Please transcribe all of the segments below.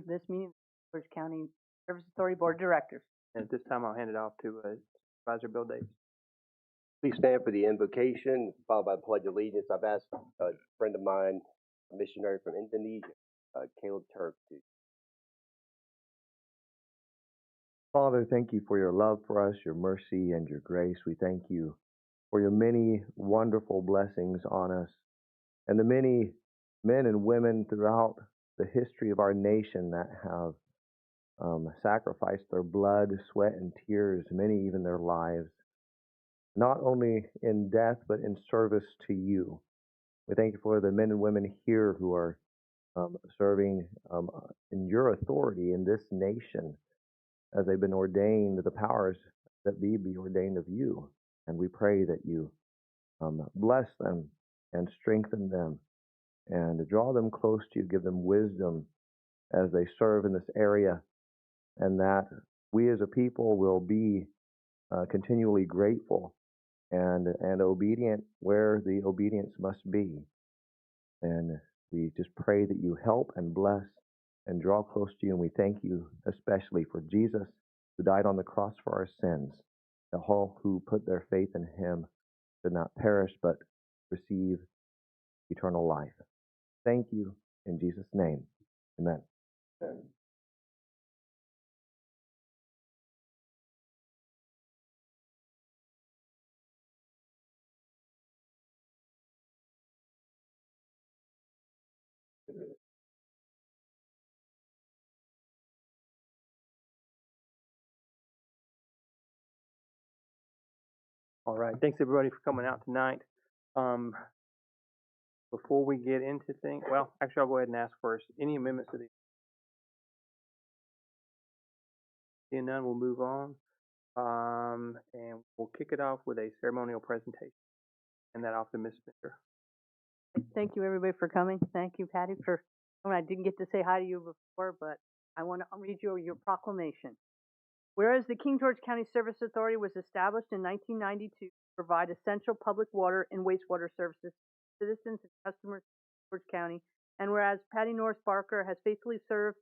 this meeting of the George County Service Authority Board of Directors. And at this time, I'll hand it off to Supervisor Bill Davis. Please stand for the invocation, followed by the Pledge of Allegiance. I've asked a friend of mine, a missionary from Indonesia, Caleb Turk, to. Father, thank you for your love for us, your mercy, and your grace. We thank you for your many wonderful blessings on us and the many men and women throughout the history of our nation that have sacrificed their blood, sweat, and tears, many even their lives, not only in death, but in service to you. We thank you for the men and women here who are serving in your authority in this nation as they've been ordained, the powers that be ordained of you. And we pray that you bless them and strengthen them and draw them close to you, give them wisdom as they serve in this area, and that we as a people will be continually grateful and obedient where the obedience must be. And we just pray that you help and bless and draw close to you. And we thank you especially for Jesus, who died on the cross for our sins, that all who put their faith in him should not perish but receive eternal life. Thank you in Jesus' name. Amen. Amen. All right. Thanks everybody for coming out tonight. Before we get into things, well, actually, I'll go ahead and ask first. Any amendments to the? Seeing none, we'll move on. And we'll kick it off with a ceremonial presentation. And that off to Ms. Spencer. Thank you, everybody, for coming. Thank you, Patty, for coming. I didn't get to say hi to you before, but I want to read you your proclamation. Whereas the King George County Service Authority was established in 1992 to provide essential public water and wastewater services to citizens and customers of George County, and whereas Patty Norris Barker has faithfully served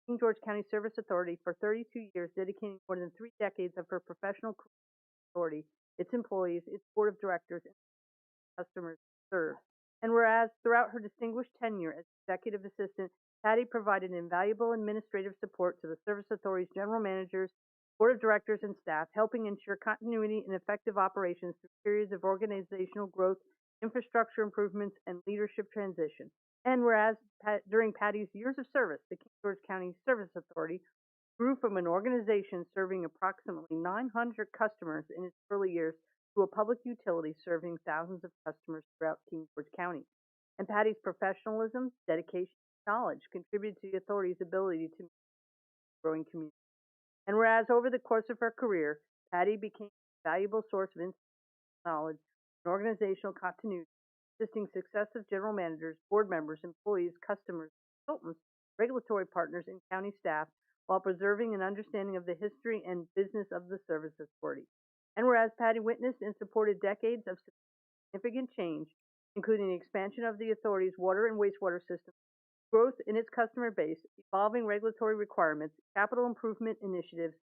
King George County Service Authority for 32 years, dedicating more than 3 decades of her professional career to the authority, its employees, its board of directors, and customers served. And whereas throughout her distinguished tenure as executive assistant, Patty provided invaluable administrative support to the Service Authority's general managers, board of directors, and staff, helping ensure continuity and effective operations through periods of organizational growth, infrastructure improvements, and leadership transition. And whereas during Patty's years of service, the King George County Service Authority grew from an organization serving approximately 900 customers in its early years to a public utility serving thousands of customers throughout King George County. And Patty's professionalism, dedication, and knowledge contributed to the authority's ability to meet the growing community. And whereas over the course of her career, Patty became a valuable source of knowledge and organizational continuity, assisting successive general managers, board members, employees, customers, consultants, regulatory partners, and county staff, while preserving an understanding of the history and business of the Service Authority. And whereas Patty witnessed and supported decades of significant change, including the expansion of the authority's water and wastewater system, growth in its customer base, evolving regulatory requirements, capital improvement initiatives,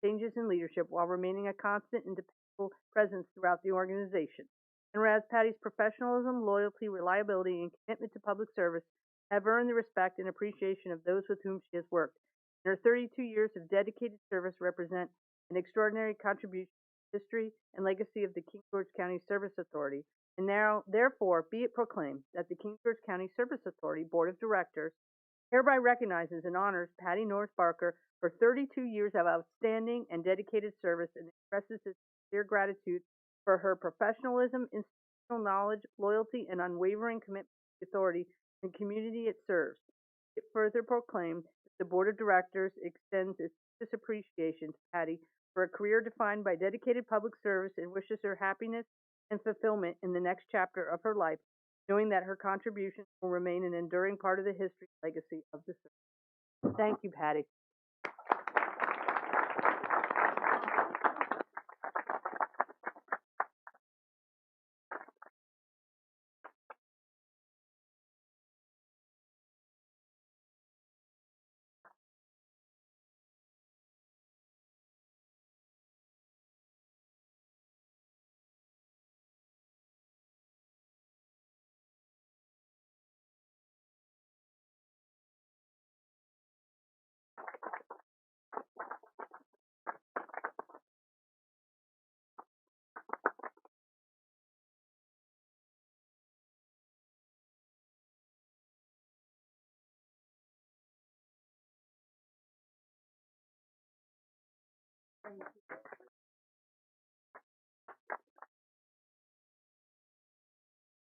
changes in leadership, while remaining a constant and dependable presence throughout the organization. And whereas Patty's professionalism, loyalty, reliability, and commitment to public service have earned the respect and appreciation of those with whom she has worked. And her 32 years of dedicated service represent an extraordinary contribution to the history and legacy of the King George County Service Authority. And now, therefore, be it proclaimed that the King George County Service Authority Board of Directors hereby recognizes and honors Patty Norris Barker for 32 years of outstanding and dedicated service, and expresses its sincere gratitude for her professionalism, institutional knowledge, loyalty, and unwavering commitment to the authority and the community it serves. It further proclaimed that the Board of Directors extends its deepest appreciation to Patty for a career defined by dedicated public service, and wishes her happiness and fulfillment in the next chapter of her life, knowing that her contributions will remain an enduring part of the history and legacy of the service. Thank you, Patty.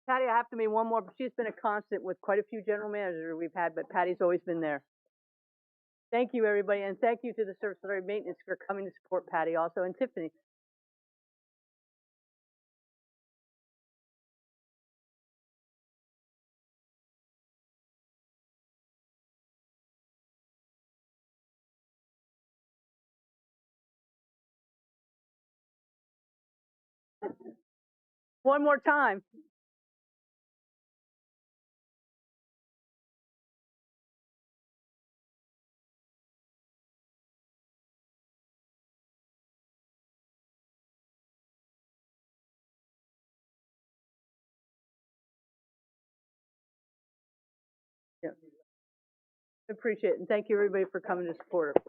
Patty, I have to make one more. She's been a constant with quite a few general managers we've had, but Patty's always been there. Thank you, everybody, and thank you to the Service Authority Maintenance for coming to support Patty also, and Tiffany. One more time. Yeah. Appreciate it, and thank you, everybody, for coming to support her.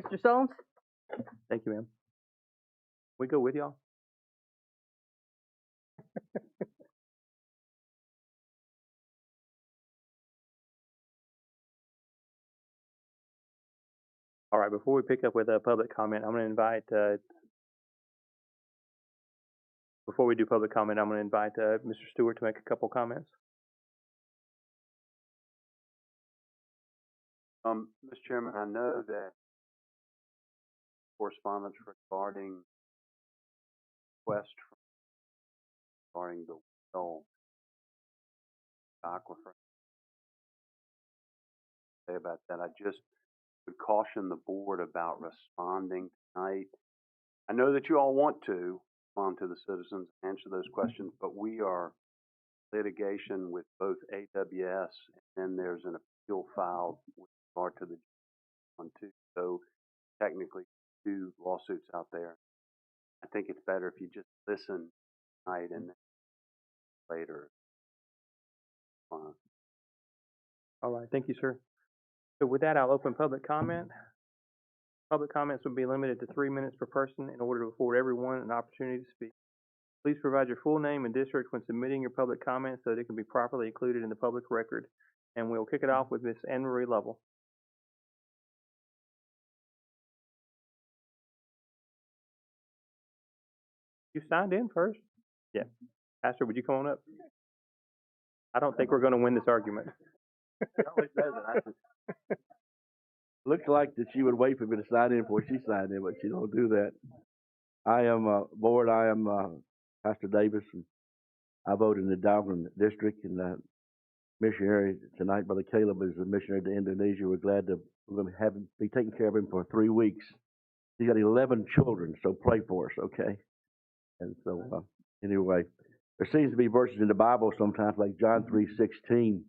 Mr. Solms? Thank you, ma'am. We go with y'all? All right, before we pick up with public comment, I'm going to invite, before we do public comment, I'm going to invite Mr. Stewart to make a couple comments. Mr. Chairman, I know that correspondence regarding request regarding the well aquifer. Say about that. I just would caution the board about responding tonight. I know that you all want to respond to the citizens, answer those questions, but we are litigation with both AWS and then there's an appeal filed with regard to the one too. So technically, two lawsuits out there. I think it's better if you just listen tonight and then later. All right, thank you, sir. So with that, I'll open public comment. Public comments will be limited to 3 minutes per person in order to afford everyone an opportunity to speak. Please provide your full name and district when submitting your public comment so that it can be properly included in the public record. And we'll kick it off with Ms. Anne Marie Lovell. You signed in first? Yeah. Pastor, would you come on up? I don't think we're going to win this argument. Looks like that she would wait for me to sign in before she signed in, but she don't do that. I am board. I am Pastor Davis, and I vote in the Dalgren district. And missionary tonight, Brother Caleb is a missionary to Indonesia. We're glad to be taking care of him for 3 weeks. He's got 11 children, so pray for us, okay? And so anyway, there seems to be verses in the Bible sometimes, like John 3:16,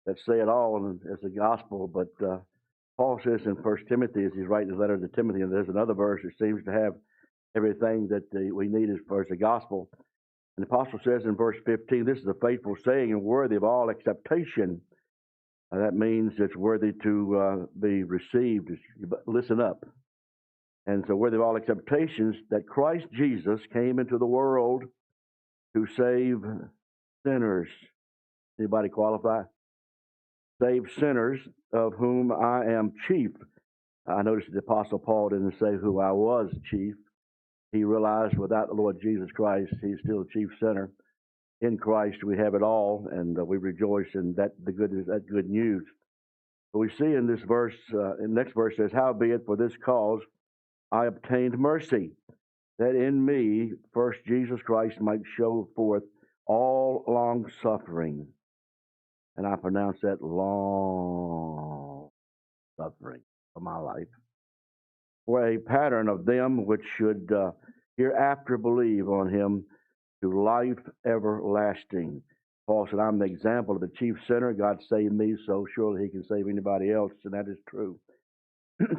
that say it all, and it's the gospel. But Paul says in 1 Timothy, as he's writing his letter to Timothy, and there's another verse that seems to have everything that we need as far as the gospel. And the apostle says in verse 15, this is a faithful saying and worthy of all acceptation. That means it's worthy to be received. Listen up. And so worthy of all acceptations, that Christ Jesus came into the world to save sinners. Anybody qualify? Save sinners, of whom I am chief. I noticed the Apostle Paul didn't say who I was chief. He realized without the Lord Jesus Christ, he's still the chief sinner. In Christ, we have it all, and we rejoice in that good news. But we see in this verse, in the next verse says, howbeit for this cause I obtained mercy, that in me first Jesus Christ might show forth all long suffering. And I pronounce that long suffering for my life, for a pattern of them which should hereafter believe on him to life everlasting. Paul said, I'm the example of the chief sinner. God saved me, so surely he can save anybody else, and that is true.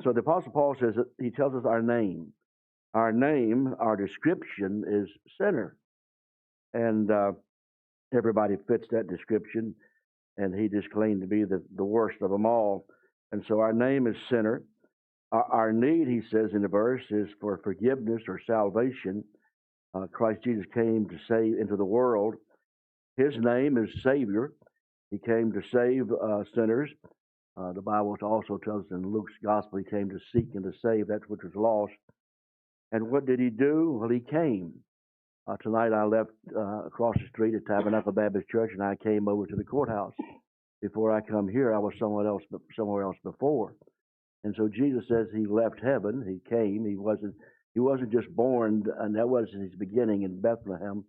So the Apostle Paul says that he tells us our name. Our name, our description is sinner. And everybody fits that description, and he just claimed to be the worst of them all. And so our name is sinner. Our need, he says in the verse, is for forgiveness or salvation. Christ Jesus came to save into the world. His name is Savior. He came to save sinners. The Bible also tells us in Luke's gospel, he came to seek and to save that which was lost. And what did he do? Well, he came. Tonight I left across the street at Tabernacle Baptist Church, and I came over to the courthouse. Before I come here, I was somewhere else before. And so Jesus says he left heaven. He came. He wasn't just born, and that wasn't his beginning in Bethlehem.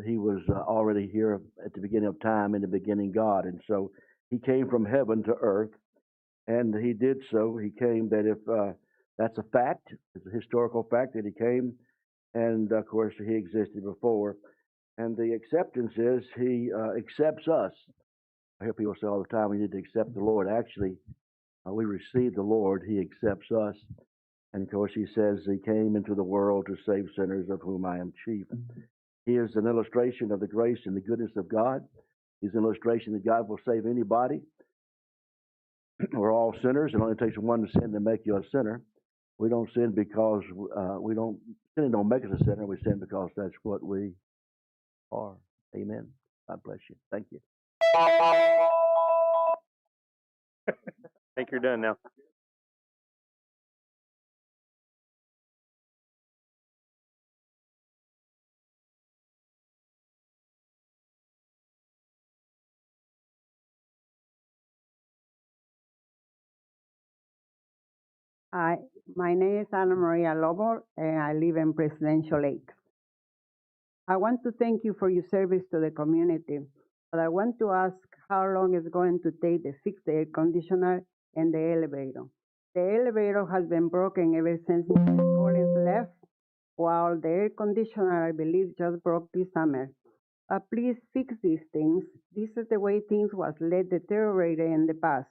He was already here at the beginning of time, in the beginning God. And so he came from heaven to earth, and he did so. He came that if that's a fact, it's a historical fact that he came, and of course he existed before. And the acceptance is he accepts us. I hear people say all the time we need to accept the Lord. Actually, we receive the Lord. He accepts us. And of course, he says he came into the world to save sinners, of whom I am chief. He is an illustration of the grace and the goodness of God. He's an illustration that God will save anybody. We're all sinners. It only takes one sin to make you a sinner. We don't sin because sin don't make us a sinner. We sin because that's what we are. Amen. God bless you. Thank you. I think you're done now. Hi, my name is Ana Maria Lobo, and I live in Presidential Lakes. I want to thank you for your service to the community, but I want to ask how long it's going to take to fix the air conditioner and the elevator. The elevator has been broken ever since Mr. Collins left, while the air conditioner, I believe, just broke this summer. Please fix these things. This is the way things was let deteriorate in the past.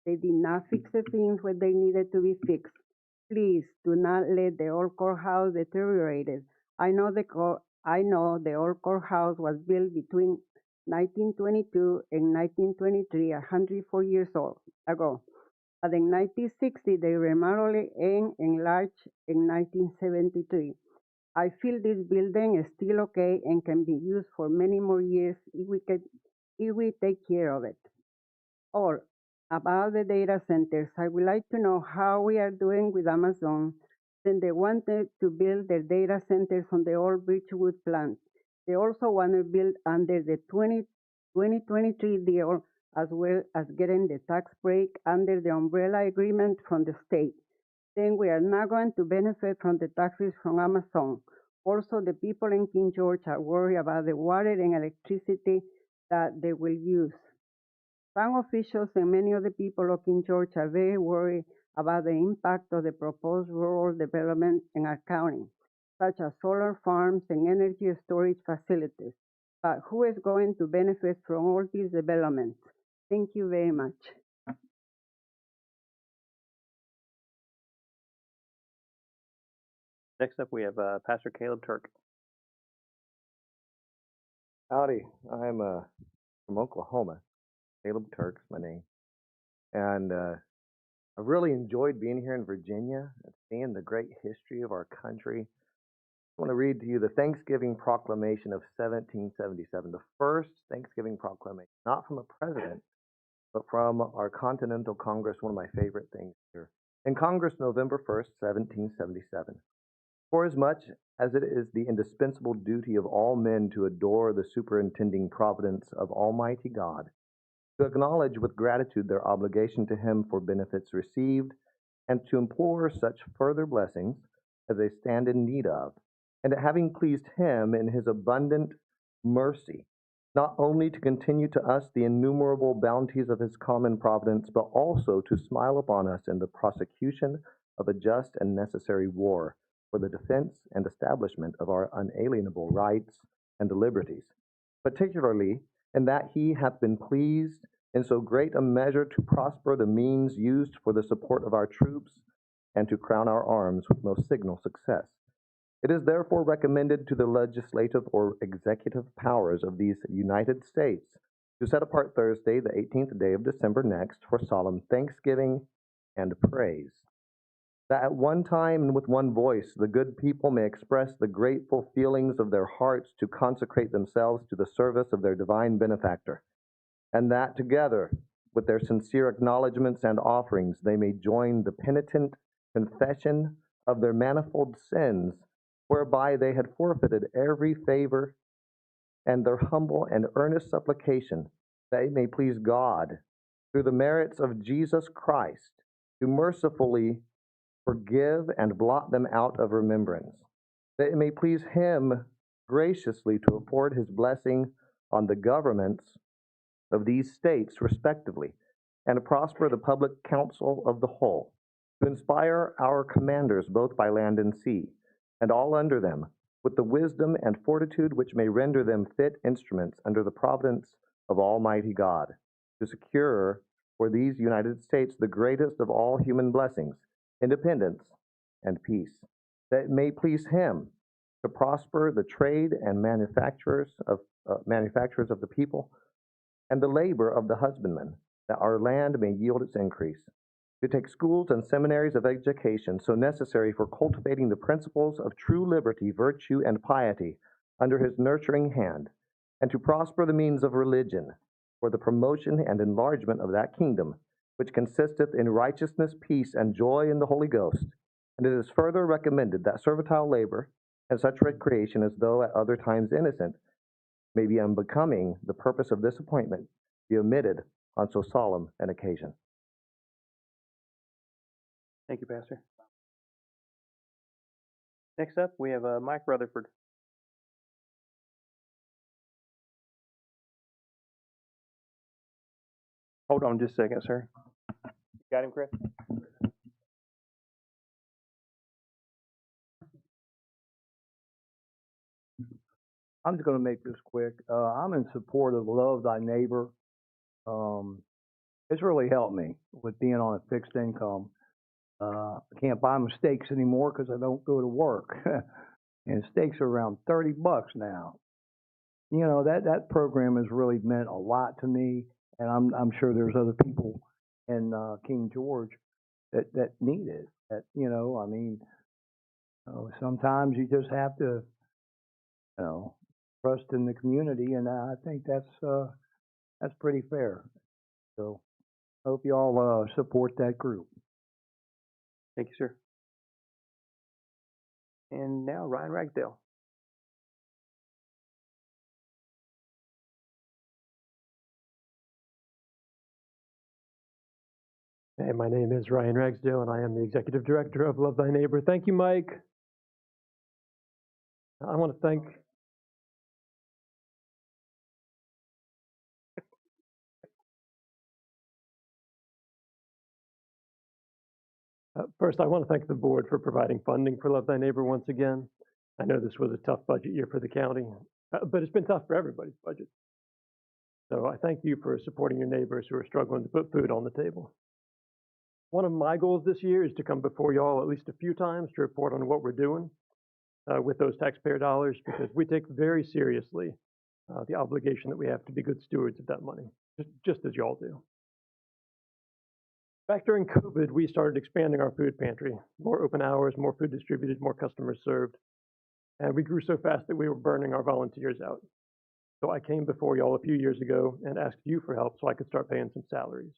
They did not fix the things when they needed to be fixed. Please do not let the old courthouse deteriorate. I know the old courthouse was built between 1922 and 1923, 104 years ago. But in 1960, they remodeled and enlarged in 1973. I feel this building is still okay and can be used for many more years if we take care of it. Or about the data centers, I would like to know how we are doing with Amazon, since they wanted to build their data centers on the old Birchwood plant. They also want to build under the 2023 deal, as well as getting the tax break under the umbrella agreement from the state. Then we are not going to benefit from the taxes from Amazon. Also, the people in King George are worried about the water and electricity that they will use. Some officials and many of the people of King George are very worried about the impact of the proposed rural development in our county, such as solar farms and energy storage facilities. But who is going to benefit from all these developments? Thank you very much. Next up, we have Pastor Caleb Turk. Howdy, I'm from Oklahoma. Caleb Turk's my name. And I've really enjoyed being here in Virginia and seeing the great history of our country. I want to read to you the Thanksgiving Proclamation of 1777, the first Thanksgiving proclamation, not from a president, but from our Continental Congress, one of my favorite things here. In Congress, November 1st, 1777. Forasmuch as it is the indispensable duty of all men to adore the superintending providence of Almighty God, to acknowledge with gratitude their obligation to Him for benefits received, and to implore such further blessings as they stand in need of, and having pleased Him in His abundant mercy, not only to continue to us the innumerable bounties of His common providence, but also to smile upon us in the prosecution of a just and necessary war, for the defense and establishment of our unalienable rights and liberties, particularly in that He hath been pleased in so great a measure to prosper the means used for the support of our troops, and to crown our arms with most signal success. It is therefore recommended to the legislative or executive powers of these United States to set apart Thursday, the 18th day of December next, for solemn thanksgiving and praise, that at one time and with one voice the good people may express the grateful feelings of their hearts to consecrate themselves to the service of their divine benefactor, and that together with their sincere acknowledgments and offerings, they may join the penitent confession of their manifold sins, whereby they had forfeited every favor, and their humble and earnest supplication that it may please God, through the merits of Jesus Christ, to mercifully forgive and blot them out of remembrance, that it may please Him graciously to afford His blessing on the governments of these states respectively, and to prosper the public council of the whole, to inspire our commanders both by land and sea, and all under them, with the wisdom and fortitude which may render them fit instruments under the providence of Almighty God, to secure for these United States the greatest of all human blessings, independence and peace, that it may please Him to prosper the trade and manufacturers of the people, and the labor of the husbandman, that our land may yield its increase, to take schools and seminaries of education so necessary for cultivating the principles of true liberty, virtue, and piety under His nurturing hand, and to prosper the means of religion for the promotion and enlargement of that kingdom, which consisteth in righteousness, peace, and joy in the Holy Ghost. And it is further recommended that servile labor and such recreation, as though at other times innocent, may be unbecoming the purpose of this appointment, be omitted on so solemn an occasion. Thank you, Pastor. Next up, we have Mike Rutherford. Hold on just a second, sir. Got him, Chris? I'm just going to make this quick. I'm in support of Love Thy Neighbor. It's really helped me with being on a fixed income. I can't buy my steaks anymore because I don't go to work. And steaks are around $30 now. You know, that program has really meant a lot to me, and I'm sure there's other people in King George that need it. That, you know, I mean, sometimes you just have to, you know, trust in the community, and I think that's pretty fair. So hope you all support that group. Thank you, sir. And now Ryan Ragsdale. Hey, my name is Ryan Ragsdale, and I am the Executive Director of Love Thy Neighbor. Thank you, Mike. I want to thank first, I want to thank the board for providing funding for Love Thy Neighbor once again. I know this was a tough budget year for the county, but it's been tough for everybody's budget. So I thank you for supporting your neighbors who are struggling to put food on the table. One of my goals this year is to come before y'all at least a few times to report on what we're doing with those taxpayer dollars, because we take very seriously the obligation that we have to be good stewards of that money, just as y'all do. Back during COVID, we started expanding our food pantry, more open hours, more food distributed, more customers served. And we grew so fast that we were burning our volunteers out. So I came before y'all a few years ago and asked you for help so I could start paying some salaries.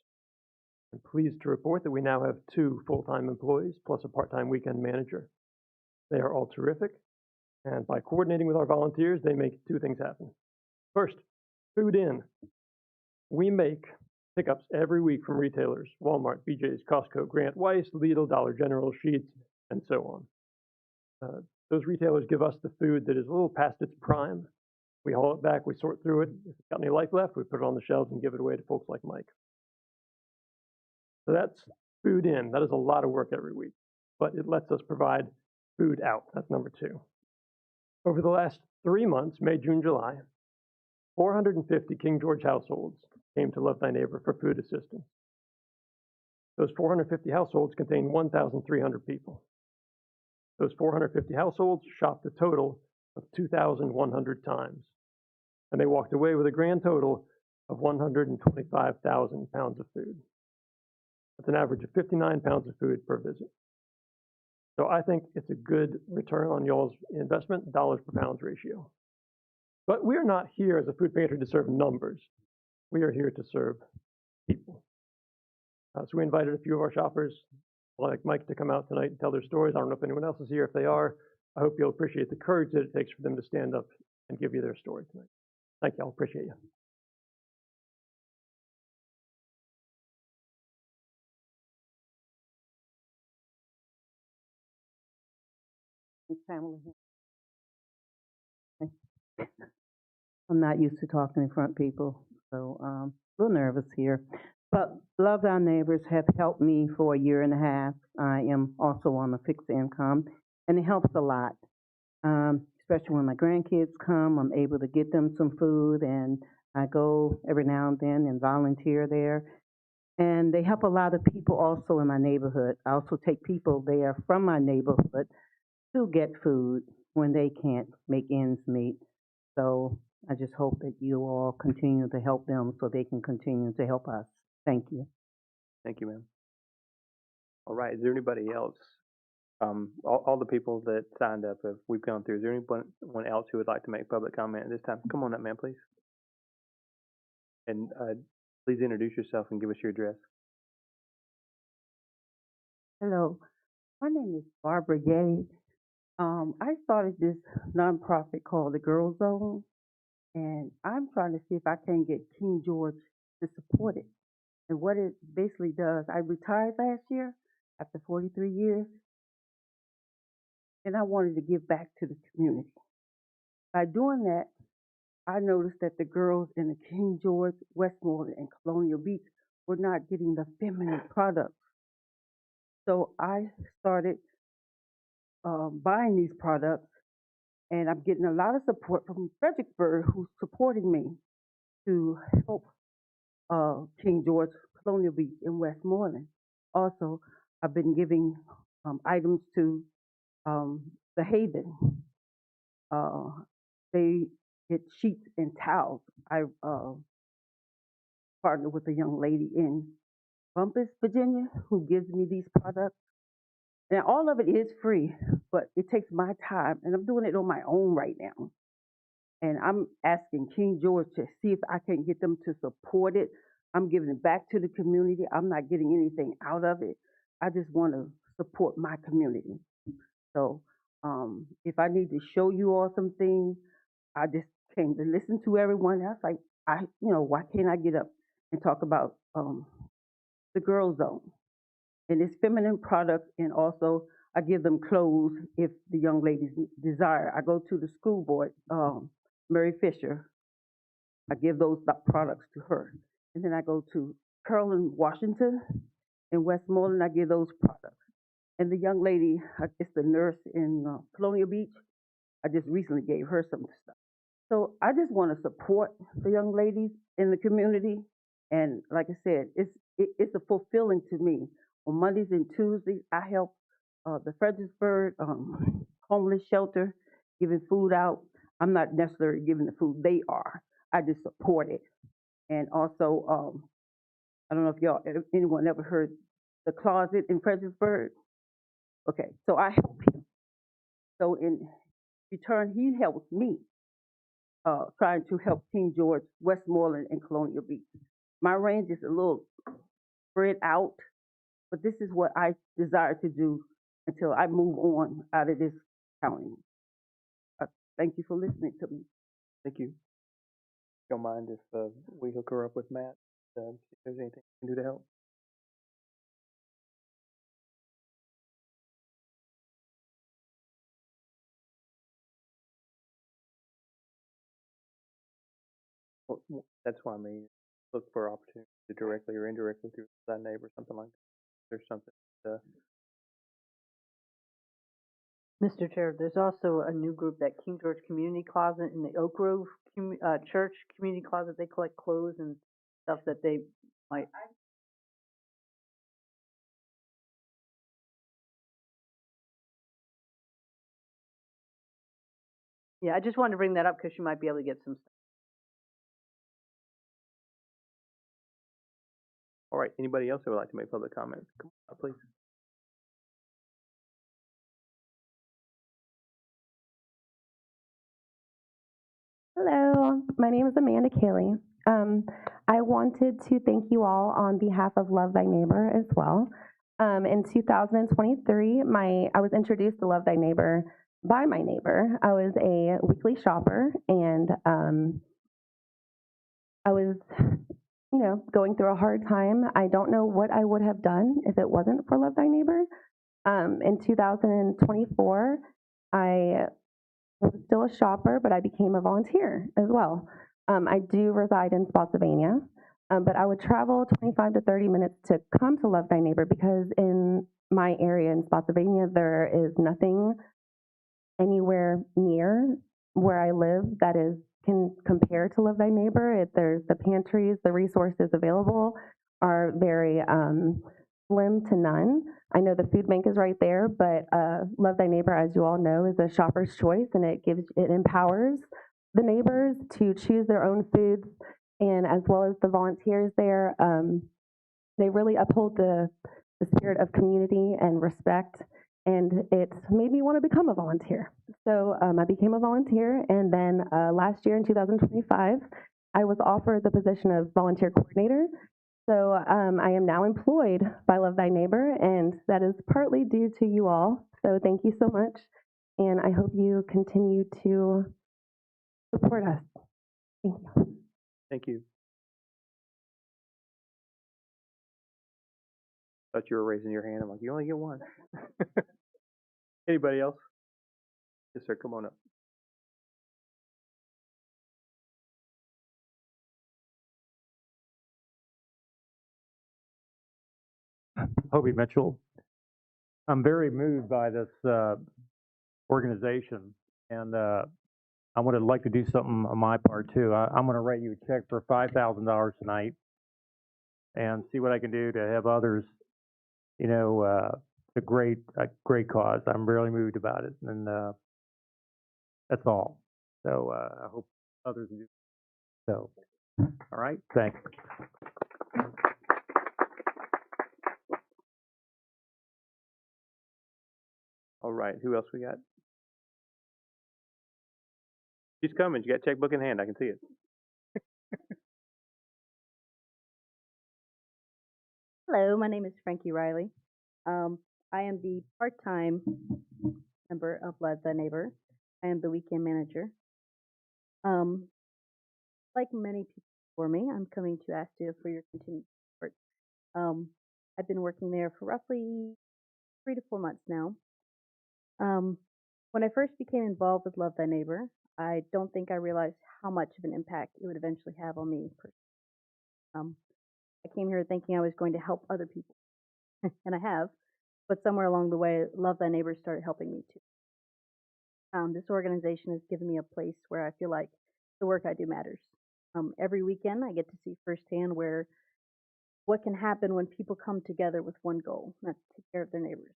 I'm pleased to report that we now have 2 full-time employees plus a part-time weekend manager. They are all terrific. And by coordinating with our volunteers, they make 2 things happen. First, food in. We make pickups every week from retailers, Walmart, BJ's, Costco, Grant, Weiss, Lidl, Dollar General, Sheetz, and so on. Those retailers give us the food that is a little past its prime. We haul it back, we sort through it. If it's got any life left, we put it on the shelves and give it away to folks like Mike. So that's food in. That is a lot of work every week, but it lets us provide food out. That's number 2. Over the last 3 months, May, June, July, 450 King George households came to Love Thy Neighbor for food assistance. Those 450 households contain 1,300 people. Those 450 households shopped a total of 2,100 times, and they walked away with a grand total of 125,000 pounds of food. That's an average of 59 pounds of food per visit. So I think it's a good return on y'all's investment, dollars per pounds ratio. But we're not here as a food pantry to serve numbers. We are here to serve people. So we invited a few of our shoppers, like Mike, to come out tonight and tell their stories. I don't know if anyone else is here. If they are, I hope you'll appreciate the courage that it takes for them to stand up and give you their story tonight. Thank you. I appreciate you. Miss Pamela here. I'm not used to talking in front of people, so a little nervous here. But Love Our Neighbors have helped me for a year and a half. I am also on a fixed income, and it helps a lot. Especially when my grandkids come, I'm able to get them some food, and I go every now and then and volunteer there. And they help a lot of people also in my neighborhood. I also take people there from my neighborhood to get food when they can't make ends meet. So I just hope that you all continue to help them so they can continue to help us. Thank you. Thank you, ma'am. All right, is there anybody else? All the people that signed up, we've gone through. Is there anyone else who would like to make public comment at this time? Come on up, ma'am, please. And please introduce yourself and give us your address. Hello, my name is Barbara Gay. I started this nonprofit called the Girl Zone, and I'm trying to see if I can get King George to support it. And what it basically does, I retired last year after 43 years, and I wanted to give back to the community. By doing that, I noticed that the girls in the King George, Westmoreland, and Colonial Beach were not getting the feminine products. So I started buying these products, and I'm getting a lot of support from Fredericksburg, who's supporting me to help King George, Colonial Beach, and Westmoreland. Also, I've been giving items to the Haven. Uh, they get sheets and towels. I partnered with a young lady in Bumpus, Virginia, who gives me these products. And all of it is free, but it takes my time, and I'm doing it on my own right now. And I'm asking King George to see if I can get them to support it. I'm giving it back to the community. I'm not getting anything out of it. I just want to support my community. So if I need to show you all some things, I just came to listen to everyone else. Like, why can't I get up and talk about the Girl Zone? And it's feminine products, and also I give them clothes if the young ladies desire. I go to the school board, Mary Fisher. I give those products to her. And then I go to Carolyn Washington in Westmoreland. I give those products. And the young lady, it's the nurse in Colonial Beach. I just recently gave her some stuff. So I just want to support the young ladies in the community. And like I said, it's a fulfilling to me. On Mondays and Tuesdays, I help the Fredericksburg homeless shelter, giving food out. I'm not necessarily giving the food, they are. I just support it. And also, I don't know if anyone ever heard the closet in Fredericksburg. Okay, so I help him. So in return, he helps me trying to help King George, Westmoreland, and Colonial Beach. My range is a little spread out, but this is what I desire to do until I move on out of this county. Thank you for listening to me. Thank you. Don't mind if we hook her up with Matt, see if there's anything we can do to help. Well, that's why I mean, look for opportunities to directly or indirectly through that neighbor, something like that. There's something. Mr. Chair, there's also a new group, that King George Community Closet in the Oak Grove Church Community Closet. They collect clothes and stuff that they might. Yeah, I just wanted to bring that up because you might be able to get some stuff. All right. Anybody else who would like to make public comments? Come on up, please. Hello, my name is Amanda Kelly. I wanted to thank you all on behalf of Love Thy Neighbor as well. In 2023, I was introduced to Love Thy Neighbor by my neighbor. I was a weekly shopper, and I was, going through a hard time. I don't know what I would have done if it wasn't for Love Thy Neighbor. In 2024, I was still a shopper, but I became a volunteer as well. I do reside in Spotsylvania, but I would travel 25 to 30 minutes to come to Love Thy Neighbor because in my area in Spotsylvania, there is nothing anywhere near where I live that can compare to Love Thy Neighbor. There's the pantries, the resources available are very slim to none. I know the food bank is right there, but Love Thy Neighbor, as you all know, is a shopper's choice, and it empowers the neighbors to choose their own foods, and as well as the volunteers there, they really uphold the spirit of community and respect, and it made me want to become a volunteer. So I became a volunteer, and then last year in 2025, I was offered the position of volunteer coordinator. So I am now employed by Love Thy Neighbor, and that is partly due to you all. So thank you so much, and I hope you continue to support us. Thank you. Thank you. Thought you were raising your hand. I'm like, you only get one. Anybody else? Yes, sir. Come on up. Hobie Mitchell. I'm very moved by this organization, and I would like to do something on my part too. I'm going to write you a check for $5,000 tonight, and see what I can do to have others. A great cause. I'm really moved about it, and that's all. So I hope others do. So, all right, thanks. All right, who else we got? She's coming. She got a checkbook in hand. I can see it. Hello, my name is Frankie Riley. I am the part-time member of Love Thy Neighbor. I am the weekend manager. Like many people before me, I'm coming to ask you for your continued support. I've been working there for roughly 3 to 4 months now. When I first became involved with Love Thy Neighbor, I don't think I realized how much of an impact it would eventually have on me. I came here thinking I was going to help other people, and I have, but somewhere along the way, Love Thy Neighbor started helping me too. This organization has given me a place where I feel like the work I do matters. Every weekend, I get to see firsthand what can happen when people come together with one goal, and that's to take care of their neighbors.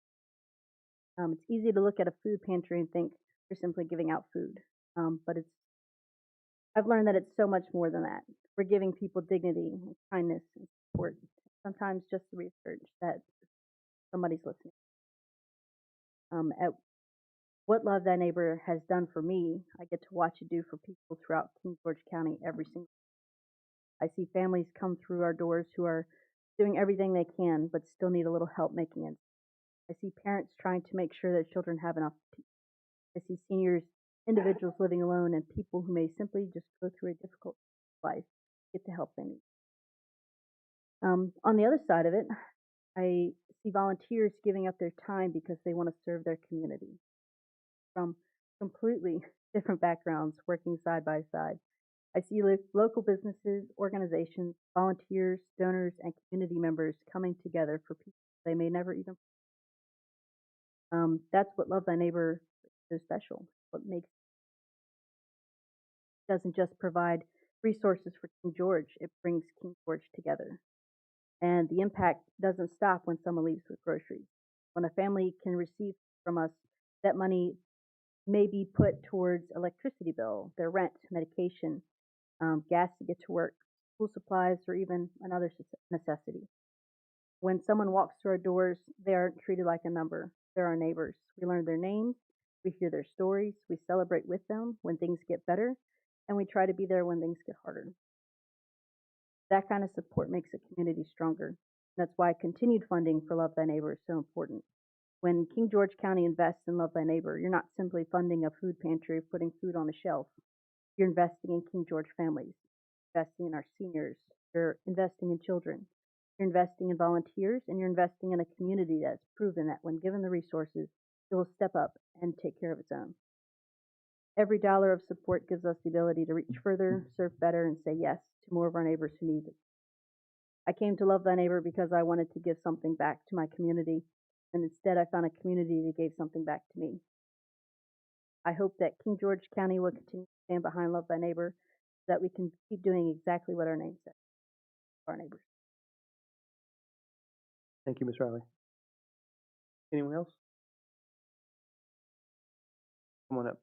It's easy to look at a food pantry and think they're simply giving out food, but I've learned that it's so much more than that. We're giving people dignity, and kindness, and support. Sometimes just the reassurance that somebody's listening. At what Love Thy Neighbor has done for me, I get to watch it do for people throughout King George County every single day. I see families come through our doors who are doing everything they can, but still need a little help making it. I see parents trying to make sure their children have enough to eat. I see seniors, individuals living alone, and people who may simply just go through a difficult life get the help they need. On the other side of it, I see volunteers giving up their time because they want to serve their community. From completely different backgrounds working side by side. I see local businesses, organizations, volunteers, donors, and community members coming together for people they may never even. That's what Love Thy Neighbor is so special. What makes it doesn't just provide resources for King George, it brings King George together. And the impact doesn't stop when someone leaves with groceries. When a family can receive from us, that money may be put towards electricity bill, their rent, medication, gas to get to work, school supplies, or even another necessity. When someone walks through our doors, they aren't treated like a number. They're our neighbors. We learn their names, we hear their stories, we celebrate with them when things get better, and we try to be there when things get harder. That kind of support makes a community stronger. That's why continued funding for Love Thy Neighbor is so important. When King George County invests in Love Thy Neighbor, you're not simply funding a food pantry or putting food on a shelf. You're investing in King George families, investing in our seniors, you're investing in children, you're investing in volunteers, and you're investing in a community that's proven that when given the resources, it will step up and take care of its own. Every dollar of support gives us the ability to reach further, serve better, and say yes to more of our neighbors who need it. I came to Love Thy Neighbor because I wanted to give something back to my community, and instead I found a community that gave something back to me. I hope that King George County will continue to stand behind Love Thy Neighbor so that we can keep doing exactly what our name says for our neighbors. Thank you, Ms. Riley. Anyone else? Come on up.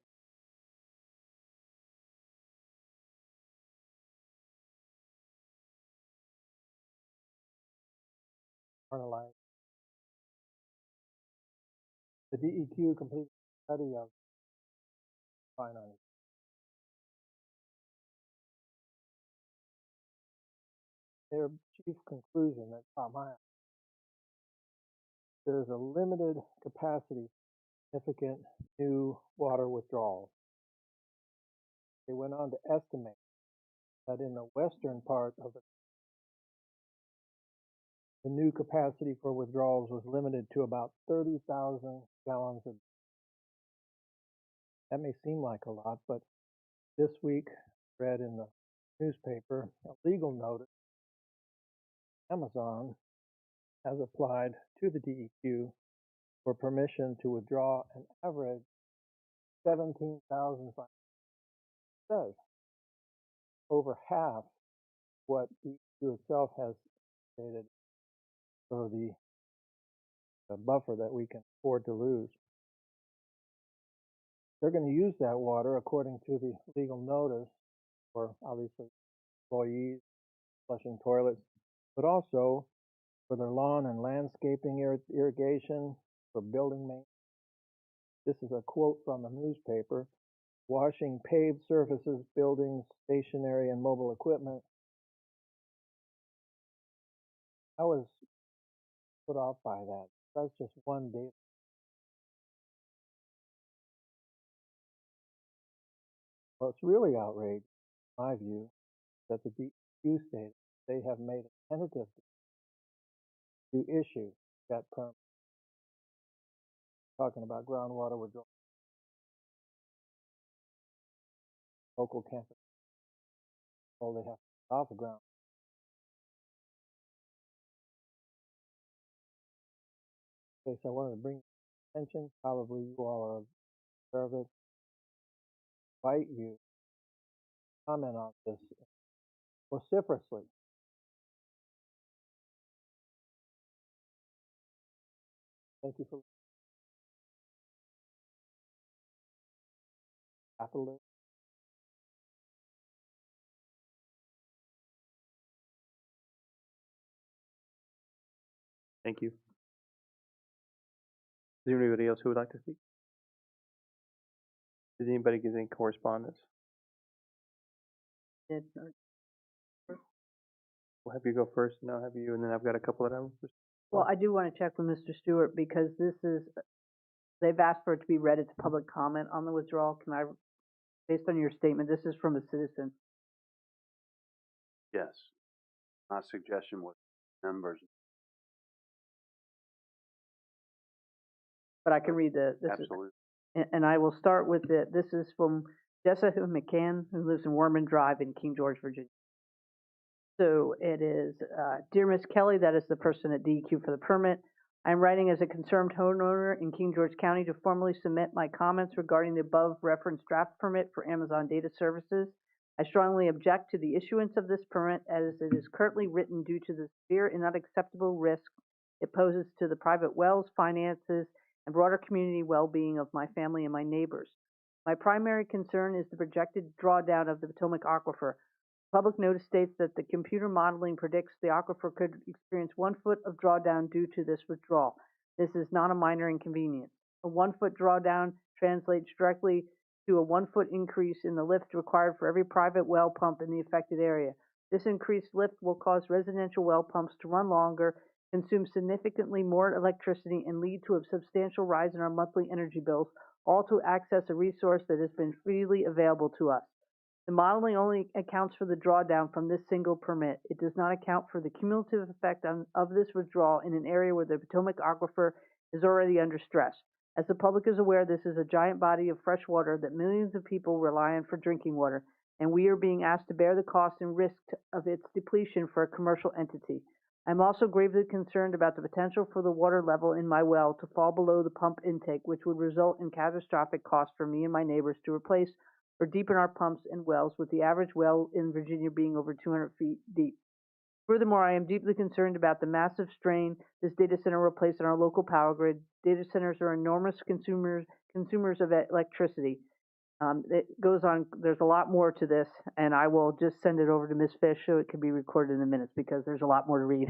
The DEQ completed a study of finance. Their chief conclusion that caught my eye, there is a limited capacity for significant new water withdrawal. They went on to estimate that in the western part of the new capacity for withdrawals was limited to about 30,000 gallons a day. That may seem like a lot, but this week I read in the newspaper a legal notice. Amazon has applied to the DEQ for permission to withdraw an average 17,500 a day, over half what DEQ itself has stated for the buffer that we can afford to lose. They're going to use that water, according to the legal notice, for obviously employees, flushing toilets, but also for their lawn and landscaping irrigation, for building maintenance. This is a quote from the newspaper: washing paved surfaces, buildings, stationary and mobile equipment. I was put off by that. That's just one data. What's really outrageous, in my view, that the DEQ stated they have made a tentative to issue that permit. Talking about groundwater withdrawal. Local campus. All they have to get off the ground. Okay, so I wanted to bring attention. Probably you all are aware of it. Invite you to comment on this vociferously. Thank you for capitalism. Thank you. Is there anybody else who would like to speak? Did anybody get any correspondence? We'll have you go first, and I'll have you, and then I've got a couple of them. Well, I do want to check with Mr. Stewart because they've asked for it to be read as a public comment on the withdrawal. Can I, based on your statement, this is from a citizen. Yes. My suggestion was members. But I can read Absolutely. And I will start with this is from Jessica McCann, who lives in Warman Drive in King George, Virginia. So it is, Dear Ms. Kelly, that is the person at DEQ for the permit. I'm writing as a concerned homeowner in King George County to formally submit my comments regarding the above referenced draft permit for Amazon Data Services. I strongly object to the issuance of this permit as it is currently written due to the severe and unacceptable risk it poses to the private wells, finances, and broader community well-being of my family and my neighbors. My primary concern is the projected drawdown of the Potomac Aquifer. Public notice states that the computer modeling predicts the aquifer could experience 1 foot of drawdown due to this withdrawal. This is not a minor inconvenience. A 1 foot drawdown translates directly to a 1 foot increase in the lift required for every private well pump in the affected area. This increased lift will cause residential well pumps to run longer, consume significantly more electricity, and lead to a substantial rise in our monthly energy bills, all to access a resource that has been freely available to us. The modeling only accounts for the drawdown from this single permit. It does not account for the cumulative effect of this withdrawal in an area where the Potomac aquifer is already under stress. As the public is aware, this is a giant body of fresh water that millions of people rely on for drinking water, and we are being asked to bear the cost and risk of its depletion for a commercial entity. I'm also gravely concerned about the potential for the water level in my well to fall below the pump intake, which would result in catastrophic costs for me and my neighbors to replace or deepen our pumps and wells, with the average well in Virginia being over 200 feet deep. Furthermore, I am deeply concerned about the massive strain this data center will place on our local power grid. Data centers are enormous consumers of electricity. It goes on, there's a lot more to this, and I will just send it over to Ms. Fish so it can be recorded in the minutes because there's a lot more to read.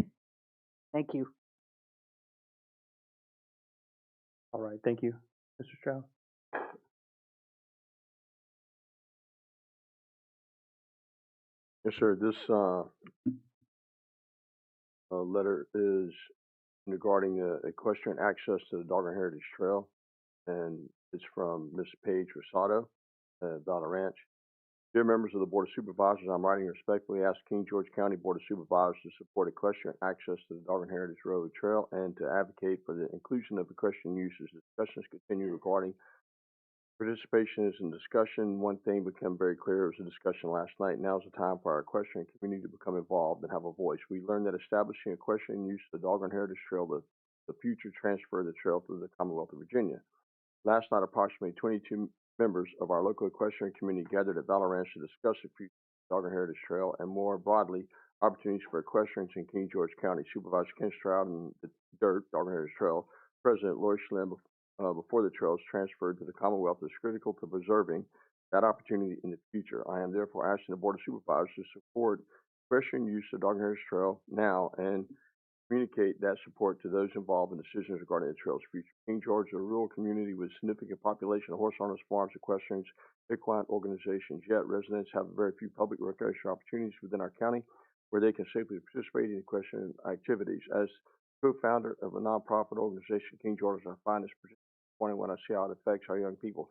Thank you. All right, thank you. Mr. Stroud? Yes, sir. This letter is regarding equestrian access to the Doggone Heritage Trail, and it's from Ms. Paige Rosado at Valley Ranch. Dear members of the Board of Supervisors, I'm writing respectfully ask King George County Board of Supervisors to support equestrian access to the Doggone Heritage Road Trail and to advocate for the inclusion of equestrian uses. Discussions continue regarding participation is in discussion. One thing became very clear. It was a discussion last night. Now is the time for our equestrian community to become involved and have a voice. We learned that establishing equestrian use of the Doggone Heritage Trail, the future transfer of the trail to the Commonwealth of Virginia. Last night, approximately 22 members of our local equestrian community gathered at Valley Ranch to discuss the future Doggone Heritage Trail and, more broadly, opportunities for equestrians in King George County. Supervisor Ken Stroud and the DIRT, Doggone Heritage Trail, President Lori Schlim, before the trail is transferred to the Commonwealth, is critical to preserving that opportunity in the future. I am therefore asking the Board of Supervisors to support equestrian use of Doggone Heritage Trail now and communicate that support to those involved in decisions regarding the trail's future. King George is a rural community with a significant population of horse owners, farms, equestrians, equine organizations, yet residents have very few public recreational opportunities within our county where they can safely participate in equestrian activities. As co-founder of a nonprofit organization, King George, I find this disappointing when I see how it affects our young people.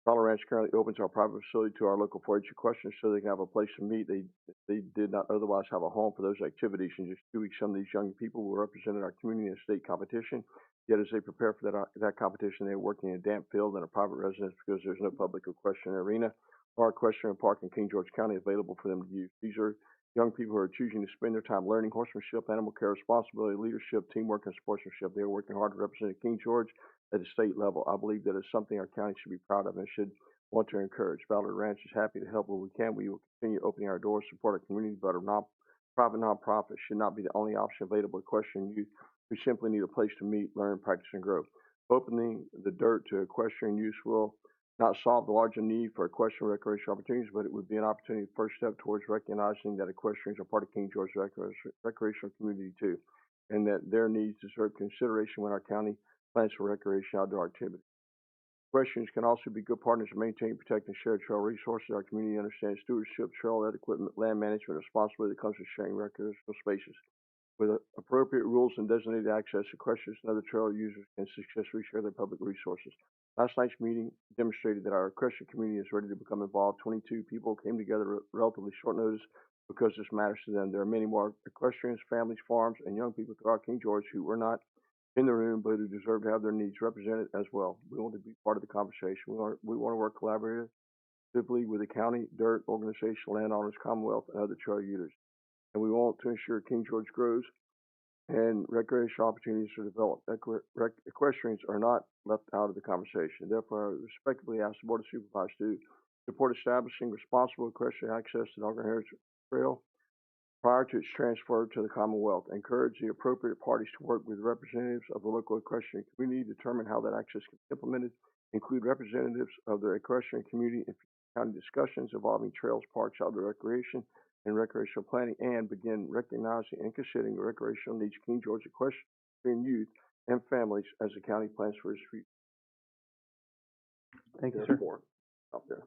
Valley Ranch currently opens our private facility to our local 4-H equestrians so they can have a place to meet. They did not otherwise have a home for those activities. In just 2 weeks, some of these young people will represent our community in a state competition. Yet as they prepare for that competition, they are working in a damp field in a private residence because there's no public equestrian arena or equestrian park in King George County available for them to use. These are young people who are choosing to spend their time learning horsemanship, animal care, responsibility, leadership, teamwork, and sportsmanship. They are working hard to represent King George at the state level. I believe that is something our county should be proud of and should want to encourage. Valley Ranch is happy to help where we can. We will continue opening our doors, support our community, but our private nonprofits should not be the only option available to equestrian youth who simply need a place to meet, learn, practice, and grow. Opening the DIRT to equestrian use will not solve the larger need for equestrian recreational opportunities, but it would be an opportunity, first step towards recognizing that equestrians are part of King George's recreational community too, and that their needs deserve consideration when our county plans for recreation outdoor activities. Equestrians can also be good partners in maintaining, protecting, and sharing trail resources. Our community understands stewardship, trail equipment, land management, responsibility that comes with sharing recreational spaces. With appropriate rules and designated access, equestrians and other trail users can successfully share their public resources. Last night's meeting demonstrated that our equestrian community is ready to become involved. 22 people came together at relatively short notice because this matters to them. There are many more equestrians, families, farms, and young people throughout King George who were not in the room, but who deserve to have their needs represented as well. We want to be part of the conversation. We want to work collaboratively with the county, DIRT, organization, landowners, Commonwealth, and other trail users. And we want to ensure King George grows and recreational opportunities are developed. Equestrians are not left out of the conversation. Therefore, I respectfully ask the Board of Supervisors to support establishing responsible equestrian access to the Doggone Heritage Trail prior to its transfer to the Commonwealth. Encourage the appropriate parties to work with representatives of the local equestrian community, determine how that access can be implemented, include representatives of the equestrian community in county discussions involving trails, parks, outdoor recreation, and recreational planning, and begin recognizing and considering the recreational needs of King George equestrian youth and families as the county plans for its future. Thank you, sir. Out there.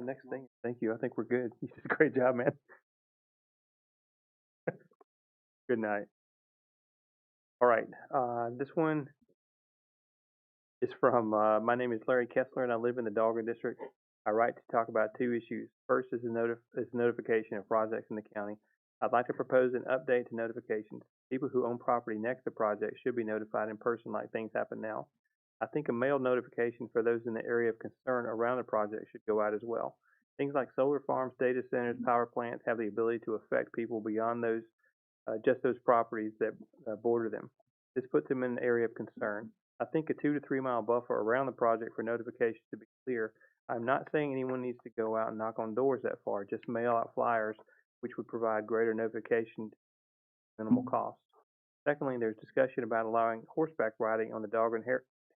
The next thing, thank you. I think we're good. You did a great job, man. Good night. All right. This one is from, my name is Larry Kessler and I live in the Dahlgren District. I write to talk about two issues. First is notification of projects in the county. I'd like to propose an update to notifications. People who own property next to projects should be notified in person like things happen now. I think a mail notification for those in the area of concern around the project should go out as well. Things like solar farms, data centers, power plants have the ability to affect people beyond those just those properties that border them. This puts them in an area of concern. I think a 2 to 3 mile buffer around the project for notification to be clear. I'm not saying anyone needs to go out and knock on doors that far, just mail out flyers, which would provide greater notification at minimal cost. Secondly, there's discussion about allowing horseback riding on the Dahlgren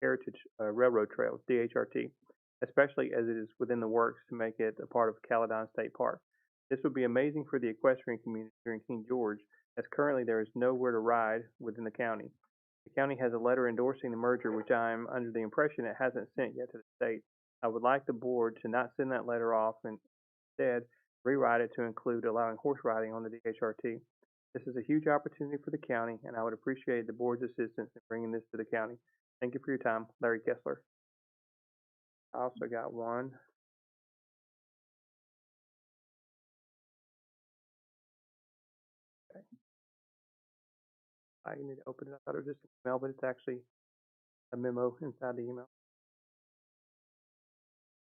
Heritage Railroad Trails, DHRT, especially as it is within the works to make it a part of Caledon State Park. This would be amazing for the equestrian community here in King George, as currently there is nowhere to ride within the county. The county has a letter endorsing the merger, which I am under the impression it hasn't sent yet to the state. I would like the board to not send that letter off and instead rewrite it to include allowing horse riding on the DHRT. This is a huge opportunity for the county, and I would appreciate the board's assistance in bringing this to the county. Thank you for your time, Larry Kessler. I also got one. Okay. I need to open it. I thought it was just an email, but it's actually a memo inside the email.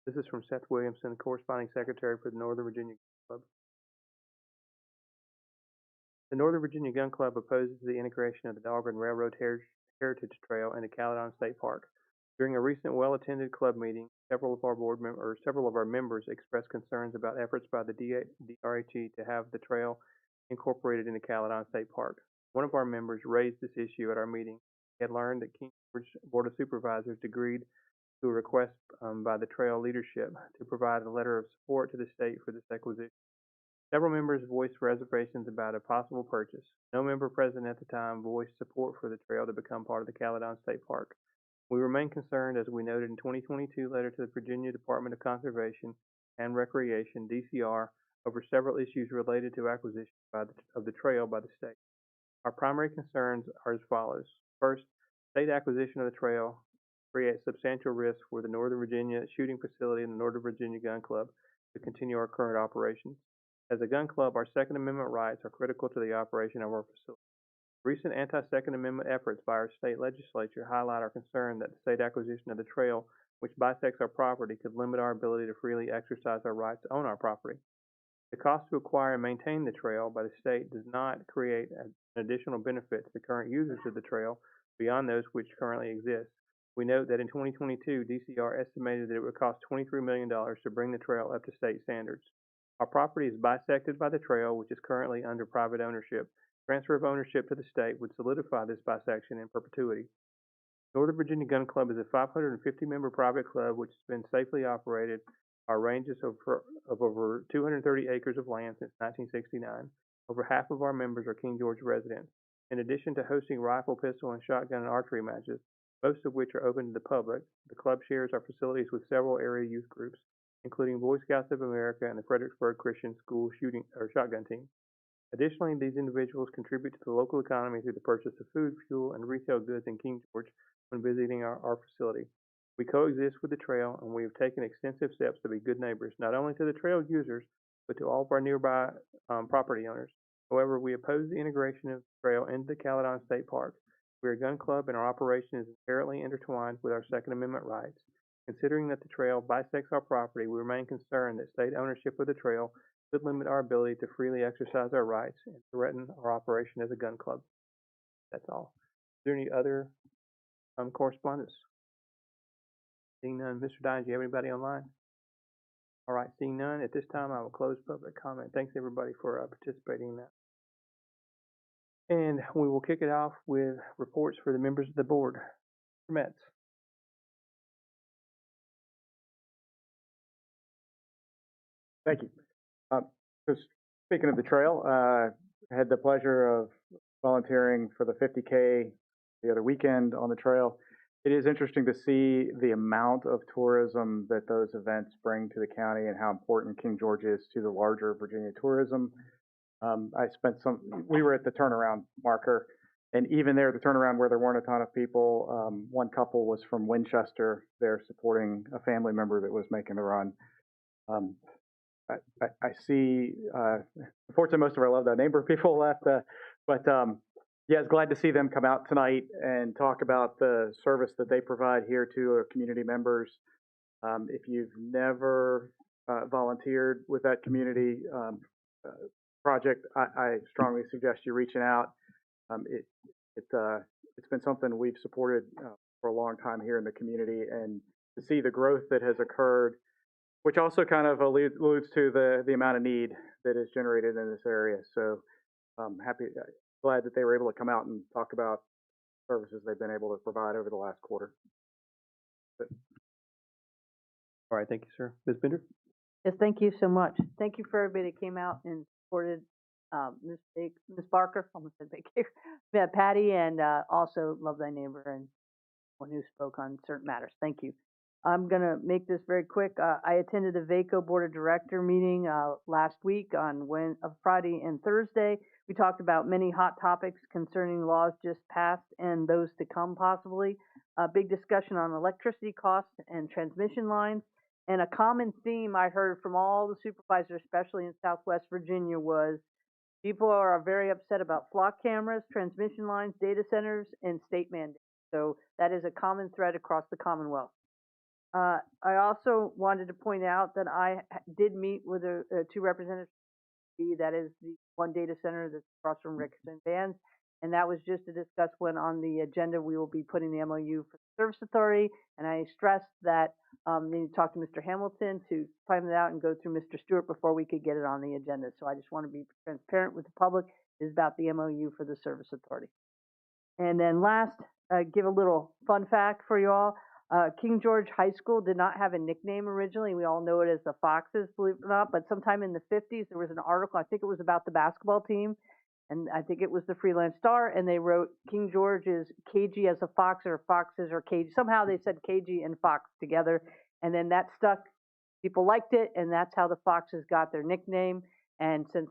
This is from Seth Williamson, corresponding secretary for the Northern Virginia Club. The Northern Virginia Gun Club opposes the integration of the Dahlgren Railroad Heritage Trail into Caledon State Park. During a recent well-attended club meeting, several of our members expressed concerns about efforts by the DRHE to have the trail incorporated into Caledon State Park. One of our members raised this issue at our meeting. He had learned that King George Board of Supervisors agreed to a request by the trail leadership to provide a letter of support to the state for this acquisition. Several members voiced reservations about a possible purchase. No member present at the time voiced support for the trail to become part of the Caledon State Park. We remain concerned, as we noted in 2022 letter to the Virginia Department of Conservation and Recreation, DCR, over several issues related to acquisition of the trail by the state. Our primary concerns are as follows. First, state acquisition of the trail creates substantial risk for the Northern Virginia shooting facility and the Northern Virginia Gun Club to continue our current operations. As a gun club, our Second Amendment rights are critical to the operation of our facility. Recent anti-Second Amendment efforts by our state legislature highlight our concern that the state acquisition of the trail, which bisects our property, could limit our ability to freely exercise our rights to own our property. The cost to acquire and maintain the trail by the state does not create an additional benefit to the current users of the trail beyond those which currently exist. We note that in 2022, DCR estimated that it would cost $23 million to bring the trail up to state standards. Our property is bisected by the trail, which is currently under private ownership. Transfer of ownership to the state would solidify this bisection in perpetuity. Northern Virginia Gun Club is a 550-member private club which has been safely operated. Our ranges of over 230 acres of land since 1969. Over half of our members are King George residents. In addition to hosting rifle, pistol, and shotgun and archery matches, most of which are open to the public, the club shares our facilities with several area youth groups, including Boy Scouts of America and the Fredericksburg Christian School shotgun team. Additionally, these individuals contribute to the local economy through the purchase of food, fuel, and retail goods in King George when visiting our facility. We coexist with the trail, and we have taken extensive steps to be good neighbors, not only to the trail users, but to all of our nearby property owners. However, we oppose the integration of the trail into the Caledon State Park. We are a gun club, and our operation is inherently intertwined with our Second Amendment rights. Considering that the trail bisects our property, we remain concerned that state ownership of the trail could limit our ability to freely exercise our rights and threaten our operation as a gun club. That's all. Is there any other correspondence? Seeing none, Mr. Dines, do you have anybody online? All right, seeing none, at this time I will close public comment. Thanks everybody for participating in that. And we will kick it off with reports for the members of the board. Mr. Metz. Thank you. Just speaking of the trail, I had the pleasure of volunteering for the 50K the other weekend on the trail. it is interesting to see the amount of tourism that those events bring to the county and how important King George is to the larger Virginia tourism. We were at the turnaround marker, and even there, the turnaround where there weren't a ton of people, one couple was from Winchester there supporting a family member that was making the run. I see, unfortunately, most of our Love Thy Neighbor people left, but yeah, it's glad to see them come out tonight and talk about the service that they provide here to our community members. If you've never volunteered with that community project, I strongly suggest you reaching out. It's been something we've supported for a long time here in the community, and to see the growth that has occurred, which also kind of alludes to the amount of need that is generated in this area. So glad that they were able to come out and talk about services they've been able to provide over the last quarter. All right, thank you, sir. Ms. Bender? Yes, thank you so much. Thank you for everybody that came out and supported Ms. Barker, almost said Baker, Patty, and also Love Thy Neighbor and one who spoke on certain matters. Thank you. I'm going to make this very quick. I attended the VACO Board of Director meeting last week on Friday and Thursday. We talked about many hot topics concerning laws just passed and those to come possibly. A big discussion on electricity costs and transmission lines. And a common theme I heard from all the supervisors, especially in Southwest Virginia, was people are very upset about flock cameras, transmission lines, data centers, and state mandates. So that is a common thread across the Commonwealth. I also wanted to point out that I did meet with two representatives. That is the one data center that's across from Rickson Vans, and that was just to discuss when on the agenda we will be putting the MOU for the Service Authority. And I stressed that we need to talk to Mr. Hamilton to plan it out and go through Mr. Stewart before we could get it on the agenda. So I just want to be transparent with the public. It is about the MOU for the Service Authority. And then last, give a little fun fact for you all. King George High School did not have a nickname originally. We all know it as the Foxes, believe it or not, but sometime in the 50s, there was an article, I think it was about the basketball team, and I think it was the Freelance Star, and they wrote King George is cagey as a fox, or foxes are cagey. Somehow they said cagey and fox together, and then that stuck. People liked it, and that's how the Foxes got their nickname. And since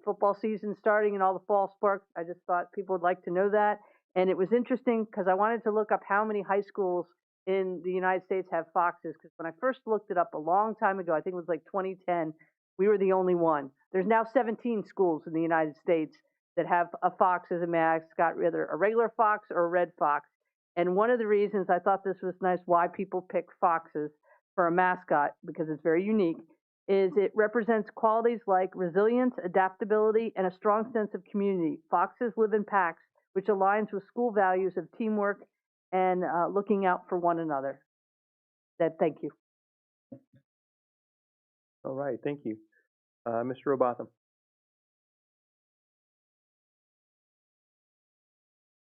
football season's starting and all the fall sports, I just thought people would like to know that. And it was interesting because I wanted to look up how many high schools in the United States have foxes, because when I first looked it up a long time ago, I think it was like 2010, we were the only one. There's now 17 schools in the United States that have a fox as a mascot, whether a regular fox or a red fox. And one of the reasons I thought this was nice, why people pick foxes for a mascot, because it's very unique, is it represents qualities like resilience, adaptability, and a strong sense of community. Foxes live in packs, which aligns with school values of teamwork and looking out for one another. Thank you. All right, thank you. Mr. Robotham.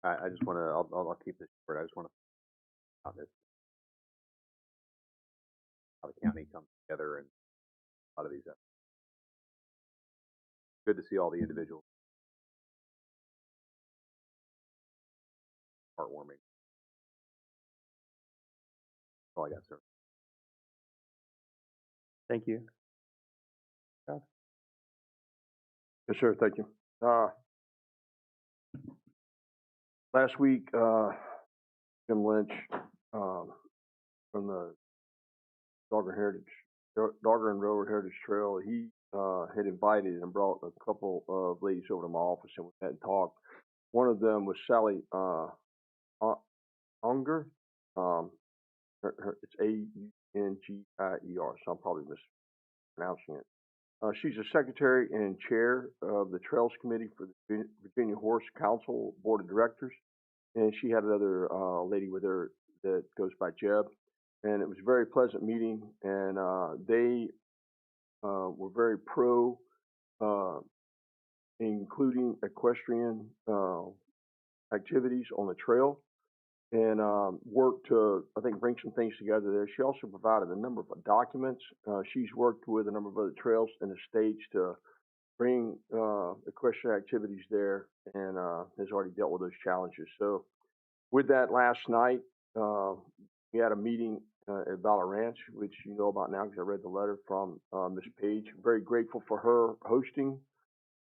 I just want to, I'll keep this short. I just want to, how the county comes together and a lot of these. Good to see all the individuals. Heartwarming. That's all I got, sir. Thank you. Yes, sir. Thank you. Last week, Jim Lynch from the Dogger and Railroad Heritage Trail, he had invited and brought a couple of ladies over to my office, and we met and talked. One of them was Sally Unger. It's Aungier, so I'm probably mispronouncing it. She's a secretary and chair of the Trails Committee for the Virginia Horse Council Board of Directors, and she had another lady with her that goes by Jeb, and it was a very pleasant meeting, and they were very pro including equestrian activities on the trail, and worked to, I think, bring some things together there. She also provided a number of documents. She's worked with a number of other trails in the states to bring equestrian activities there, and has already dealt with those challenges. So with that, last night, we had a meeting at Valor Ranch, which you know about now because I read the letter from Ms. Page. Very grateful for her hosting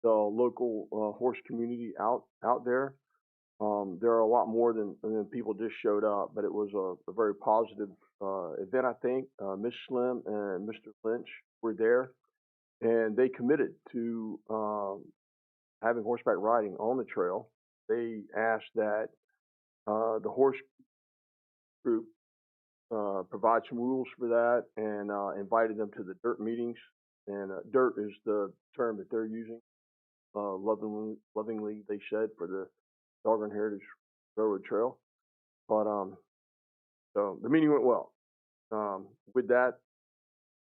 the local horse community out there. There are a lot more than people just showed up, but it was a very positive event, I think. Ms. Slim and Mr. Lynch were there, and they committed to having horseback riding on the trail. They asked that the horse group provide some rules for that and invited them to the dirt meetings. And dirt is the term that they're using, lovingly, they said, for the Doggone Heritage Railroad Trail. But so the meeting went well. With that,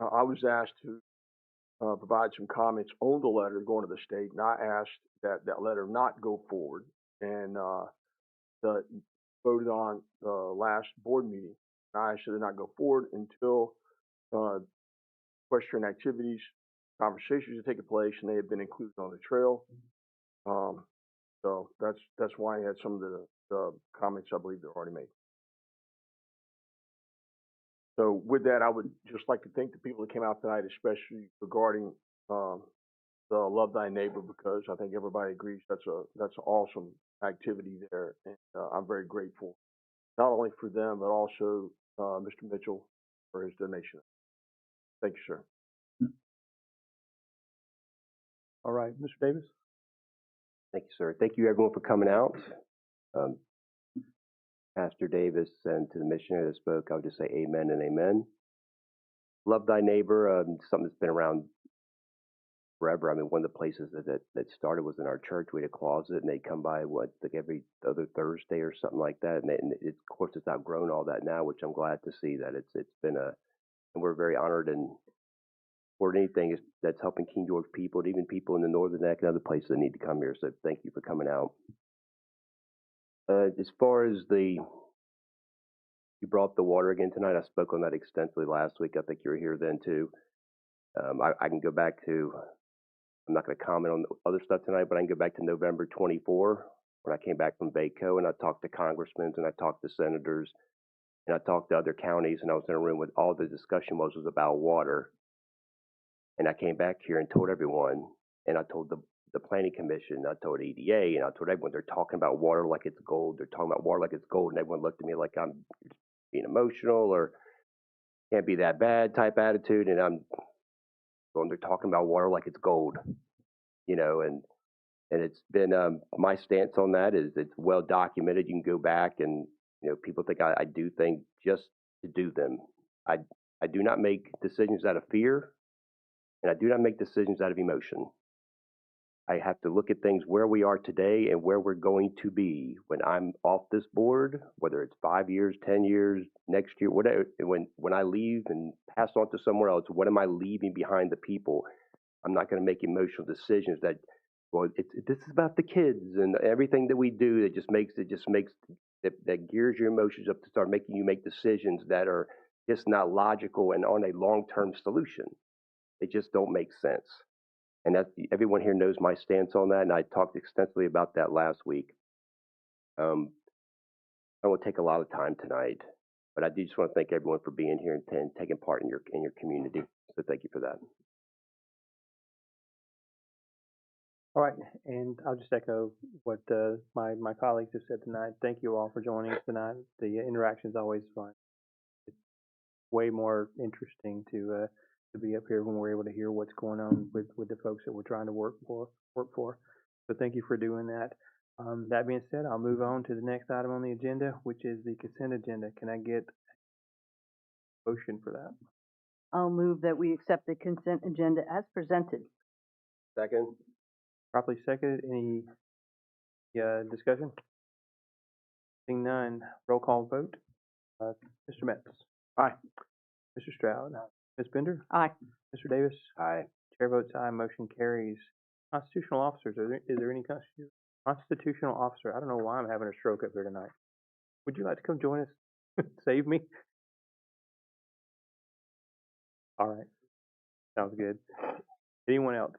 I was asked to provide some comments on the letter going to the state, and I asked that that letter not go forward, and voted on the last board meeting. I asked it to not go forward until equestrian activities, conversations had taken place, and they had been included on the trail. So that's why I had some of the comments I believe they're already made. So with that, I would just like to thank the people that came out tonight, especially regarding the Love Thy Neighbor, because I think everybody agrees that's an awesome activity there, and I'm very grateful not only for them but also Mr. Mitchell for his donation. Thank you, sir. All right, Mr. Davis. Thank you, sir. Thank you, everyone, for coming out. Pastor Davis and to the missionary that spoke, I would just say amen and amen. Love thy neighbor, something that's been around forever. I mean, one of the places that started was in our church. We had a closet, and they'd come by, like every other Thursday or something like that. And of course, it's outgrown all that now, which I'm glad to see that it's been and we're very honored and for anything that's helping King George people, and even people in the Northern Neck and other places that need to come here. So thank you for coming out. As far as you brought up the water again tonight. I spoke on that extensively last week. I think you were here then too. I can go back to, I'm not going to comment on the other stuff tonight, but I can go back to November 24 when I came back from Baco, and I talked to congressmen and I talked to senators and I talked to other counties, and I was in a room with all the discussion was about water. And I came back here and told everyone, and I told the planning commission, I told EDA, and I told everyone, they're talking about water like it's gold. They're talking about water like it's gold, and everyone looked at me like I'm being emotional or can't be that bad type attitude. And I'm going, they're talking about water like it's gold, and it's been my stance on that is it's well documented. You can go back and people think I do things just to do them. I do not make decisions out of fear, and I do not make decisions out of emotion. I have to look at things where we are today and where we're going to be when I'm off this board, whether it's 5 years, 10 years, next year, whatever. When I leave and pass on to somewhere else, what am I leaving behind the people? I'm not going to make emotional decisions that, well, this is about the kids and everything that we do that just makes that gears your emotions up to start making you make decisions that are just not logical and on a long-term solution. They just don't make sense. And everyone here knows my stance on that, and I talked extensively about that last week. I don't want to take a lot of time tonight, but I do just want to thank everyone for being here and taking part in your community. So thank you for that. All right, and I'll just echo what my colleagues have said tonight. Thank you all for joining us tonight. The interaction is always fun. It's way more interesting to be up here when we're able to hear what's going on with the folks that we're trying to work for. So thank you for doing that. That being said, I'll move on to the next item on the agenda, which is the consent agenda. Can I get a motion for that? I'll move that we accept the consent agenda as presented. Second. Properly seconded. Any discussion? Seeing none, roll call vote. Mr. Metz. Aye. Mr. Stroud. Ms. Bender. Aye. Mr. Davis. Aye. Chair votes aye. Motion carries. Constitutional officers. Is there any constitutional officer? I don't know why I'm having a stroke up here tonight. Would you like to come join us? Save me. All right. Sounds good. Anyone else?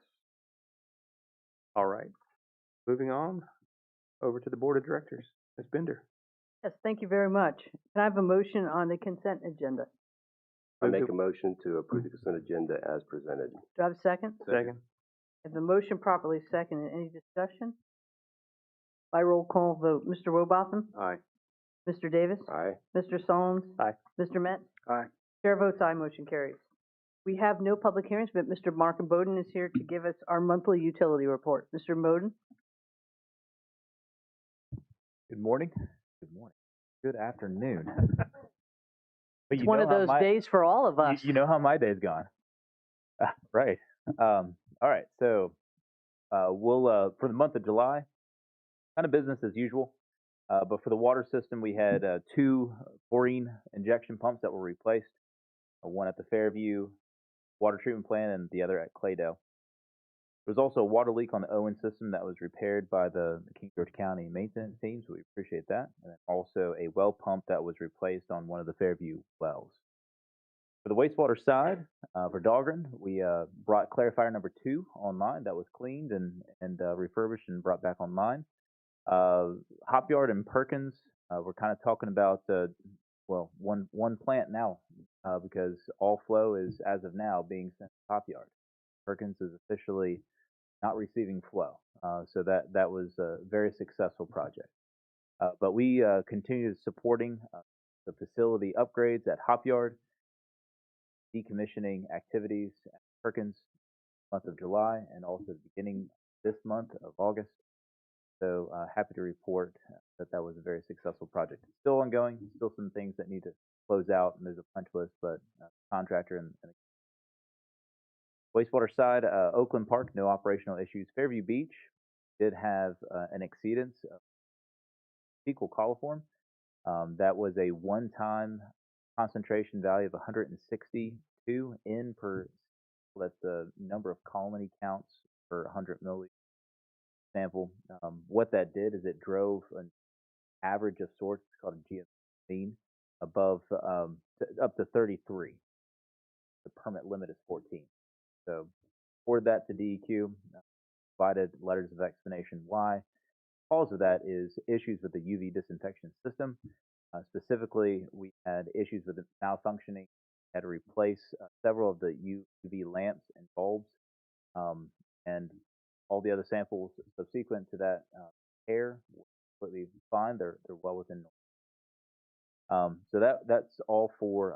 All right. Moving on over to the board of directors. Ms. Bender. Yes, thank you very much. Can I have a motion on the consent agenda? I make a motion to approve the consent agenda as presented. Do I have a second? Second. If the motion properly seconded, any discussion? By roll call vote, Mr. Robotham? Aye. Mr. Davis? Aye. Mr. Solons? Aye. Mr. Metz? Aye. Chair votes aye, motion carries. We have no public hearings, but Mr. Mark Bowden is here to give us our monthly utility report. Mr. Bowden? Good morning. Good morning. Good afternoon. But It's one of those days for all of us. You know how my day's gone. Right. All right. So we'll for the month of July, kind of business as usual. But for the water system, we had 2 chlorine injection pumps that were replaced. One at the Fairview water treatment plant and the other at Claydale. There was also a water leak on the Owen system that was repaired by the King George County maintenance team, so we appreciate that. And then also a well pump that was replaced on one of the Fairview wells. For the wastewater side, for Dahlgren, we brought clarifier number 2 online. That was cleaned and refurbished and brought back online. Hopyard and Perkins, we're kind of talking about one plant now because all flow is as of now being sent to Hopyard. Perkins is officially not receiving flow, so that was a very successful project. But we continue supporting the facility upgrades at Hopyard, decommissioning activities at Perkins month of July, and also the beginning this month of August. So happy to report that was a very successful project. It's still ongoing, still some things that need to close out, and there's a punch list, but contractor and wastewater side, Oakland Park, no operational issues. Fairview Beach did have an exceedance of fecal coliform. That was a one-time concentration value of 162 in per. That's the number of colony counts per 100 milliliters sample. What that did is it drove an average of sorts, it's called a GM mean, above up to 33. The permit limit is 14. So forward that to DEQ, provided letters of explanation why. Cause of that is issues with the UV disinfection system. Specifically, we had issues with it malfunctioning, had to replace several of the UV lamps and bulbs, and all the other samples subsequent to that air were completely fine. They're well within normal. So that's all for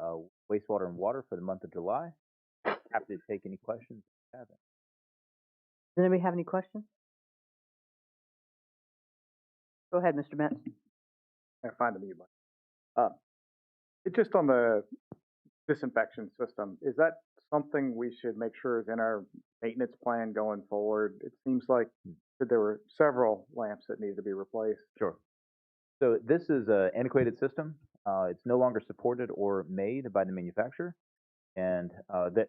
wastewater and water for the month of July. Happy to take any questions if you have any. Does anybody have any questions? Go ahead, Mr. Metz. I find the mute button. It's just on the disinfection system. Is that something we should make sure is in our maintenance plan going forward? It seems like that there were several lamps that needed to be replaced. Sure. So this is an antiquated system. It's no longer supported or made by the manufacturer. And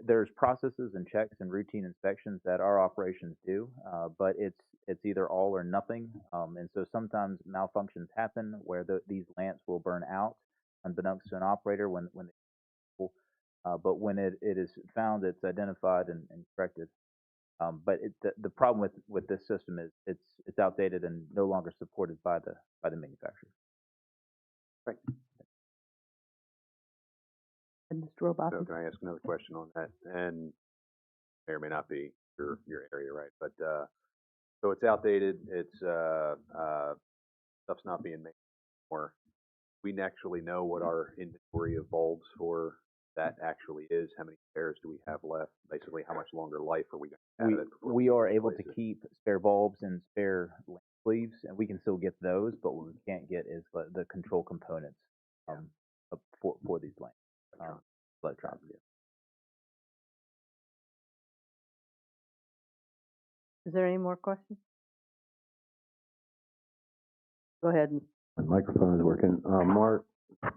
there's processes and checks and routine inspections that our operations do, but it's either all or nothing. And so sometimes malfunctions happen where these lamps will burn out, unbeknownst to an operator when they. But when it is found, it's identified and corrected. But the problem with this system is it's outdated and no longer supported by the manufacturer. Right. And Mr. Robotham? So can I ask another question on that? And may or may not be your area, right? But so it's outdated. It's stuff's not being made anymore. We actually know what our inventory of bulbs for that actually is. How many spares do we have left? Basically, how much longer life are we going to have it? We are able to keep spare bulbs and spare lamp sleeves, and we can still get those, but what we can't get is the control components for these lamps. Electronics. Is there any more questions? Go ahead. My microphone is working. Mark,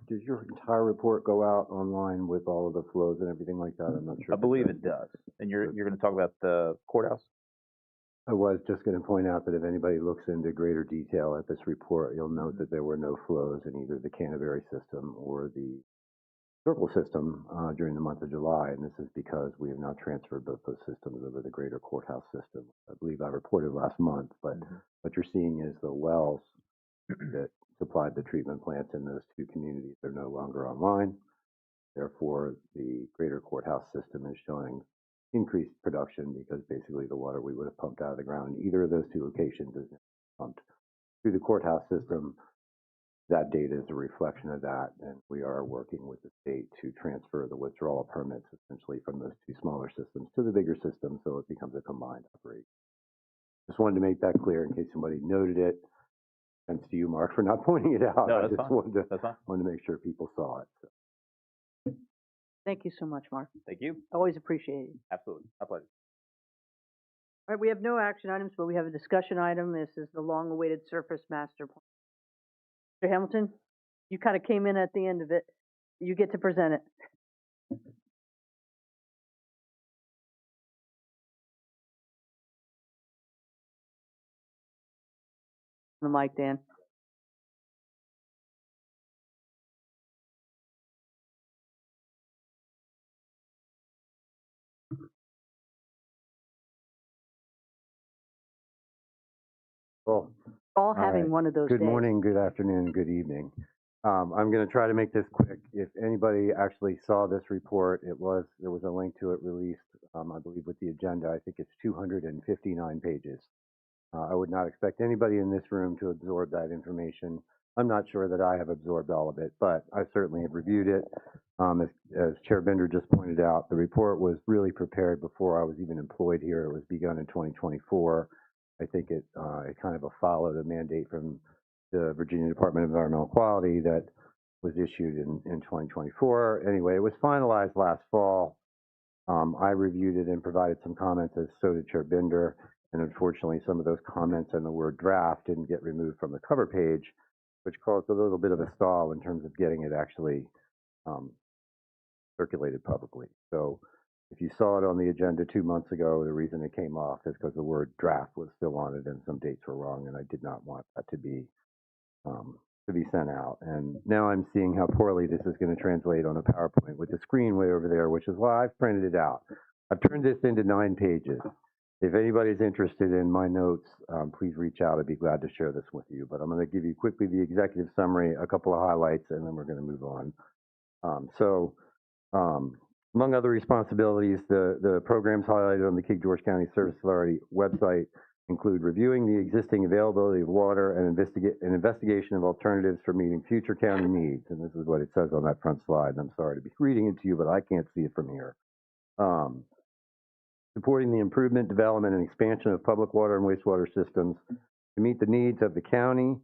does your entire report go out online with all of the flows and everything like that? I'm not sure. I believe it does. And you're going to talk about the courthouse? I was just going to point out that if anybody looks into greater detail at this report, you'll note that there were no flows in either the Canterbury system or the Circle system during the month of July, and this is because we have now transferred both those systems over the greater courthouse system. I believe I reported last month, but what you're seeing is the wells that supplied the treatment plants in those two communities are no longer online. Therefore, the greater courthouse system is showing increased production because basically the water we would have pumped out of the ground in either of those two locations is pumped through the courthouse system. That data is a reflection of that, and we are working with the state to transfer the withdrawal of permits essentially from those two smaller systems to the bigger system so it becomes a combined operation. Just wanted to make that clear in case somebody noted it. Thanks to you, Mark, for not pointing it out. No, I that's just fine. wanted That's fine. to make sure people saw it. So. Thank you so much, Mark. Thank you. Always appreciate it. Absolutely. My pleasure. All right, we have no action items, but we have a discussion item. This is the long-awaited surface master plan. Mr. Hamilton, you kind of came in at the end of it. You get to present it. The mic, Dan. Well, All having one of those good days. morning, good afternoon, good evening. I'm going to try to make this quick. If anybody actually saw this report, there was a link to it released, I believe, with the agenda. I think it's 259 pages. I would not expect anybody in this room to absorb that information. I'm not sure that I have absorbed all of it, but I certainly have reviewed it. As Chair Bender just pointed out, the report was really prepared before I was even employed here. It was begun in 2024. I think it kind of followed a mandate from the Virginia Department of Environmental Quality that was issued in 2024. Anyway, it was finalized last fall. I reviewed it and provided some comments, as so did Chair Bender. And unfortunately, some of those comments and the word draft didn't get removed from the cover page, which caused a little bit of a stall in terms of getting it actually circulated publicly. So if you saw it on the agenda 2 months ago, the reason it came off is because the word draft was still on it and some dates were wrong, and I did not want that to be sent out. And now I'm seeing how poorly this is going to translate on a PowerPoint with the screen way over there, which is why I've printed it out. I've turned this into 9 pages. If anybody's interested in my notes, please reach out. I'd be glad to share this with you. But I'm going to give you quickly the executive summary, a couple of highlights, and then we're going to move on. Among other responsibilities, the programs highlighted on the King George County Service Authority website include reviewing the existing availability of water and an investigation of alternatives for meeting future county needs. And this is what it says on that front slide. And I'm sorry to be reading it to you, but I can't see it from here. Supporting the improvement, development, and expansion of public water and wastewater systems to meet the needs of the county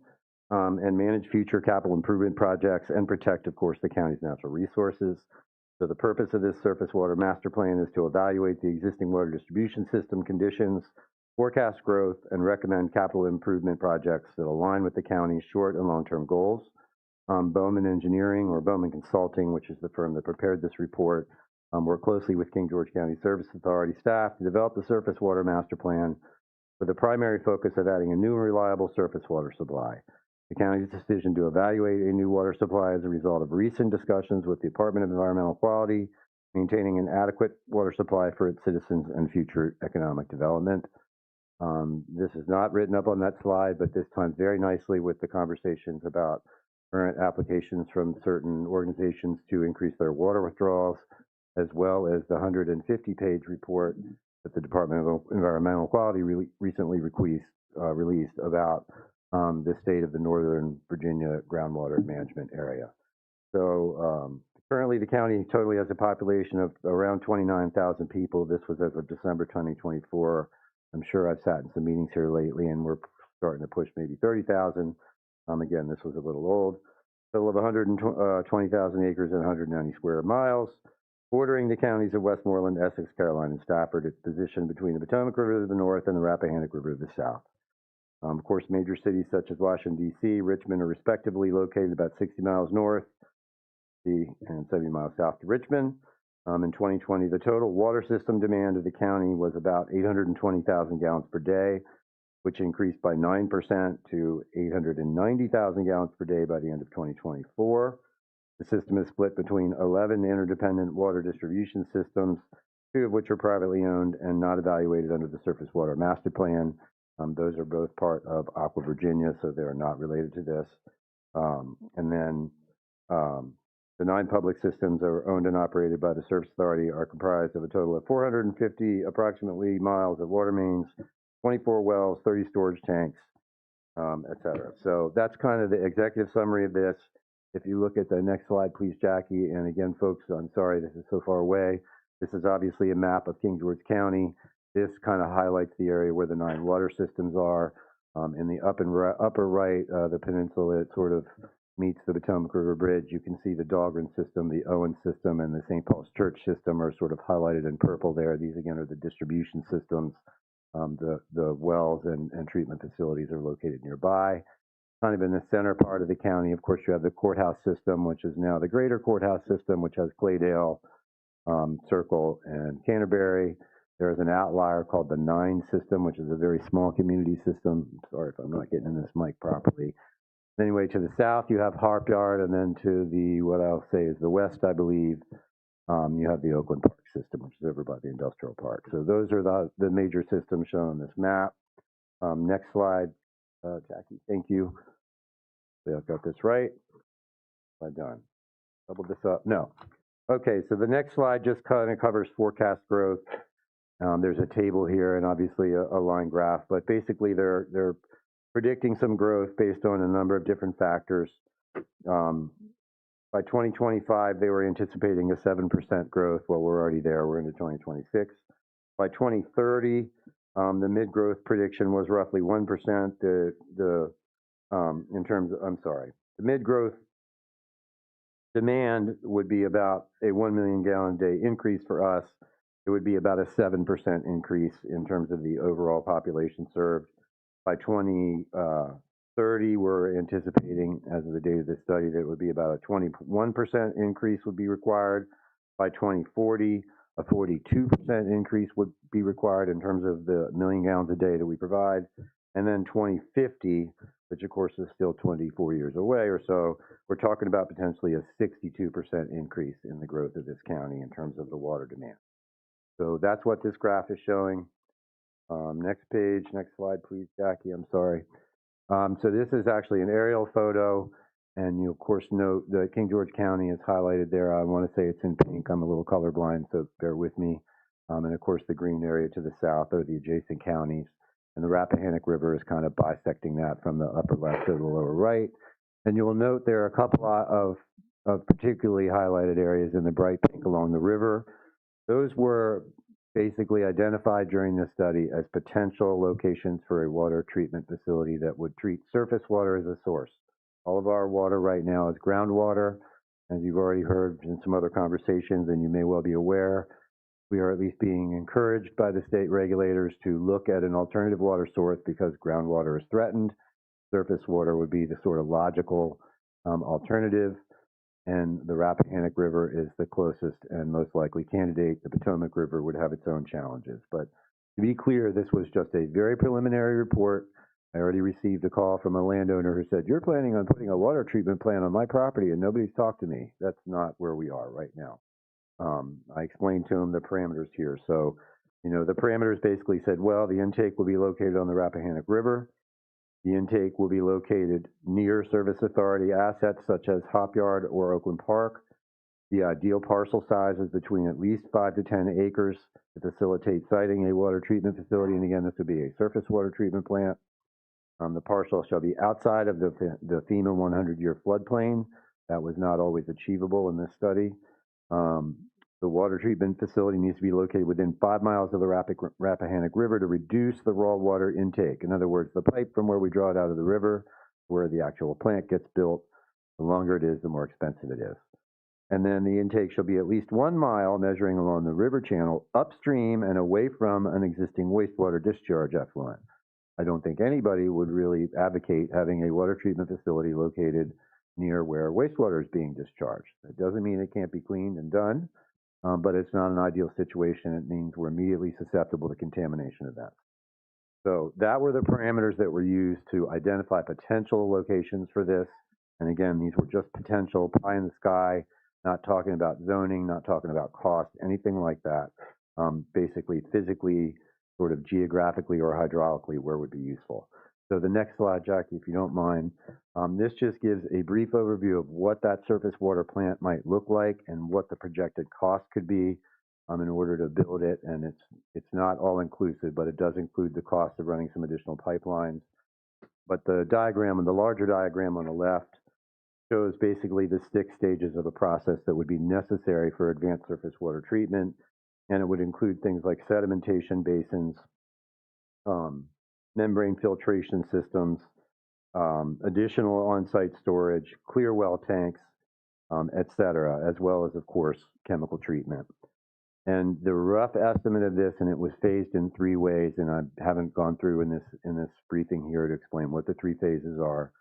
and manage future capital improvement projects and protect, of course, the county's natural resources. So the purpose of this surface water master plan is to evaluate the existing water distribution system conditions, forecast growth, and recommend capital improvement projects that align with the county's short and long-term goals. Bowman Engineering, or Bowman Consulting, which is the firm that prepared this report, worked closely with King George County Service Authority staff to develop the surface water master plan with the primary focus of adding a new and reliable surface water supply. The county's decision to evaluate a new water supply is a result of recent discussions with the Department of Environmental Quality, maintaining an adequate water supply for its citizens and future economic development. This is not written up on that slide, but this times very nicely with the conversations about current applications from certain organizations to increase their water withdrawals, as well as the 150-page report that the Department of Environmental Quality recently released about the state of the Northern Virginia groundwater management area. So currently the county totally has a population of around 29,000 people. This was as of December 2024. I'm sure I've sat in some meetings here lately and we're starting to push maybe 30,000. Again, this was a little old. Total of 120,000 acres and 190 square miles, bordering the counties of Westmoreland, Essex, Caroline, and Stafford. It's positioned between the Potomac River to the north and the Rappahannock River to the south. Of course, major cities such as Washington, D.C., Richmond are respectively located about 60 miles north and 70 miles south to Richmond. In 2020, the total water system demand of the county was about 820,000 gallons per day, which increased by 9% to 890,000 gallons per day by the end of 2024. The system is split between 11 interdependent water distribution systems, 2 of which are privately owned and not evaluated under the Surface Water Master Plan. Those are both part of Aqua Virginia, so they're not related to this. And then the 9 public systems that are owned and operated by the Service Authority are comprised of a total of 450 approximately miles of water mains, 24 wells, 30 storage tanks, et cetera. So that's kind of the executive summary of this. If you look at the next slide, please, Jackie. And again, folks, I'm sorry this is so far away. This is obviously a map of King George County. This kind of highlights the area where the 9 water systems are. In the upper right, the peninsula, it sort of meets the Potomac River Bridge. You can see the Dahlgren system, the Owen system, and the St. Paul's Church system are sort of highlighted in purple there. These, again, are the distribution systems. The wells and treatment facilities are located nearby. Kind of in the center part of the county, of course, you have the courthouse system, which is now the greater courthouse system, which has Claydale, Circle, and Canterbury. There's an outlier called the 9 system, which is a very small community system. Sorry if I'm not getting in this mic properly. Anyway, to the south, you have Harp Yard, and then to the, what I'll say is the west, I believe, you have the Oakland Park system, which is over by the industrial park. So those are the major systems shown on this map. Next slide, Jackie, thank you. I've got this right. Am I done? Double this up? No. Okay, so the next slide just kind of covers forecast growth. There's a table here and obviously a line graph, but basically they're predicting some growth based on a number of different factors. By 2025, they were anticipating a 7% growth. Well, we're already there. We're into 2026. By 2030, the mid-growth prediction was roughly 1%. The mid-growth demand would be about a 1 million gallon a day increase for us. It would be about a 7% increase in terms of the overall population served. By 2030, we're anticipating, as of the date of this study, that it would be about a 21% increase would be required. By 2040, a 42% increase would be required in terms of the million gallons a day that we provide. And then 2050, which of course is still 24 years away or so, we're talking about potentially a 62% increase in the growth of this county in terms of the water demand. So that's what this graph is showing. Next page, next slide, please, Jackie. I'm sorry. So this is actually an aerial photo, and you of course note that King George County is highlighted there. I want to say it's in pink. I'm a little colorblind, so bear with me. And of course, the green area to the south are the adjacent counties, and the Rappahannock River is kind of bisecting that from the upper left to the lower right. And you will note there are a couple of particularly highlighted areas in the bright pink along the river. Those were basically identified during this study as potential locations for a water treatment facility that would treat surface water as a source. All of our water right now is groundwater. As you've already heard in some other conversations, and you may well be aware, we are at least being encouraged by the state regulators to look at an alternative water source because groundwater is threatened. Surface water would be the sort of logical alternative. And the Rappahannock River is the closest and most likely candidate. The Potomac River would have its own challenges. But to be clear, this was just a very preliminary report. I already received a call from a landowner who said, "You're planning on putting a water treatment plant on my property and nobody's talked to me." That's not where we are right now. I explained to him the parameters here. So, the parameters basically said, well, the intake will be located on the Rappahannock River. The intake will be located near Service Authority assets such as Hop Yard or Oakland Park. The ideal parcel size is between at least 5 to 10 acres to facilitate siting a water treatment facility. And again, this would be a surface water treatment plant. The parcel shall be outside of the FEMA 100-year floodplain. That was not always achievable in this study. The water treatment facility needs to be located within 5 miles of the Rappahannock River to reduce the raw water intake. In other words, the pipe from where we draw it out of the river, where the actual plant gets built, the longer it is, the more expensive it is. And then the intake shall be at least 1 mile measuring along the river channel upstream and away from an existing wastewater discharge effluent. I don't think anybody would really advocate having a water treatment facility located near where wastewater is being discharged. That doesn't mean it can't be cleaned and done. But it's not an ideal situation. It means we're immediately susceptible to contamination events. So that were the parameters that were used to identify potential locations for this. And again, these were just potential, pie in the sky, not talking about zoning, not talking about cost, anything like that. Basically, physically sort of geographically or hydraulically where would be useful. So the next slide, Jackie, if you don't mind, this just gives a brief overview of what that surface water plant might look like and what the projected cost could be in order to build it. And it's not all inclusive, but it does include the cost of running some additional pipelines. But the diagram, the larger diagram on the left, shows basically the 6 stages of a process that would be necessary for advanced surface water treatment. And it would include things like sedimentation basins, membrane filtration systems, additional on-site storage, clear well tanks, et cetera, as well as, of course, chemical treatment. And the rough estimate of this, and it was phased in 3 ways, and I haven't gone through in this briefing here to explain what the 3 phases are,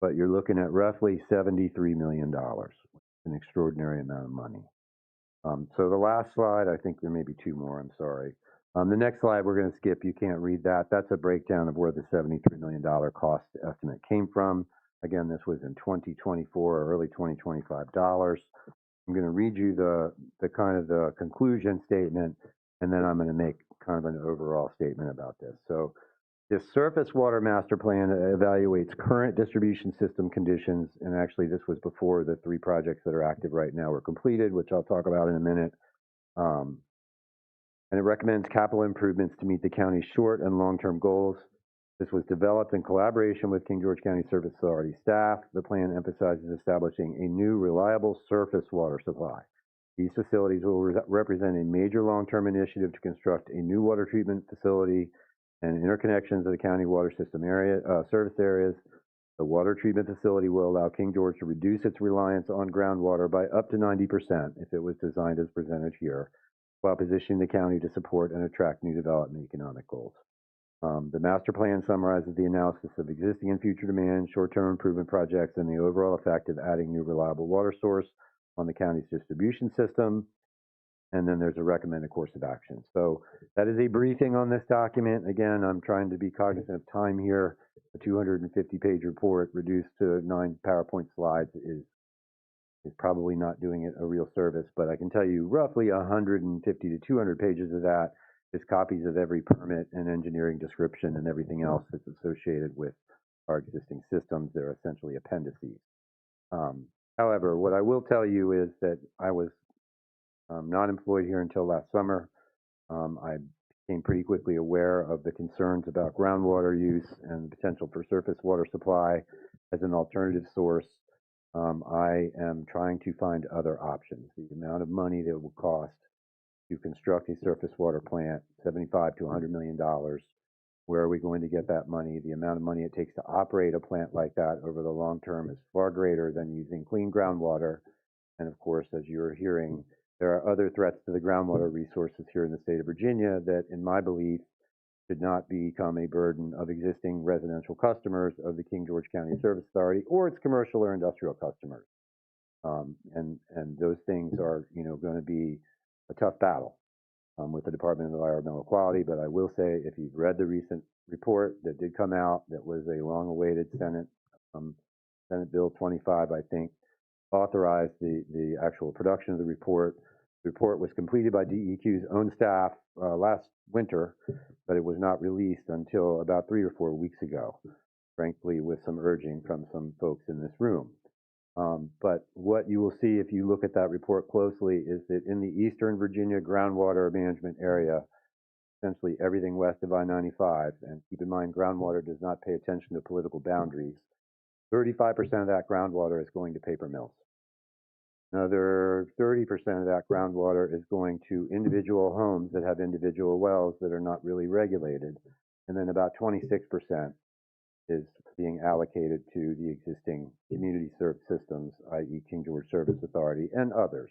but you're looking at roughly $73 million, an extraordinary amount of money. So the last slide, I think there may be 2 more, I'm sorry. The next slide we're going to skip, you can't read that. That's a breakdown of where the $73 million cost estimate came from. Again, this was in 2024 or early 2025 dollars. I'm going to read you the kind of the conclusion statement, and then I'm going to make kind of an overall statement about this. So this surface water master plan evaluates current distribution system conditions, and actually this was before the 3 projects that are active right now were completed, which I'll talk about in a minute. And it recommends capital improvements to meet the county's short and long-term goals. This was developed in collaboration with King George County Service Authority staff. The plan emphasizes establishing a new reliable surface water supply. These facilities will represent a major long-term initiative to construct a new water treatment facility and interconnections of the county water system service areas. The water treatment facility will allow King George to reduce its reliance on groundwater by up to 90% if it was designed as presented here, while positioning the county to support and attract new development economic goals. The master plan summarizes the analysis of existing and future demand, short-term improvement projects, and the overall effect of adding new reliable water source on the county's distribution system. And then there's a recommended course of action. So that is a briefing on this document. Again, I'm trying to be cognizant of time here. A 250-page report reduced to 9 PowerPoint slides is probably not doing it a real service, but I can tell you roughly 150 to 200 pages of that is copies of every permit and engineering description and everything else that's associated with our existing systems. They're essentially appendices. However, what I will tell you is that I was not employed here until last summer. I became pretty quickly aware of the concerns about groundwater use and the potential for surface water supply as an alternative source. I am trying to find other options. The amount of money that it will cost to construct a surface water plant, $75 to $100 million. Where are we going to get that money? The amount of money it takes to operate a plant like that over the long term is far greater than using clean groundwater. And of course, as you're hearing, there are other threats to the groundwater resources here in the state of Virginia that, in my belief, should not become a burden of existing residential customers of the King George County Service Authority or its commercial or industrial customers. And those things are, going to be a tough battle with the Department of Environmental Quality. But I will say, if you've read the recent report that did come out, that was a long-awaited Senate Bill 25, I think, authorized the actual production of the report. The report was completed by DEQ's own staff last winter, but it was not released until about 3 or 4 weeks ago, frankly, with some urging from some folks in this room. But what you will see if you look at that report closely is that in the Eastern Virginia groundwater management area, essentially everything west of I-95, and keep in mind groundwater does not pay attention to political boundaries, 35% of that groundwater is going to paper mills. Another 30% of that groundwater is going to individual homes that have individual wells that are not really regulated. And then about 26% is being allocated to the existing community served systems, i.e. King George Service Authority and others.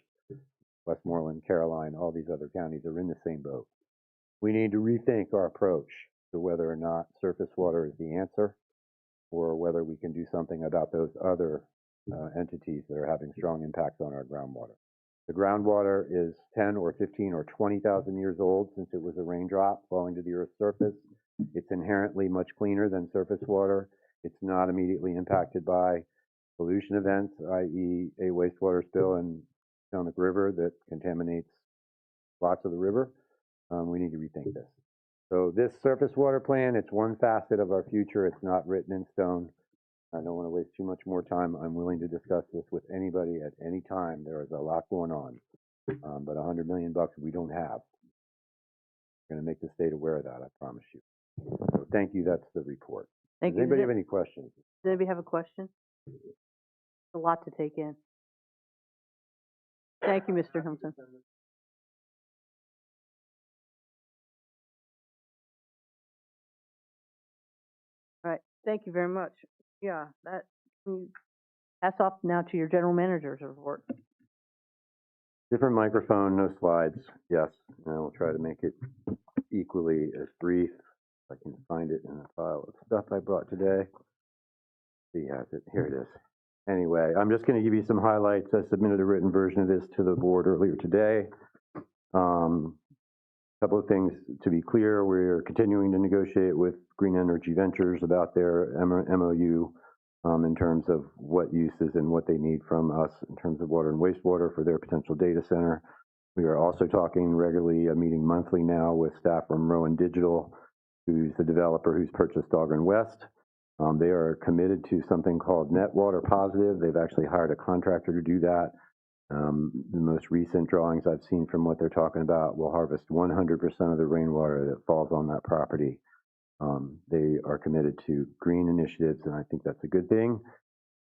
Westmoreland, Caroline, all these other counties are in the same boat. We need to rethink our approach to whether or not surface water is the answer, or whether we can do something about those other entities that are having strong impacts on our groundwater. The groundwater is 10 or 15 or 20,000 years old since it was a raindrop falling to the Earth's surface. It's inherently much cleaner than surface water. It's not immediately impacted by pollution events, i.e. a wastewater spill in Potomac River that contaminates lots of the river. We need to rethink this. So this surface water plan, it's one facet of our future. It's not written in stone. I don't want to waste too much more time. I'm willing to discuss this with anybody at any time. There is a lot going on. But $100 million we don't have. We're going to make the state aware of that, I promise you. So thank you. That's the report. Thank Does you. anybody have any questions? Does anybody have a question? A lot to take in. Thank you, Mr. Humpson. All right, thank you very much. Yeah, hats off now to your general manager's report. Different microphone, no slides. Yes, and we'll try to make it equally as brief. If I can find it in the file of stuff I brought today. See, has it? Here it is. Anyway, I'm just going to give you some highlights. I submitted a written version of this to the board earlier today. Couple of things to be clear. We're continuing to negotiate with Green Energy Ventures about their MOU in terms of what uses and what they need from us in terms of water and wastewater for their potential data center. We are also talking regularly, meeting monthly now with staff from Rowan Digital, who's the developer who's purchased Dahlgren West. They are committed to something called Net Water Positive. They've actually hired a contractor to do that. The most recent drawings I've seen from what they're talking about will harvest 100% of the rainwater that falls on that property. They are committed to green initiatives, and I think that's a good thing.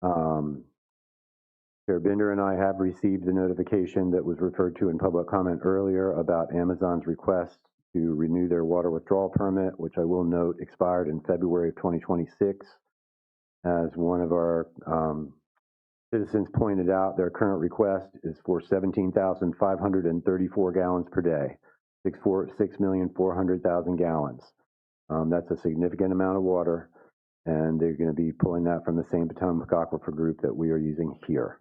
Chair Binder and I have received the notification that was referred to in public comment earlier about Amazon's request to renew their water withdrawal permit, which I will note expired in February of 2026. As one of our citizens pointed out, their current request is for 17,534 gallons per day, 6,400,000 gallons. That's a significant amount of water, and they're going to be pulling that from the same Potomac Aquifer group that we are using here.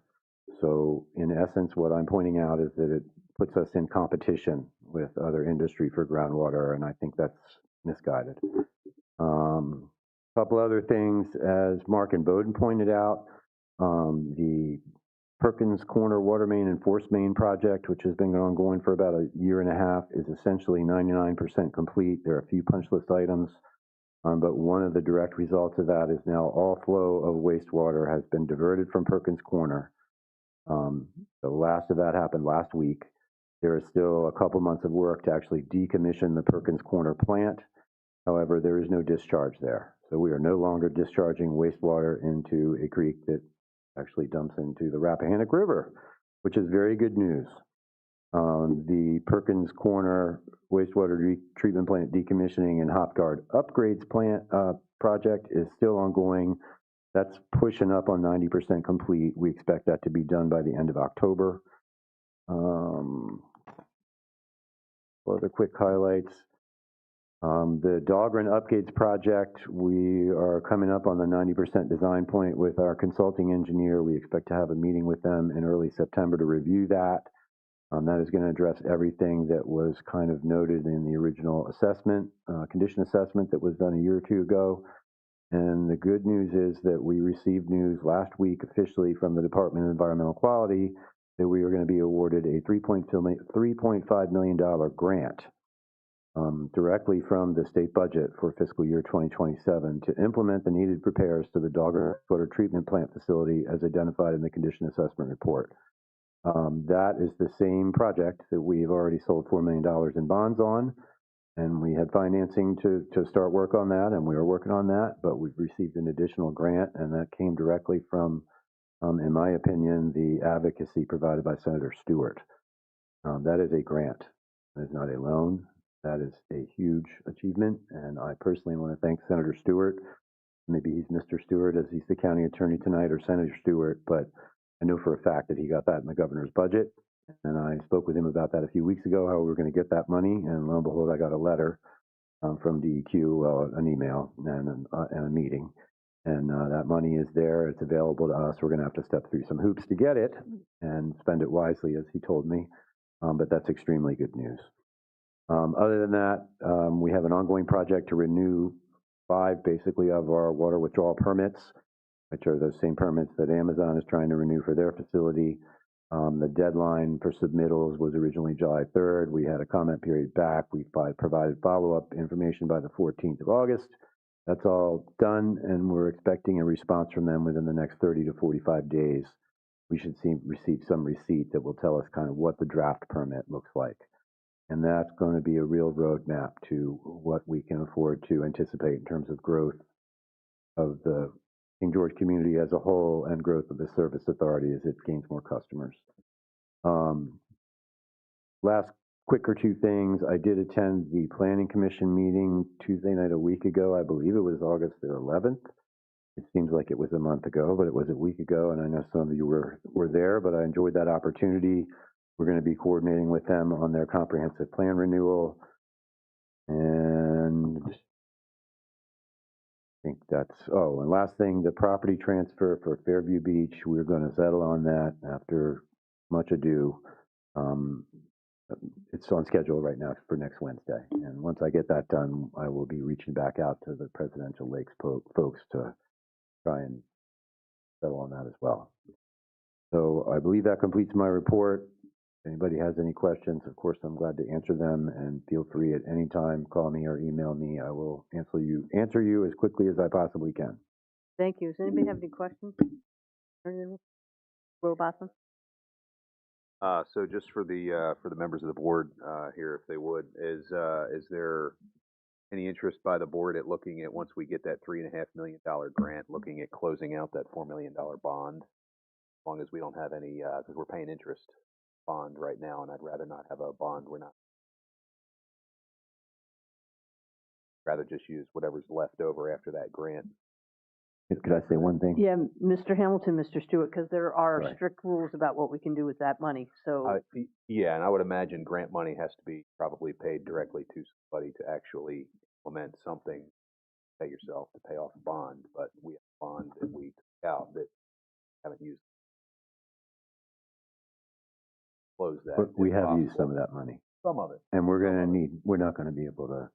So in essence, what I'm pointing out is that it puts us in competition with other industry for groundwater, and I think that's misguided. Couple other things, as Mark and Bowden pointed out, the Perkins Corner Water Main and Force Main project, which has been ongoing for about a year and a half, is essentially 99% complete. There are a few punch list items, but one of the direct results of that is now all flow of wastewater has been diverted from Perkins Corner. The last of that happened last week. There is still a couple months of work to actually decommission the Perkins Corner plant. However, there is no discharge there. So we are no longer discharging wastewater into a creek that actually dumps into the Rappahannock River, which is very good news. The Perkins Corner wastewater treatment plant decommissioning and Hop Guard upgrades plant project is still ongoing. That's pushing up on 90% complete. We expect that to be done by the end of October. Other quick highlights. The Dahlgren Upgrades project, we are coming up on the 90% design point with our consulting engineer. We expect to have a meeting with them in early September to review that. That is going to address everything that was kind of noted in the original assessment, condition assessment that was done a year or two ago. And the good news is that we received news last week officially from the Department of Environmental Quality that we are going to be awarded a $3.5 million grant directly from the state budget for fiscal year 2027 to implement the needed repairs to the Dahlgren water treatment plant facility as identified in the condition assessment report. That is the same project that we've already sold $4 million in bonds on, and we had financing to start work on that, and we are working on that, but we've received an additional grant, and that came directly from, in my opinion, the advocacy provided by Senator Stewart. That is a grant. That is not a loan. That is a huge achievement, and I personally want to thank Senator Stewart. Maybe he's Mr. Stewart as he's the county attorney tonight, or Senator Stewart, but I know for a fact that he got that in the governor's budget, and I spoke with him about that a few weeks ago, how we were going to get that money, and lo and behold, I got a letter from DEQ, an email, and a meeting, and that money is there. It's available to us. We're going to have to step through some hoops to get it and spend it wisely, as he told me, but that's extremely good news. Other than that, we have an ongoing project to renew 5 basically of our water withdrawal permits, which are those same permits that Amazon is trying to renew for their facility. The deadline for submittals was originally July 3rd. We had a comment period back. We provided follow-up information by the 14th of August. That's all done, and we're expecting a response from them within the next 30 to 45 days. We should receive some receipt that will tell us kind of what the draft permit looks like. And that's going to be a real roadmap to what we can afford to anticipate in terms of growth of the King George community as a whole and growth of the service authority as it gains more customers. Last quick or two things. I did attend the Planning Commission meeting Tuesday night a week ago. I believe it was August the 11th. It seems like it was a month ago, but it was a week ago, and I know some of you were there, but I enjoyed that opportunity. We're going to be coordinating with them on their comprehensive plan renewal, and I think that's, oh, and last thing, the property transfer for Fairview Beach, we're going to settle on that after much ado. It's on schedule right now for next Wednesday, and once I get that done, I will be reaching back out to the Presidential Lakes folks to try and settle on that as well. So I believe that completes my report. If anybody has any questions, of course, I'm glad to answer them, and feel free at any time, call me or email me. I will answer you as quickly as I possibly can. Thank you. Does anybody have any questions? Robotham? So just for the members of the board here, if they would, is there any interest by the board at looking at, once we get that $3.5 million grant, looking at closing out that $4 million bond, as long as we don't have any, because we're paying interest bond right now, and I'd rather not have a bond. Rather just use whatever's left over after that grant. Could I say one thing? Yeah, Mr. Hamilton, Mr. Stewart, because there are Right. strict rules about what we can do with that money. So Yeah, and I would imagine grant money has to be probably paid directly to somebody to actually implement something, pay yourself to pay off a bond, but we have a bond that we took out that haven't used. Close that. But we if have possible. used some of that money. Some of it. And we're not going to be able to,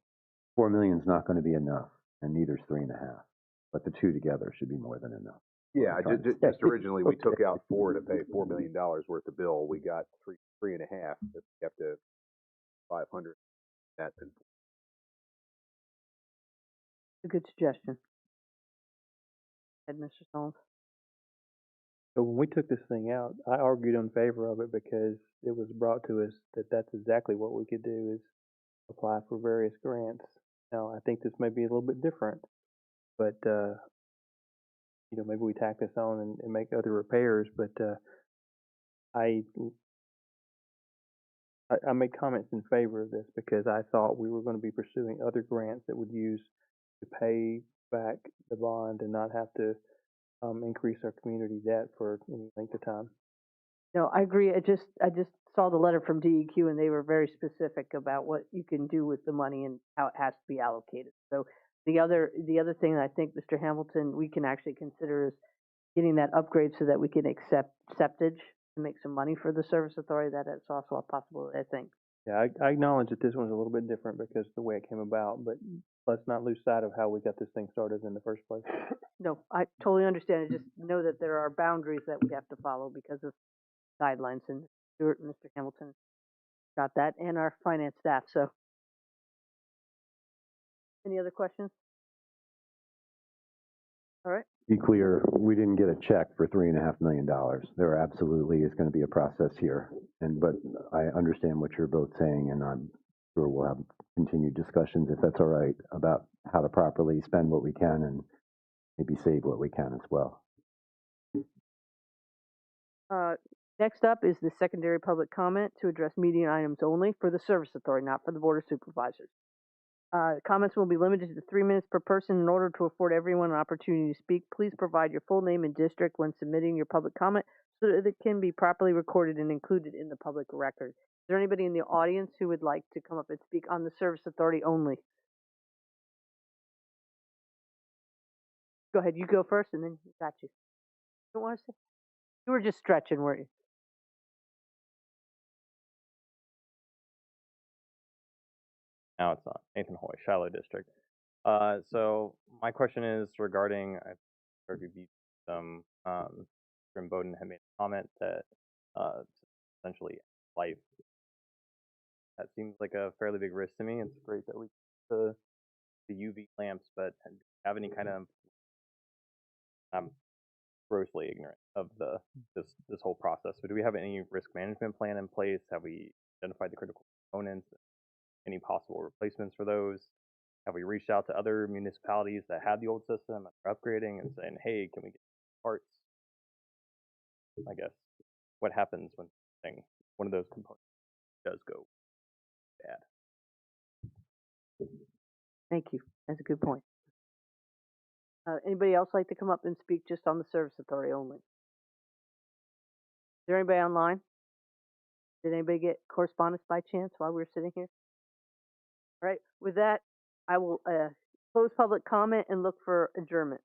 4 million is not going to be enough, and neither is 3.5. But the two together should be more than enough. Yeah, just originally we took out $4 to pay $4 million worth of bill. We got 3.5. If we have to 500, that's a good suggestion. Mr. Stone. So when we took this thing out, I argued in favor of it because it was brought to us that that's exactly what we could do, is apply for various grants. Now, I think this may be a little bit different, but maybe we tack this on and make other repairs. But I made comments in favor of this because I thought we were going to be pursuing other grants that would use to pay back the bond and not have to increase our community debt for any length of time. No, I agree. I just saw the letter from DEQ, and they were very specific about what you can do with the money and how it has to be allocated. So the other thing that I think, Mr. Hamilton, we can actually consider is getting that upgrade so that we can accept septage and make some money for the service authority. That is also a possibility, I think. Yeah, I acknowledge that this one's a little bit different because of the way it came about, but let's not lose sight of how we got this thing started in the first place. No, I totally understand. I just know that there are boundaries that we have to follow because of guidelines, and Stuart and Mr. Hamilton got that, and our finance staff. So, any other questions? All right. Be clear, we didn't get a check for $3.5 million. There absolutely is going to be a process here, but I understand what you're both saying, and I'm sure we'll have continued discussions, if that's all right, about how to properly spend what we can and maybe save what we can as well. Next up is the secondary public comment to address meeting items only for the service authority, not for the board of supervisors. Comments will be limited to 3 minutes per person. In order to afford everyone an opportunity to speak, please provide your full name and district when submitting your public comment so that it can be properly recorded and included in the public record. Is there anybody in the audience who would like to come up and speak on the service authority only? Go ahead, you go first, and then got you. You don't want to say? You were just stretching, weren't you? Now it's not. Nathan Hoy, Shiloh District. So my question is regarding, Jim Bowden had made a comment that essentially life. That seems like a fairly big risk to me. It's great that we the UV lamps, but do you have any kind of I'm grossly ignorant of this whole process. But do we have any risk management plan in place? Have we identified the critical components? Any possible replacements for those? Have we reached out to other municipalities that had the old system and are upgrading and saying, hey, can we get parts? I guess what happens when one of those components does go bad? Thank you. That's a good point. Anybody else like to come up and speak just on the service authority only? Is there anybody online? Did anybody get correspondence by chance while we were sitting here? All right. With that, I will close public comment and look for adjournment.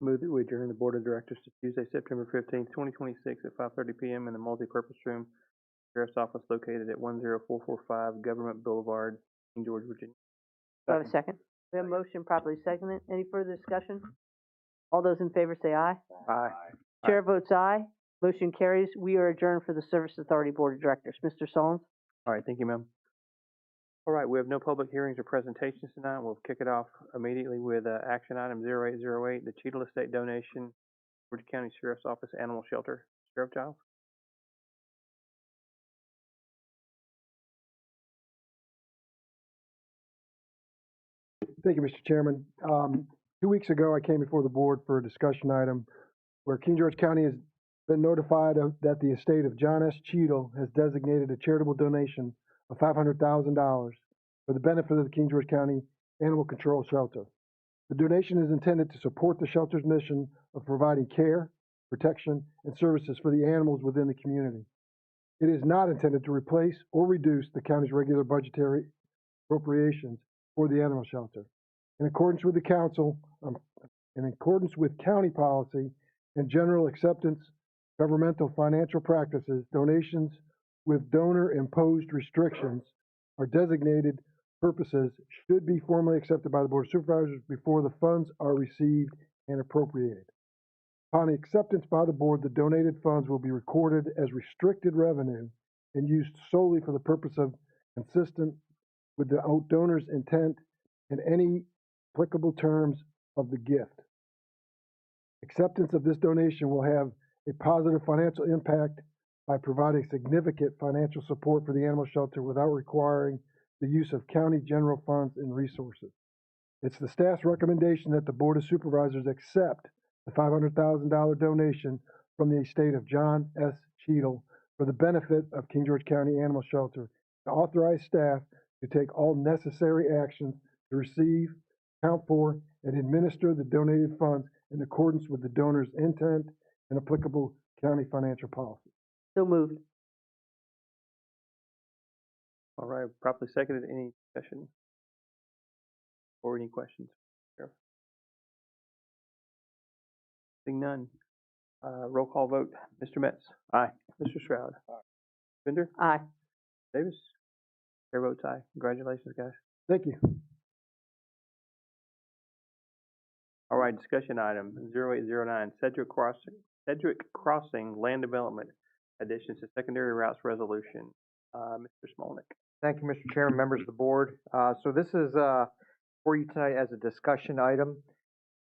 Move that we adjourn the Board of Directors to Tuesday, September 15th, 2026 at 5:30 p.m. in the multipurpose room, Sheriff's Office located at 10445 Government Boulevard, King George, Virginia. Do I have a second? We have a motion properly seconded. Any further discussion? All those in favor say aye. Aye. Chair votes aye. Motion carries. We are adjourned for the Service Authority Board of Directors. Mr. Solons? All right, thank you, ma'am. All right, we have no public hearings or presentations tonight. We'll kick it off immediately with action item 0808, the Cheadle Estate donation, Georgia County Sheriff's Office Animal Shelter. Sheriff Giles? Thank you, Mr. Chairman. 2 weeks ago, I came before the board for a discussion item where King George County has been notified that the estate of John S. Cheadle has designated a charitable donation of $500,000 for the benefit of the King George County Animal Control Shelter. The donation is intended to support the shelter's mission of providing care, protection, and services for the animals within the community. It is not intended to replace or reduce the county's regular budgetary appropriations for the animal shelter. In accordance with the council, in accordance with county policy and general acceptance governmental financial practices, donations with donor-imposed restrictions or designated purposes should be formally accepted by the Board of Supervisors before the funds are received and appropriated. Upon acceptance by the board, the donated funds will be recorded as restricted revenue and used solely for the purpose of consistent with the donor's intent and any applicable terms of the gift. Acceptance of this donation will have a positive financial impact by providing significant financial support for the animal shelter without requiring the use of county general funds and resources. It's the staff's recommendation that the Board of Supervisors accept the $500,000 donation from the estate of John S. Cheadle for the benefit of King George County Animal Shelter, to authorize staff to take all necessary actions to receive, account for, and administer the donated funds in accordance with the donor's intent and applicable county financial policy. So moved. All right, properly seconded. Any discussion or any questions? Sheriff? Seeing none. Roll call vote. Mr. Metz? Aye. Mr. Stroud? Aye. Bender? Aye. Davis? Chair votes aye. Congratulations, guys. Thank you. All right, discussion item 0809, Sedgwick Crossing Land Development Additions to Secondary Routes Resolution. Mr. Smolnick. Thank you, Mr. Chairman, members of the board. So this is for you tonight as a discussion item.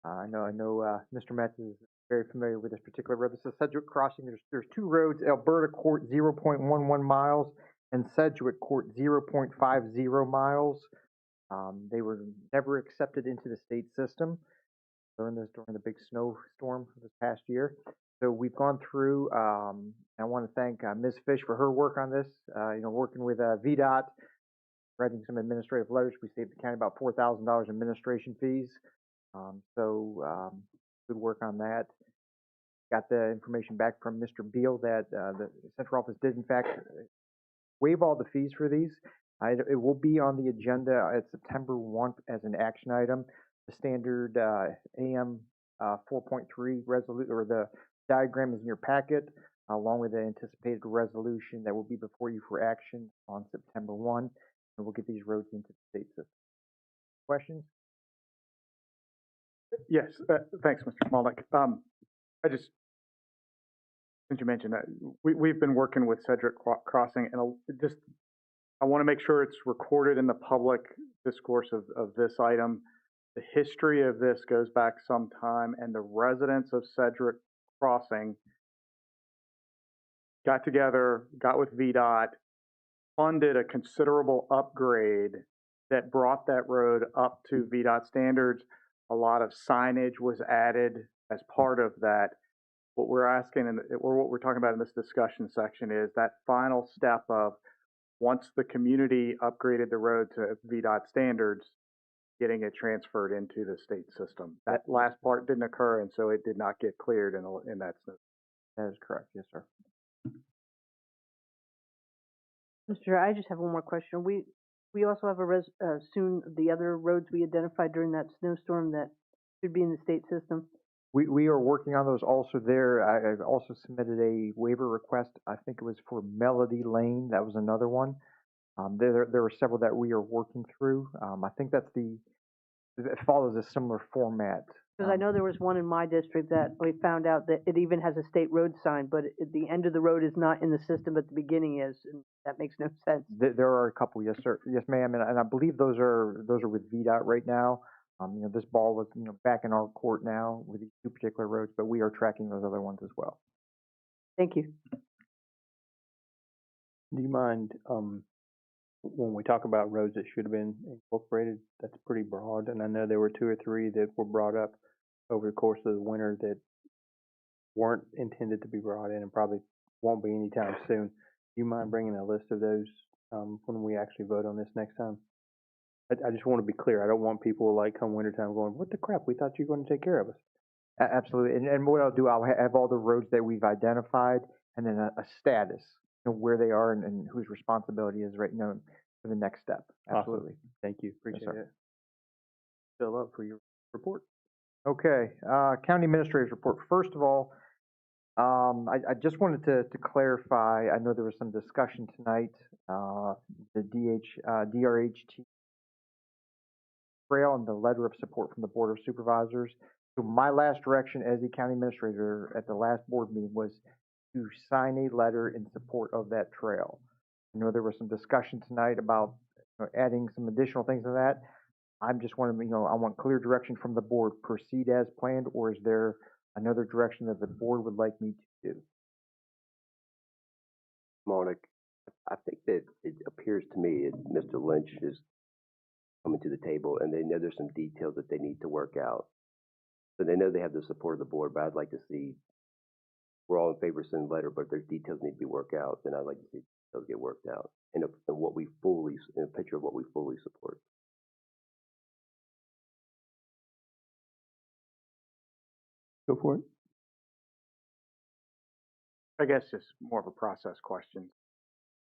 I know Mr. Metz is very familiar with this particular road. This is Sedgwick Crossing. There's two roads, Alberta Court 0.11 miles and Sedgwick Court 0.50 miles. They were never accepted into the state system during the big snowstorm this past year. So we've gone through, I want to thank Ms. Fish for her work on this, working with VDOT, writing some administrative letters. We saved the county about $4,000 in administration fees. Good work on that. Got the information back from Mr. Beal that the central office did in fact waive all the fees for these. It will be on the agenda at September 1 as an action item. The standard AM 4.3 resolution, or the diagram is in your packet, along with the anticipated resolution that will be before you for action on September 1, and we'll get these roads into the state system. Questions? Yes, thanks, Mr. Smolnick. since you mentioned that, we've been working with Cedric Crossing, and I want to make sure it's recorded in the public discourse of this item. The history of this goes back some time, and the residents of Cedric Crossing got together, got with VDOT, funded a considerable upgrade that brought that road up to VDOT standards. A lot of signage was added as part of that. What we're asking, or what we're talking about in this discussion section, is that final step of, once the community upgraded the road to VDOT standards, getting it transferred into the state system. That last part didn't occur, and so it did not get cleared in that. That is correct, yes, sir. Mr. Chair, I just have one more question. We also have soon the other roads we identified during that snowstorm that should be in the state system. We are working on those also there. I've also submitted a waiver request. I think it was for Melody Lane. That was another one. There are several that we are working through. I think it follows a similar format. Because I know there was one in my district that we found out that it even has a state road sign, but the end of the road is not in the system, but the beginning is, and that makes no sense. There are a couple, yes, sir, yes, ma'am, and I believe those are with VDOT right now. This ball was back in our court now with these two particular roads, but we are tracking those other ones as well. Thank you. Do you mind, when we talk about roads that should have been incorporated, that's pretty broad, and I know there were 2 or 3 that were brought up over the course of the winter that weren't intended to be brought in and probably won't be anytime soon. Do you mind bringing a list of those when we actually vote on this next time? I just want to be clear. I don't want people like come wintertime going, what the crap, we thought you were going to take care of us. Absolutely, and what I'll do, I'll have all the roads that we've identified, and then a status, where they are and whose responsibility is right now for the next step. Absolutely. Awesome. Thank you. Appreciate Yes, sir. it. Fill up for your report. Okay, County Administrator's report. First of all, I just wanted to clarify, I know there was some discussion tonight, the DRHT trail and the letter of support from the Board of Supervisors. So my last direction as the County Administrator at the last board meeting was to sign a letter in support of that trail. I know there was some discussion tonight about adding some additional things to that. I'm just wanting, I want clear direction from the board. Proceed as planned, or is there another direction that the board would like me to do? Monica, I think that it appears to me that Mr. Lynch is coming to the table and they know there's some details that they need to work out. So they know they have the support of the board, but I'd like to see, we're all in favor of sending a letter, but if there's details need to be worked out, then I'd like to see those get worked out in a picture of what we fully support. Go for it. I guess just more of a process question.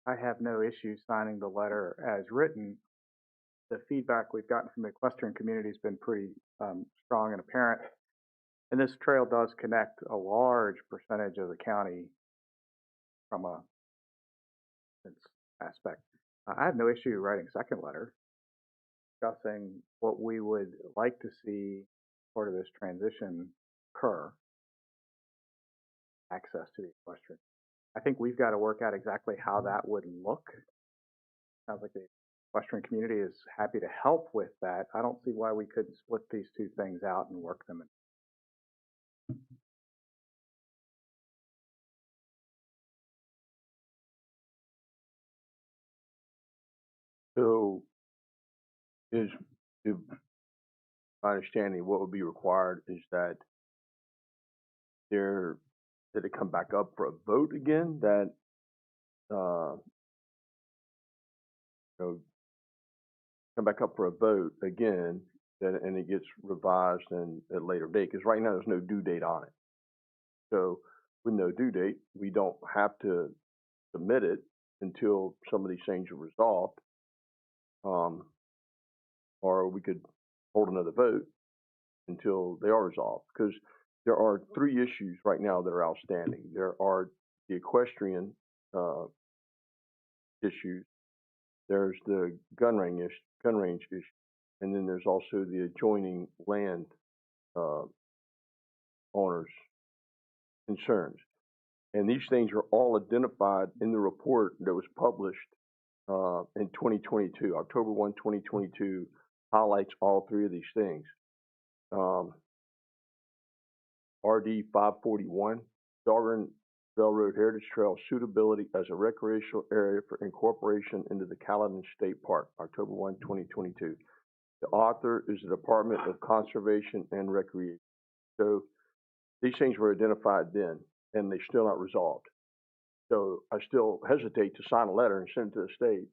I have no issue signing the letter as written. The feedback we've gotten from the equestrian community has been pretty strong and apparent. And this trail does connect a large percentage of the county from a aspect. I have no issue writing a second letter discussing what we would like to see part of this transition occur. Access to the equestrian. I think we've got to work out exactly how that would look. Sounds like the equestrian community is happy to help with that. I don't see why we couldn't split these two things out and work them in. So is my understanding what would be required is that it come back up for a vote again, that come back up for a vote again, and it gets revised at a later date, because right now there's no due date on it. So with no due date, we don't have to submit it until some of these things are resolved. Or we could hold another vote until they are resolved, because there are 3 issues right now that are outstanding. There are the equestrian issues, there's the gun range issue, and then there's also the adjoining land owners' concerns. And these things are all identified in the report that was published in 2022. October 1, 2022 highlights all three of these things. RD 541, Dogger Railroad Heritage Trail suitability as a recreational area for incorporation into the Caledon State Park, October 1, 2022. The author is the Department of Conservation and Recreation. So these things were identified then, and they're still not resolved. So I still hesitate to sign a letter and send it to the state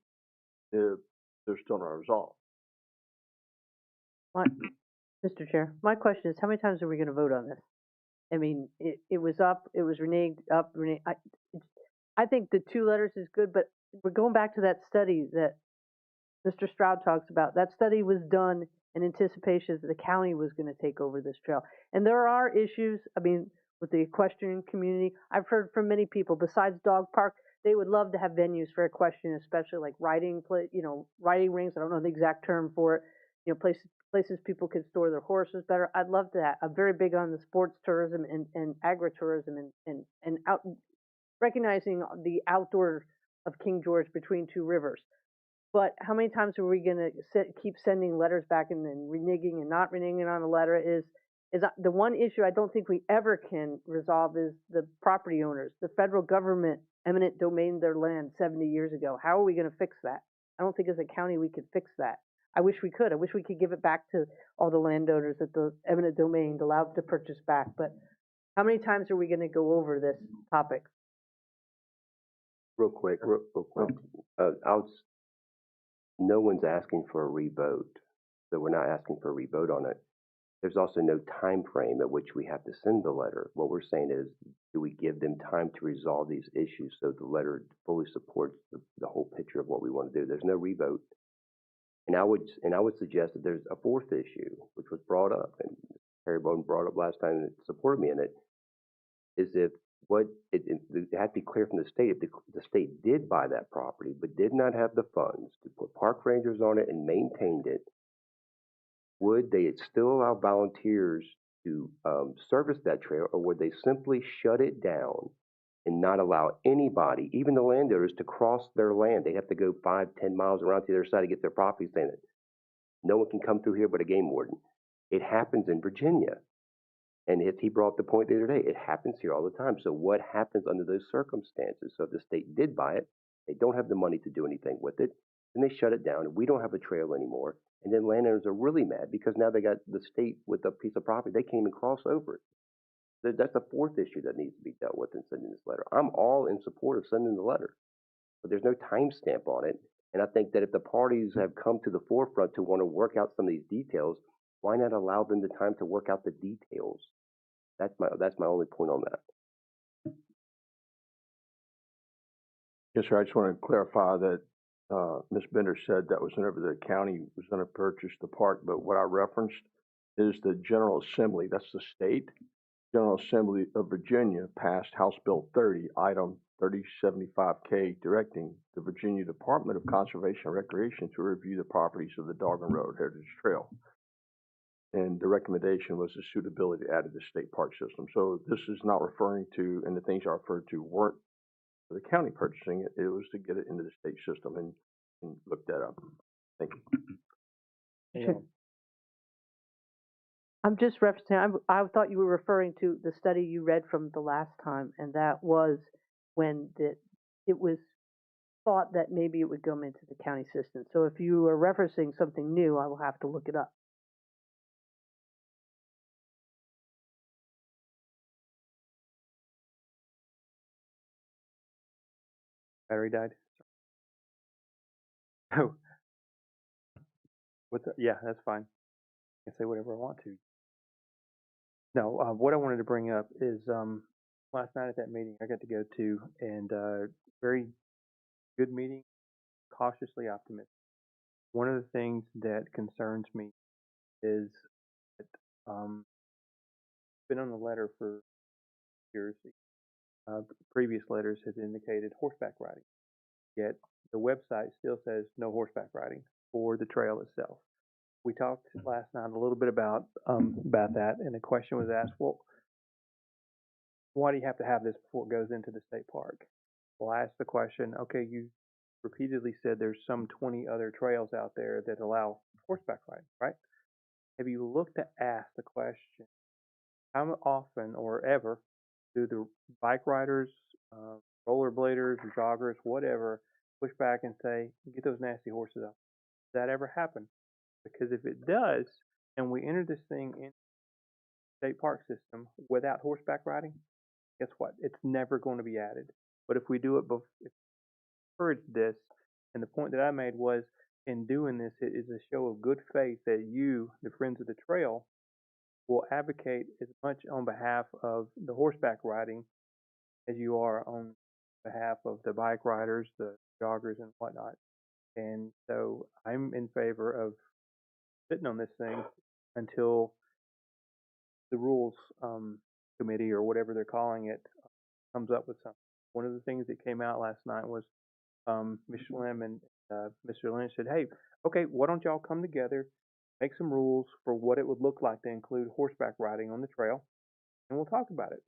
if they're still not resolved. Mr. Chair, my question is, how many times are we going to vote on this? I mean, it was up, it was reneged, up, reneged. I think the 2 letters is good, but we're going back to that study that Mr. Stroud talks about. That study was done in anticipation that the county was going to take over this trail. And there are issues, I mean, with the equestrian community. I've heard from many people, besides dog park, they would love to have venues for equestrian, especially like riding rings. I don't know the exact term for it. Places people could store their horses better. I'd love that. I'm very big on the sports tourism and agritourism and out recognizing the outdoor of King George between 2 rivers. But how many times are we going to keep sending letters back and then reneging and not reneging on a letter? Is the one issue I don't think we ever can resolve is the property owners. The federal government eminent domain their land 70 years ago. How are we going to fix that? I don't think as a county we could fix that. I wish we could. I wish we could give it back to all the landowners that the eminent domain allowed to purchase back. But how many times are we going to go over this topic? Real quick. No one's asking for a revote, so we're not asking for a revote on it. There's also no time frame at which we have to send the letter. What we're saying is, do we give them time to resolve these issues so the letter fully supports the whole picture of what we want to do? There's no revote. And I would suggest that there's a 4th issue, which was brought up, and Harry Bowden brought up last time and supported me in it, is if it had to be clear from the state, if the state did buy that property but did not have the funds to put park rangers on it and maintained it, would they still allow volunteers to service that trail, or would they simply shut it down and not allow anybody, even the landowners, to cross their land? They have to go 5-10 miles around to the other side to get their property standard. No one can come through here but a game warden. It happens in Virginia. And if he brought up the point the other day, it happens here all the time. So what happens under those circumstances? So if the state did buy it, they don't have the money to do anything with it, then they shut it down, and we don't have a trail anymore. And then landowners are really mad because now they got the state with a piece of property. They can't even cross over it. That's the 4th issue that needs to be dealt with in sending this letter. I'm all in support of sending the letter, but there's no timestamp on it. And I think that if the parties have come to the forefront to want to work out some of these details, why not allow them the time to work out the details? That's my only point on that. Yes, sir. I just want to clarify that Ms. Bender said that was whenever the county was going to purchase the park, but what I referenced is the General Assembly. That's the state. General Assembly of Virginia passed House Bill 30, item 3075K, directing the Virginia Department of Conservation and Recreation to review the properties of the Dogger Road Heritage Trail. And the recommendation was the suitability to add to the state park system. So this is not referring to, and the things I referred to weren't for the county purchasing it. It was to get it into the state system and look that up. Thank you. Sure. I'm just referencing, I thought you were referring to the study you read from the last time, and that was when it was thought that maybe it would go into the county system. So if you are referencing something new, I will have to look it up. Battery died. Oh, yeah, that's fine. I can say whatever I want to. No, what I wanted to bring up is last night at that meeting I got to go to, and very good meeting, cautiously optimistic. One of the things that concerns me is that been on the letter for years. Previous letters had indicated horseback riding, yet the website still says no horseback riding for the trail itself. We talked last night a little bit about that, and the question was asked, well, why do you have to have this before it goes into the state park? Well, I asked the question, okay, you repeatedly said there's some 20 other trails out there that allow horseback riding, right? Have you looked to ask the question, how often or ever do the bike riders, rollerbladers, joggers, whatever, push back and say, get those nasty horses up? Does that ever happen? Because if it does, and we enter this thing in the state park system without horseback riding, guess what? It's never going to be added. But if we do it, if we encourage this, and the point that I made was, in doing this, it is a show of good faith that you, the Friends of the Trail, will advocate as much on behalf of the horseback riding as you are on behalf of the bike riders, the joggers, and whatnot. And so I'm in favor of sitting on this thing until the rules committee or whatever they're calling it comes up with something. One of the things that came out last night was Mr. Lim and Mr. Lynch said, hey, okay, why don't y'all come together, make some rules for what it would look like to include horseback riding on the trail, and we'll talk about it.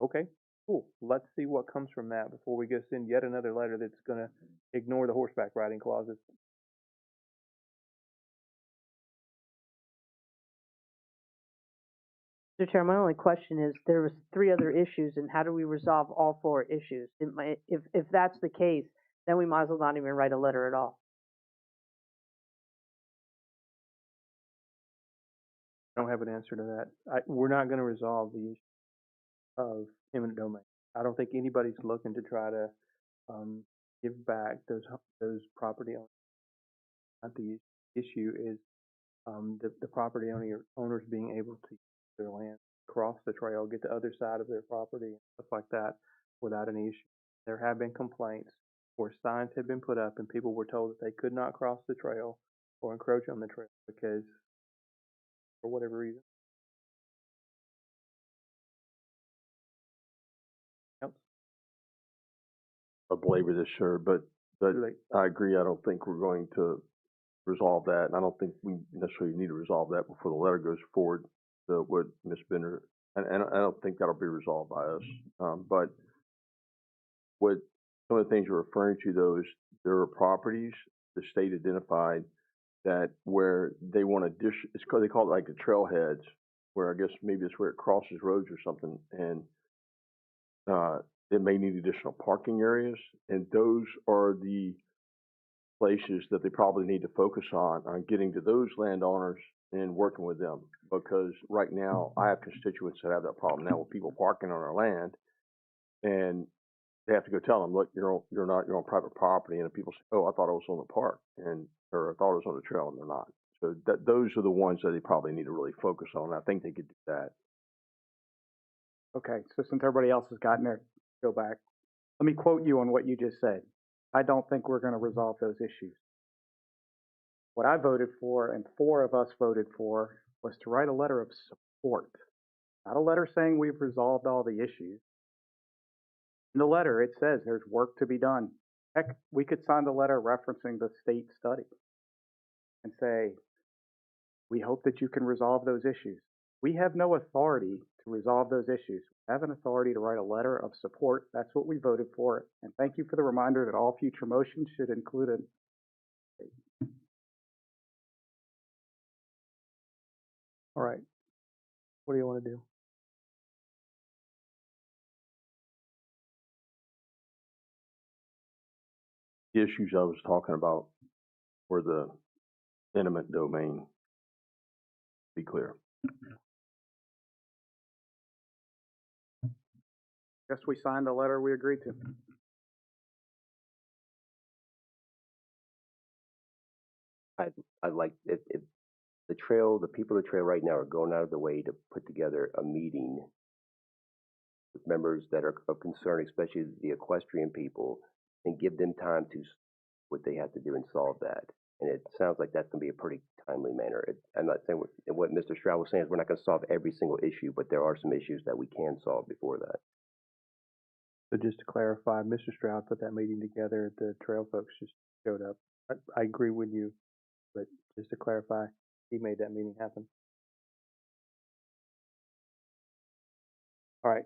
Okay, cool. Let's see what comes from that before we go send yet another letter that's going to ignore the horseback riding clauses. Mr. Chair, my only question is, there was 3 other issues, and how do we resolve all 4 issues? If that's the case, then we might as well not even write a letter at all. I don't have an answer to that. We're not going to resolve the issue of eminent domain. I don't think anybody's looking to try to give back those property owners. Not the issue is the property owners being able to use their land, cross the trail, get the other side of their property, and stuff like that without any issue. There have been complaints where signs had been put up and people were told that they could not cross the trail or encroach on the trail because, for whatever reason. Else? I'll belabor this, sir, but I agree. I don't think we're going to resolve that, and I don't think we necessarily need to resolve that before the letter goes forward. So what Ms. Bender, and I don't think that'll be resolved by us. But what some of the things you're referring to, though, is there are properties the state identified that where they want to it's called, they call it like the trailheads, where I guess maybe it's where it crosses roads or something, and it may need additional parking areas, and those are the places that they probably need to focus on getting to those landowners and working with them. Because right now, I have constituents that have that problem now with people parking on our land, and they have to go tell them, look, you're on private property, and if people say, oh, I thought I was on the park, or I thought I was on the trail, and they're not. So those are the ones that they probably need to really focus on. I think they could do that. Okay, so since everybody else has gotten there, go back. Let me quote you on what you just said. I don't think we're going to resolve those issues. What I voted for, and 4 of us voted for, was to write a letter of support. Not a letter saying we've resolved all the issues. In the letter, it says there's work to be done. Heck, we could sign the letter referencing the state study and say, we hope that you can resolve those issues. We have no authority to resolve those issues. We have an authority to write a letter of support. That's what we voted for. And thank you for the reminder that all future motions should include a All right. What do you want to do? The issues I was talking about were the eminent domain. Be clear. Guess we signed the letter we agreed to. I'd like if the trail, the people of the trail right now are going out of the way to put together a meeting with members that are of concern, especially the equestrian people, and give them time to what they have to do and solve that. And it sounds like that's going to be a pretty timely manner. I'm not saying what Mr. Stroud was saying is we're not going to solve every single issue, but there are some issues that we can solve before that. So just to clarify, Mr. Stroud put that meeting together. The trail folks just showed up. I agree with you, but just to clarify, he made that meeting happen. All right,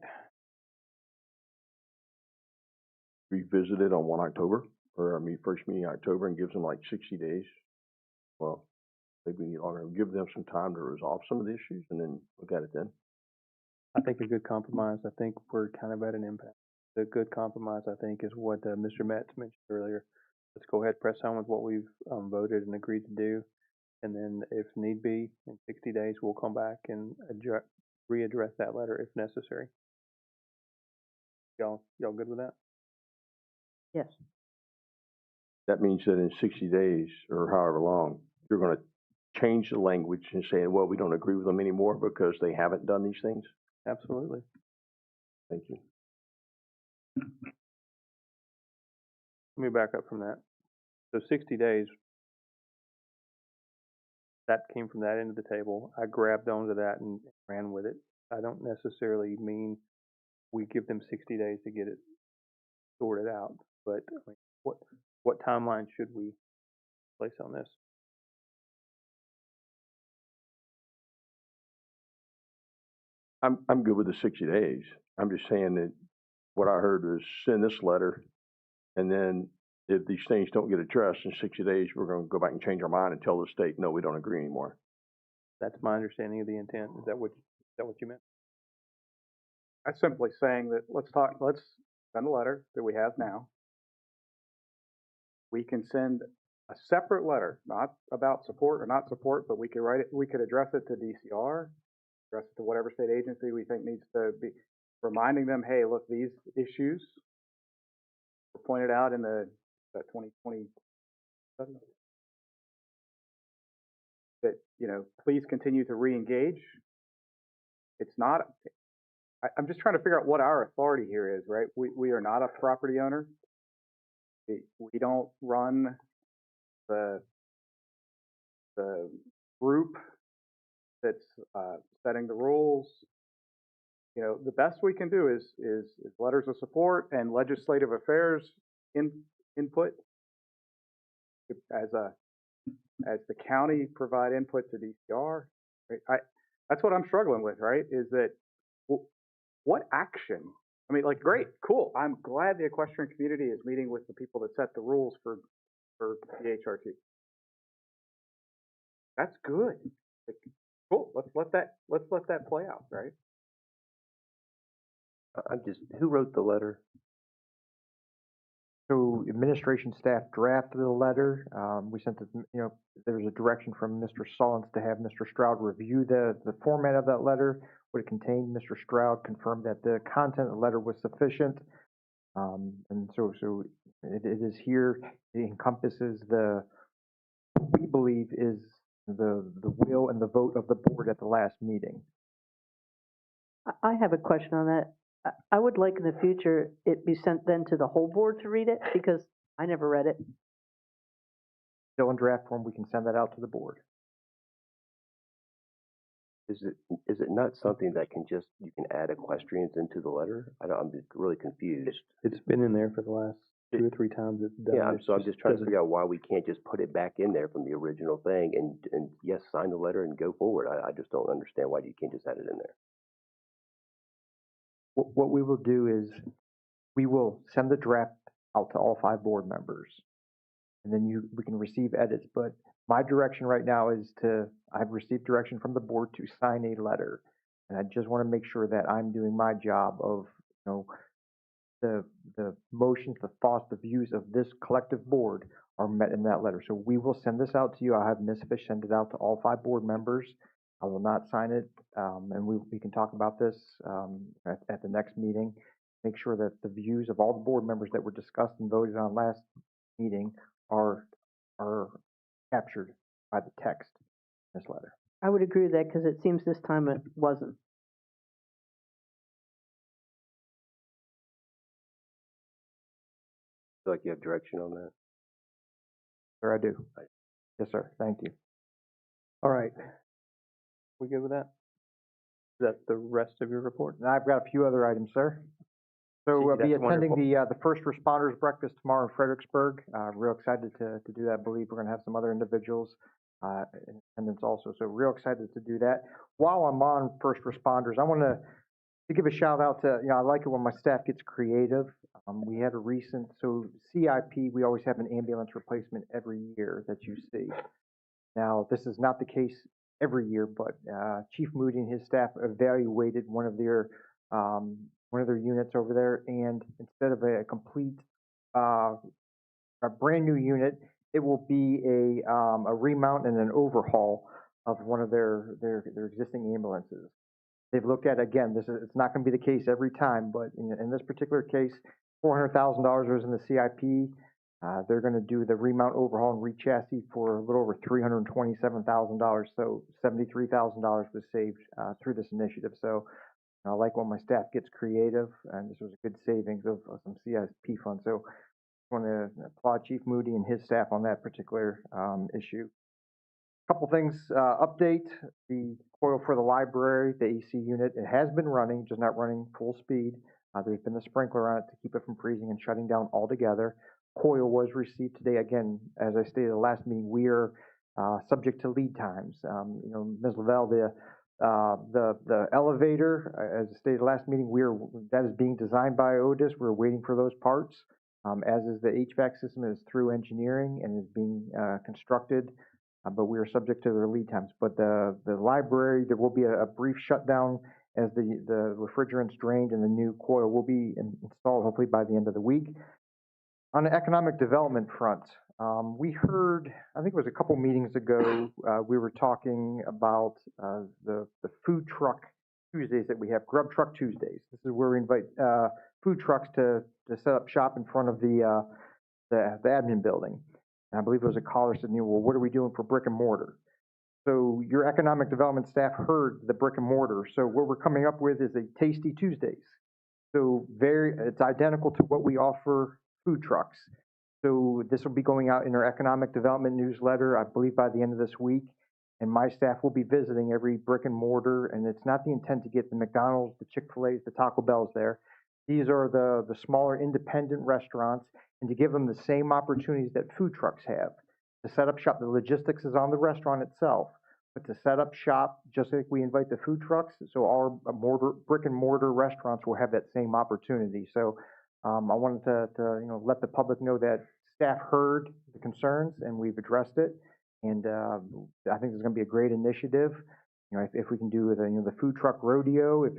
Revisit it on 1 October, or first meeting in October, and gives them like 60 days. Well, maybe we need longer. Give them some time to resolve some of the issues, and then look at it then. I think a good compromise, I think we're kind of at an impasse. The good compromise, I think, is what Mr. Metz mentioned earlier. Let's go ahead, press on with what we've voted and agreed to do. And then if need be, in 60 days, we'll come back and readdress that letter if necessary. Y'all good with that? Yes. That means that in 60 days, or however long, you're gonna change the language and say, well, we don't agree with them anymore because they haven't done these things? Absolutely. Thank you. Let me back up from that. So 60 days, that came from that end of the table. I grabbed onto that and ran with it. I don't necessarily mean we give them 60 days to get it sorted out, but I mean, what timeline should we place on this? I'm good with the 60 days. I'm just saying that what I heard was send this letter, and then if these things don't get addressed in 60 days, we're going to go back and change our mind and tell the state, no, we don't agree anymore. That's my understanding of the intent. Is that what you meant? I'm simply saying that let's send a letter that we have now. We can send a separate letter, not about support or not support, but we could write it, we could address it to DCR, address it to whatever state agency we think needs to be, reminding them, hey, look, these issues were pointed out in the 2020 study. That, please continue to re-engage. It's not, I'm just trying to figure out what our authority here is, right? We are not a property owner. We don't run the group that's setting the rules. The best we can do is letters of support and legislative affairs input as the county provide input to DCR. Right? That's what I'm struggling with, right? Is that what action? I mean, like, great, cool. I'm glad the equestrian community is meeting with the people that set the rules for the HRT. That's good. Like, cool. Let's let that play out, right? Who wrote the letter? So administration staff drafted the letter. We sent it, there was a direction from Mr. Sullins to have Mr. Stroud review the format of that letter, what it contained. Mr. Stroud confirmed that the content of the letter was sufficient. And so it is here. It encompasses what we believe is the will and the vote of the board at the last meeting. I have a question on that. I would like in the future it be sent then to the whole board to read it, because I never read it. Still in draft form, we can send that out to the board. Is it not something that you can add equestrians into the letter? I'm just really confused. It's been in there for the last 2 or 3 times it's done. Yeah, I'm just trying to figure out why we can't just put it back in there from the original thing and yes, sign the letter and go forward. I just don't understand why you can't just add it in there. What we will do is we will send the draft out to all 5 board members, and then we can receive edits. But my direction right now is I've received direction from the board to sign a letter, and I just want to make sure that I'm doing my job of, the motions, the thoughts, the views of this collective board are met in that letter. So we will send this out to you. I'll have Ms. Fish send it out to all 5 board members. I will not sign it, and we can talk about this at the next meeting. Make sure that the views of all the board members that were discussed and voted on last meeting are captured by the text in this letter. I would agree with that, because it seems this time it wasn't. Feel like you have direction on that? Sir, I do. Yes, sir. Thank you. All right. We good with that? Is that the rest of your report? And I've got a few other items, sir. So I'll be attending the first responders breakfast tomorrow in Fredericksburg. Real excited to do that. I believe we're going to have some other individuals in attendance also. So real excited to do that. While I'm on first responders, I want to to give a shout out to, I like it when my staff gets creative. We had a recent, so CIP, we always have an ambulance replacement every year that you see. Now, this is not the case every year, but Chief Moody and his staff evaluated one of their units over there, and instead of a complete, a brand new unit, it will be a remount and an overhaul of one of their existing ambulances. They've looked at, again, it's not going to be the case every time, but in this particular case, $400,000 was in the CIP. They're going to do the remount, overhaul, and re-chassis for a little over $327,000. So $73,000 was saved through this initiative. So I like when my staff gets creative, and this was a good savings of some CIP funds. So I want to applaud Chief Moody and his staff on that particular issue. Couple things, update, the coil for the library, the AC unit, it has been running, just not running full speed. There's been a sprinkler on it to keep it from freezing and shutting down altogether. Coil was received today. Again, as I stated the last meeting, we are subject to lead times. Ms. Lavelle, the elevator, as I stated last meeting, that is being designed by Otis. We're waiting for those parts. As is the HVAC system is through engineering and is being constructed. But we are subject to their lead times. But the library, there will be a brief shutdown as the refrigerant's drained and the new coil will be installed hopefully by the end of the week. On the economic development front, we heard, I think it was a couple meetings ago, we were talking about the food truck Tuesdays that we have, Grub Truck Tuesdays. This is where we invite food trucks to set up shop in front of the admin building. And I believe it was a caller said, well, what are we doing for brick and mortar? So your economic development staff heard the brick and mortar. So what we're coming up with is a Tasty Tuesdays. So it's identical to what we offer food trucks. So this will be going out in our economic development newsletter, I believe by the end of this week. And my staff will be visiting every brick and mortar. And it's not the intent to get the McDonald's, the Chick-fil-A's, the Taco Bell's there. These are the smaller independent restaurants, and to give them the same opportunities that food trucks have. To set up shop, the logistics is on the restaurant itself, but to set up shop, just like we invite the food trucks, so our brick and mortar restaurants will have that same opportunity. So I wanted to let the public know that staff heard the concerns and we've addressed it, and I think it's going to be a great initiative. If we can do the food truck rodeo, if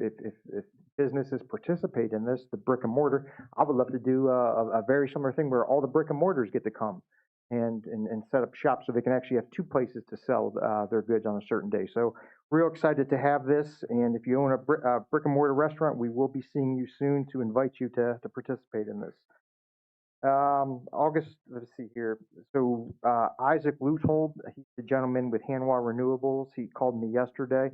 businesses participate in this, the brick and mortar, I would love to do a very similar thing where all the brick and mortars get to come and set up shop so they can actually have two places to sell their goods on a certain day. So real excited to have this, and if you own a brick and mortar restaurant, we will be seeing you soon to invite you to participate in this. August, let's see here. So Isaac Luthold, he's the gentleman with Hanwha Renewables. He called me yesterday.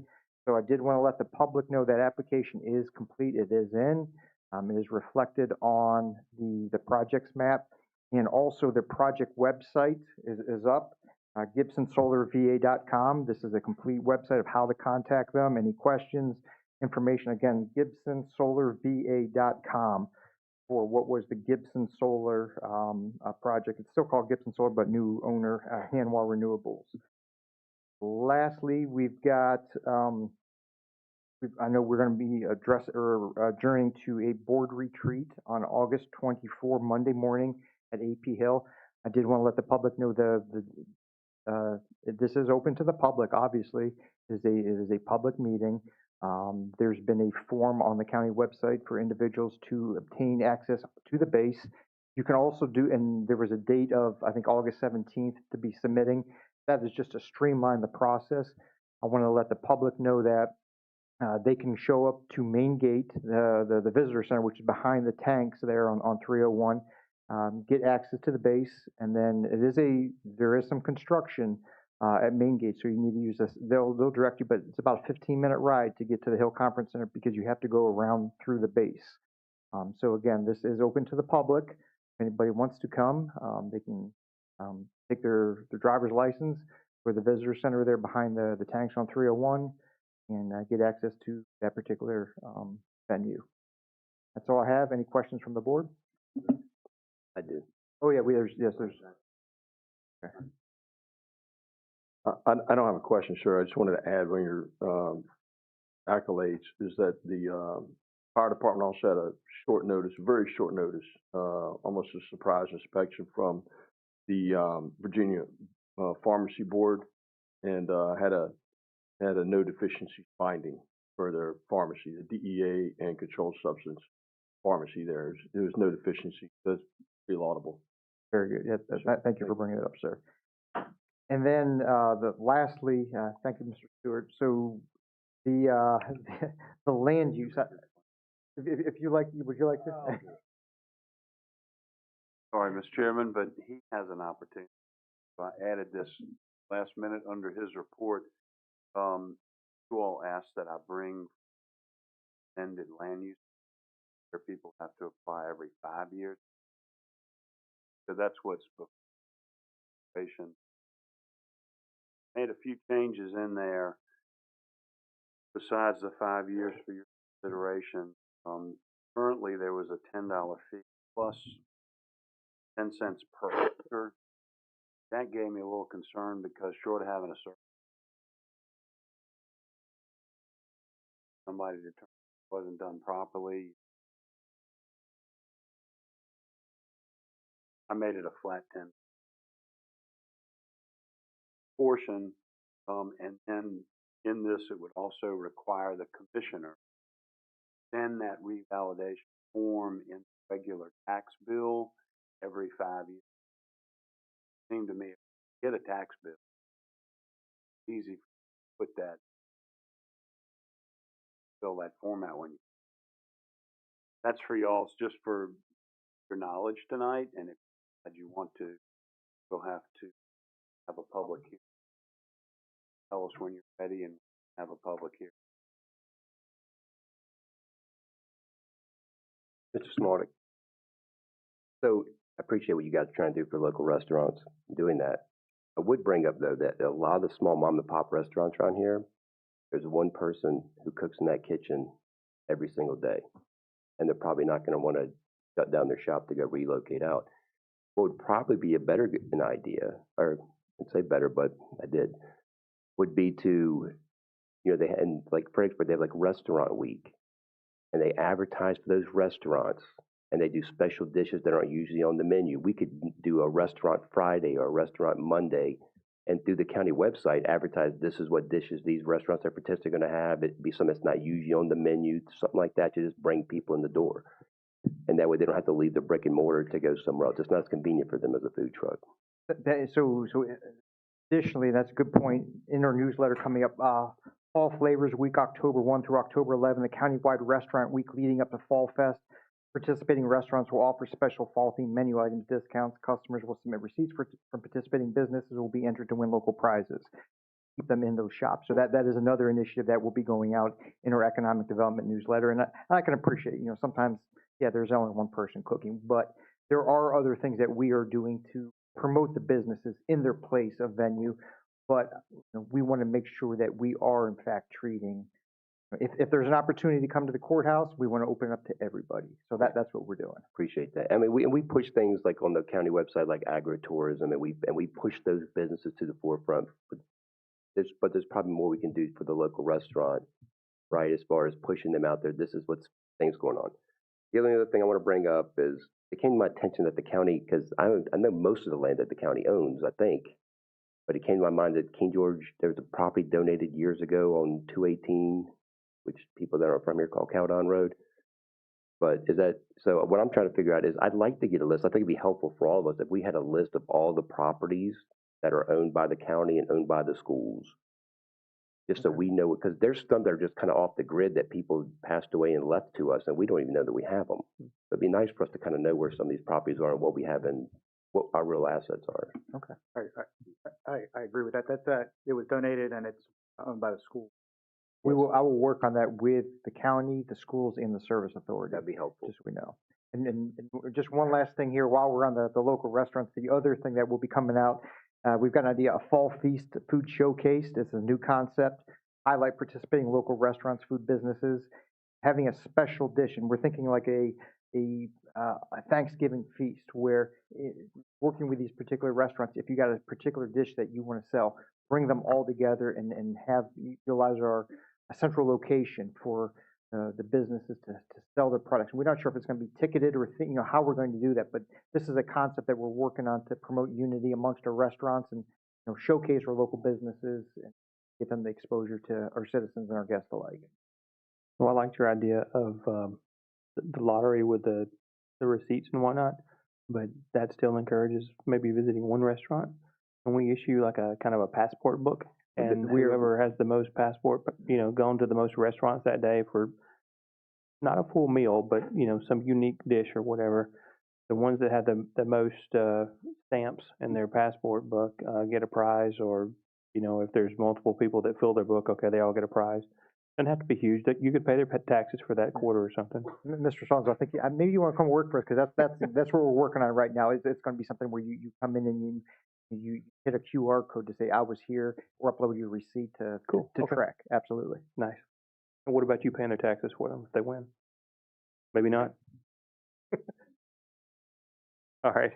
So I did want to let the public know that application is complete. It is in. It is reflected on the projects map. And also the project website is up, GibsonSolarVA.com. This is a complete website of how to contact them. Any questions, information, again, GibsonSolarVA.com. For what was the Gibson Solar project. It's still called Gibson Solar, but new owner, Hanwha Renewables. Lastly, we've got, I know we're going to be adjourning to a board retreat on August 24, Monday morning at AP Hill. I did want to let the public know this is open to the public, obviously. It is a public meeting. There's been a form on the county website for individuals to obtain access to the base. You can also do, and there was a date of, I think, August 17th to be submitting. That is just to streamline the process. I want to let the public know that they can show up to Main Gate, the visitor center, which is behind the tanks there on 301, get access to the base, and then there is some construction at Main Gate, so you need to use this. They'll direct you, but it's about a 15-minute ride to get to the Hill Conference Center because you have to go around through the base. So again, this is open to the public. If anybody wants to come, they can take their driver's license for the visitor center there behind the tanks on 301 and get access to that particular venue. That's all I have. Any questions from the board? I do. Oh yeah, there's. Okay. I don't have a question, sir. I just wanted to add one of your accolades is that the fire department also had a short notice, very short notice, almost a surprise inspection from the Virginia Pharmacy Board, and had a no deficiency finding for their pharmacy, the DEA and controlled substance pharmacy. There was no deficiency. That's pretty laudable. Very good. Yeah, thank you for bringing it up, sir. And then lastly, thank you, Mr. Stewart. So the the land use. If you like, would you like to? Sorry, Mr. Chairman, but he has an opportunity. I added this last minute under his report. You all asked that I bring ended land use where people have to apply every 5 years. So that's what's before. Made a few changes in there besides the 5 years for your consideration. Currently, there was a $10 fee plus 10 cents per acre. That gave me a little concern because short of having a survey, somebody determined it wasn't done properly. I made it a flat 10 portion, and then in this, it would also require the commissioner send that revalidation form in the regular tax bill every 5 years. It seemed to me, if you get a tax bill, it's easy to put that, fill that form out when you. That's for y'all. It's just for your knowledge tonight, and if you want to, you'll have to have a public hearing. Tell us when you're ready and have a public hearing. Mr. Smartick. So I appreciate what you guys are trying to do for local restaurants, doing that. I would bring up though that a lot of the small mom and pop restaurants around here, there's one person who cooks in that kitchen every single day. And they're probably not going to want to shut down their shop to go relocate out. What would probably be a better an idea, or I'd say better, but I did, would be to, they and like Fredericksburg, they have like restaurant week, and they advertise for those restaurants, and they do special dishes that aren't usually on the menu. We could do a restaurant Friday or a restaurant Monday, and through the county website, advertise this is what dishes these restaurants are potentially going to have. It'd be something that's not usually on the menu, something like that, to just bring people in the door. And that way they don't have to leave the brick and mortar to go somewhere else. It's not as convenient for them as a food truck. So additionally, that's a good point. In our newsletter coming up, Fall Flavors Week, October 1 through October 11, the countywide restaurant week leading up to Fall Fest. Participating restaurants will offer special fall-themed menu items discounts. Customers will submit receipts from participating businesses will be entered to win local prizes. Keep them in those shops. So that is another initiative that will be going out in our economic development newsletter. And I can appreciate, sometimes, there's only one person cooking, but there are other things that we are doing to promote the businesses in their place of venue. But we want to make sure that we are, in fact, treating. If there's an opportunity to come to the courthouse, we want to open it up to everybody. So that's what we're doing. Appreciate that. I mean, we push things like on the county website, like agritourism, and we push those businesses to the forefront. But there's probably more we can do for the local restaurant, right? As far as pushing them out there, this is what's things going on. The only other thing I want to bring up is it came to my attention that the county, because I know most of the land that the county owns, I think, but it came to my mind that King George, there was a property donated years ago on 218, which people that are from here call Cowdon Road. But is that, so what I'm trying to figure out is I'd like to get a list. I think it'd be helpful for all of us if we had a list of all the properties that are owned by the county and owned by the schools. Just so we know, because there's some that are just kind of off the grid that people passed away and left to us, and we don't even know that we have them. So it'd be nice for us to kind of know where some of these properties are and what we have and what our real assets are. Okay, I agree with that. That it was donated and it's owned by the school. I will work on that with the county, the schools, and the service authority. That'd be helpful. Just so we know. And just one last thing here, while we're on the local restaurants, the other thing that will be coming out, we've got an idea, a fall feast food showcase. This is a new concept. Highlight participating local restaurants, food businesses, having a special dish. And we're thinking like a Thanksgiving feast where working with these particular restaurants, if you got a particular dish that you want to sell, bring them all together and have utilize our central location for the businesses to sell their products. We're not sure if it's going to be ticketed or how we're going to do that, but this is a concept that we're working on to promote unity amongst our restaurants and showcase our local businesses and get them the exposure to our citizens and our guests alike. Well, I liked your idea of the lottery with the receipts and whatnot, but that still encourages maybe visiting one restaurant. And we issue like a kind of a passport book, and whoever has the most passport, gone to the most restaurants that day for not a full meal, but some unique dish or whatever. The ones that have the most stamps in their passport book get a prize, or if there's multiple people that fill their book, okay, they all get a prize. Doesn't have to be huge. You could pay their taxes for that quarter or something. Mr. Sons, I think maybe you want to come work for us, because that's what we're working on right now. It's going to be something where you come in and you hit a QR code to say I was here, or upload your receipt to track. Absolutely. Nice. And what about you paying their taxes for them if they win? Maybe not. All right.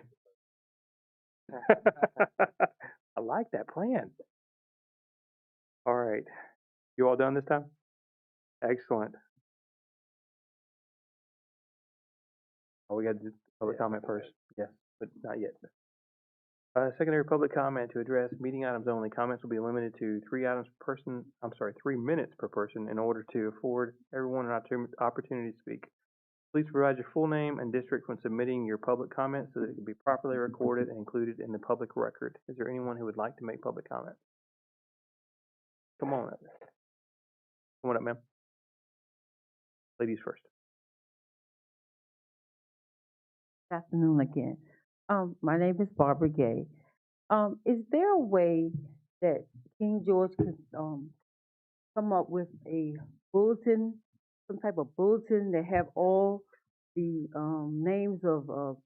I like that plan. All right. You all done this time? Excellent. Oh, we got to do public comment first. Yes, but not yet. Secondary public comment to address meeting items only. Comments will be limited to 3 minutes per person in order to afford everyone an opportunity to speak. Please provide your full name and district when submitting your public comment so that it can be properly recorded and included in the public record. Is there anyone who would like to make public comment? Come on up. Come on up, ma'am. Ladies first. Good afternoon again. My name is Barbara Gay. Is there a way that King George could come up with a bulletin, some type of bulletin that have all the names of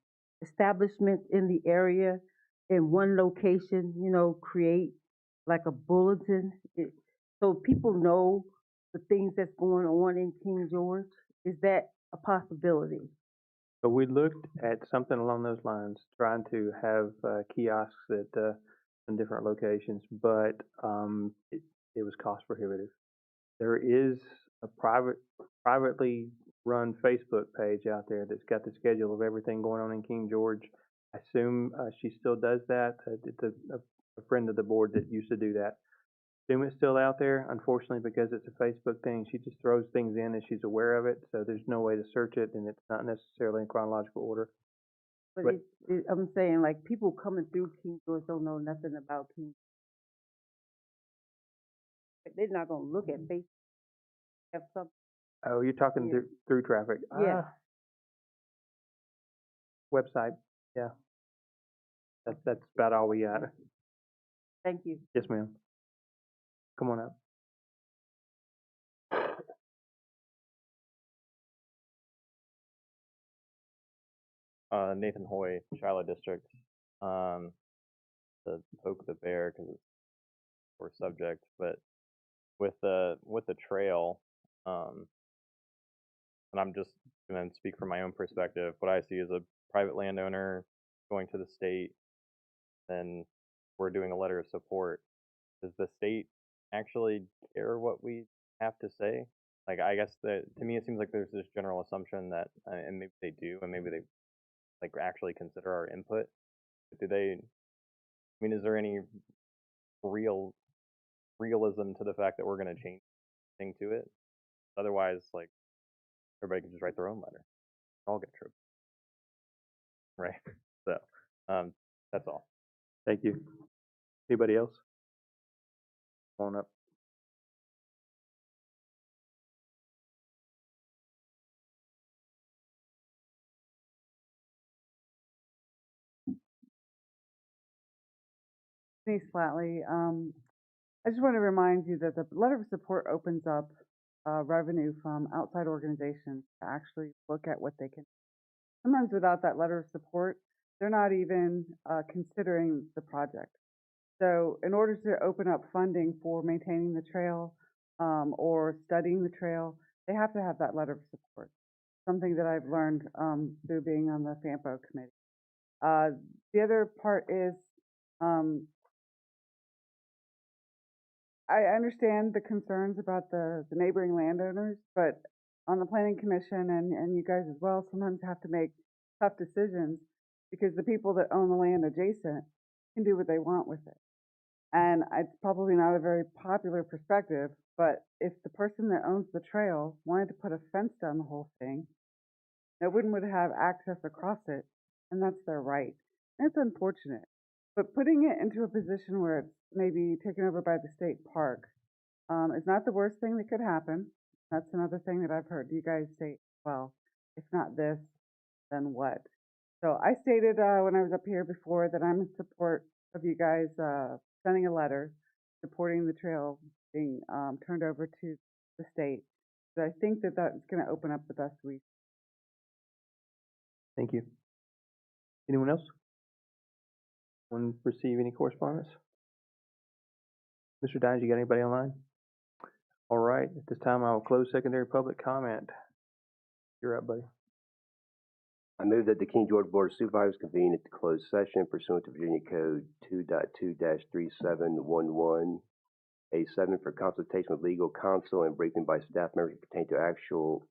establishments in the area in one location? Create like a bulletin so people know the things that's going on in King George. Is that a possibility? So we looked at something along those lines, trying to have kiosks at in different locations, but it was cost prohibitive. There is a privately run Facebook page out there that's got the schedule of everything going on in King George. I assume she still does that. It's a friend of the board that used to do that. Assume it's still out there. Unfortunately, because it's a Facebook thing, she just throws things in as she's aware of it. So there's no way to search it, and it's not necessarily in chronological order. But I'm saying, like, people coming through King George don't know nothing about King George. They're not going to look at Facebook. Have something. Oh, you're talking through traffic. Yeah. Website. Yeah. That's about all we got. Thank you. Yes, ma'am. Come on up. Nathan Hoy, Shiloh District. To poke the bear because it's for subject, but with the trail, and I'm just going to speak from my own perspective. What I see is a private landowner going to the state, then we're doing a letter of support. Does the state actually care what we have to say? Like, I guess that to me it seems like there's this general assumption that, and maybe they do, and maybe they like actually consider our input. But do they? I mean, is there any realism to the fact that we're going to change anything to it? Otherwise, like, everybody can just write their own letter. All get true, right? So, that's all. Thank you. Anybody else? Come on up. Denise Flatley. I just want to remind you that the letter of support opens up revenue from outside organizations to actually look at what they can. Sometimes without that letter of support, they're not even considering the project. So in order to open up funding for maintaining the trail or studying the trail, they have to have that letter of support. Something that I've learned through being on the FAMPO committee. The other part is I understand the concerns about the neighboring landowners, but on the planning commission and you guys as well sometimes have to make tough decisions because the people that own the land adjacent can do what they want with it. And it's probably not a very popular perspective, but if the person that owns the trail wanted to put a fence down the whole thing, no one would have access across it, and that's their right. And it's unfortunate. But putting it into a position where it's maybe taken over by the state park is not the worst thing that could happen. That's another thing that I've heard you guys say, well, if not this, then what? So I stated when I was up here before that I'm in support of you guys sending a letter supporting the trail being turned over to the state. But I think that that's going to open up the best we. Thank you. Anyone else? Want to receive any correspondence? Mr. Dines, you got anybody online? All right, at this time I will close secondary public comment. You're up, buddy. I move that the King George Board of Supervisors convene at the closed session pursuant to Virginia Code 2.2-3711A7 for consultation with legal counsel and briefing by staff members pertaining to actual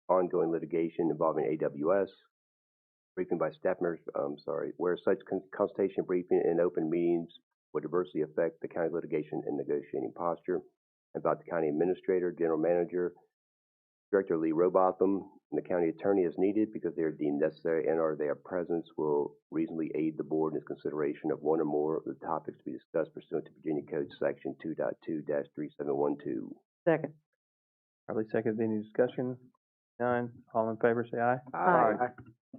ongoing litigation involving AWS. Briefing by staff members, where such consultation, briefing, and open meetings would adversely affect the county litigation and negotiating posture. About the county administrator, general manager, Director Lee Robotham, and the county attorney as needed because they are deemed necessary and or their presence will reasonably aid the board in its consideration of one or more of the topics to be discussed pursuant to Virginia Code Section 2.2-3712. Second. Probably second. Any discussion? None. All in favor, say aye. Aye.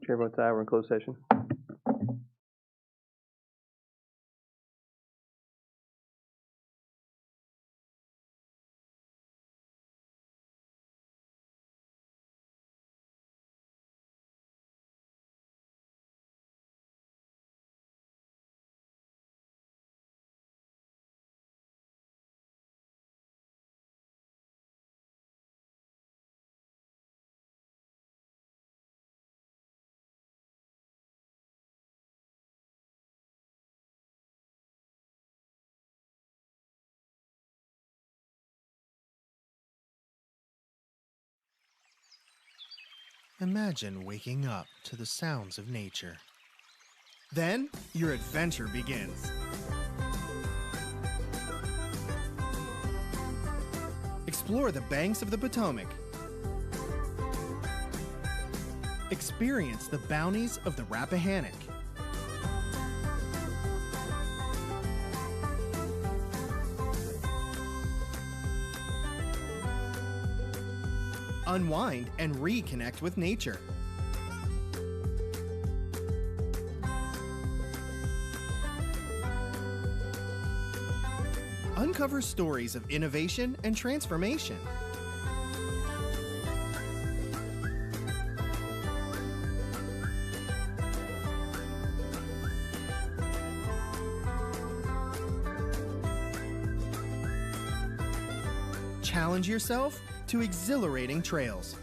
Chair votes aye. We're in closed session. Imagine waking up to the sounds of nature. Then, your adventure begins. Explore the banks of the Potomac. Experience the bounties of the Rappahannock. Unwind and reconnect with nature. Uncover stories of innovation and transformation. Challenge yourself to exhilarating trails.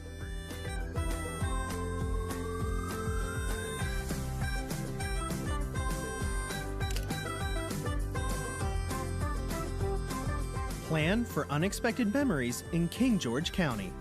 Plan for unexpected memories in King George County.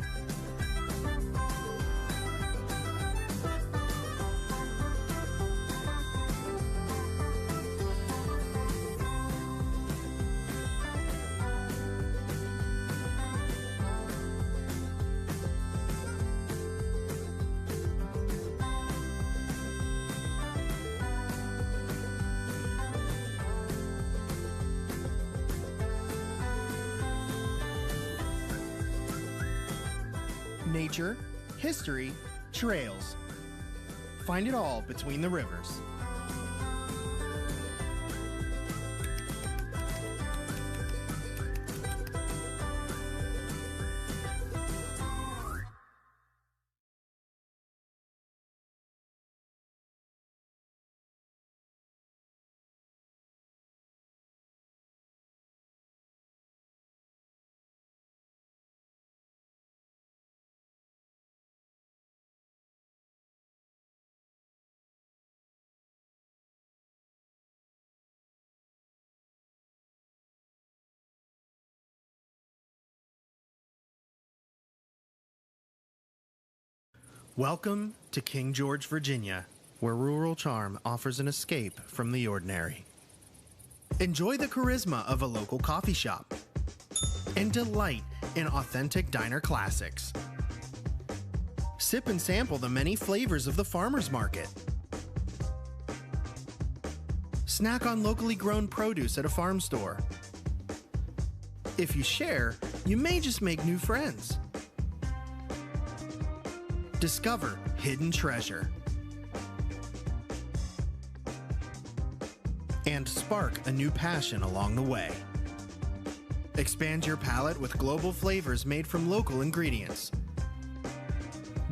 Nature, history, trails. Find it all between the rivers. Welcome to King George, Virginia, where rural charm offers an escape from the ordinary. Enjoy the charisma of a local coffee shop and delight in authentic diner classics. Sip and sample the many flavors of the farmers market. Snack on locally grown produce at a farm store. If you share, you may just make new friends. Discover hidden treasure. And spark a new passion along the way. Expand your palate with global flavors made from local ingredients.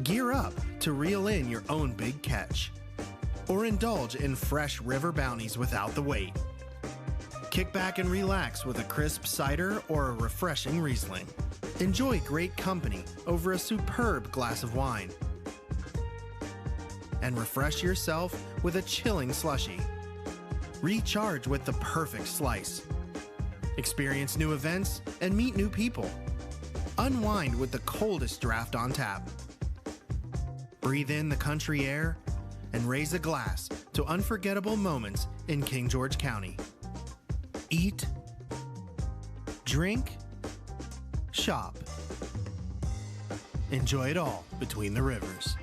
Gear up to reel in your own big catch. Or indulge in fresh river bounties without the wait. Kick back and relax with a crisp cider or a refreshing Riesling. Enjoy great company over a superb glass of wine. And refresh yourself with a chilling slushie. Recharge with the perfect slice. Experience new events and meet new people. Unwind with the coldest draft on tap. Breathe in the country air and raise a glass to unforgettable moments in King George County. Eat, drink, shop. Enjoy it all between the rivers.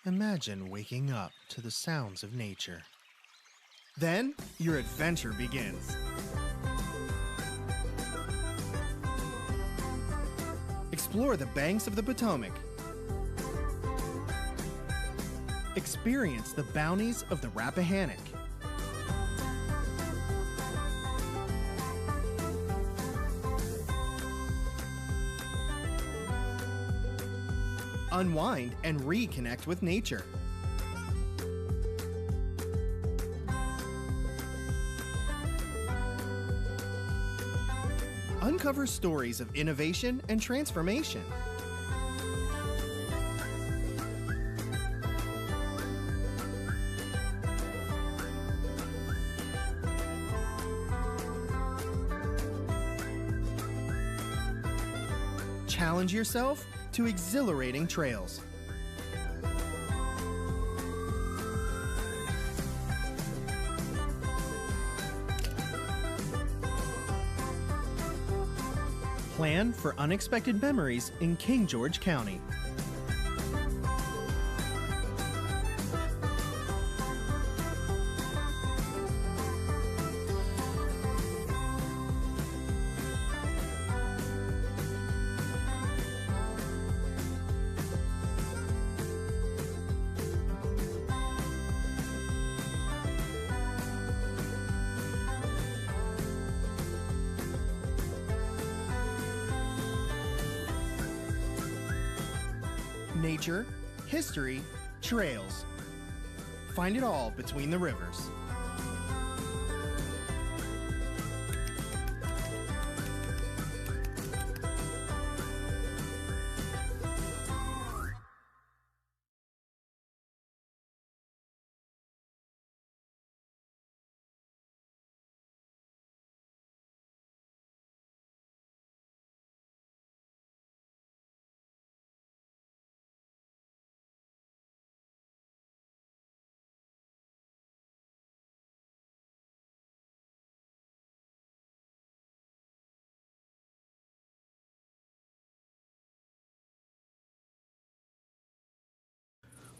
Imagine waking up to the sounds of nature. Then, your adventure begins. Explore the banks of the Potomac. Experience the bounties of the Rappahannock. Unwind and reconnect with nature. Uncover stories of innovation and transformation. Challenge yourself to exhilarating trails. Plan for unexpected memories in King George County. nature, history, trails. Find it all between the rivers.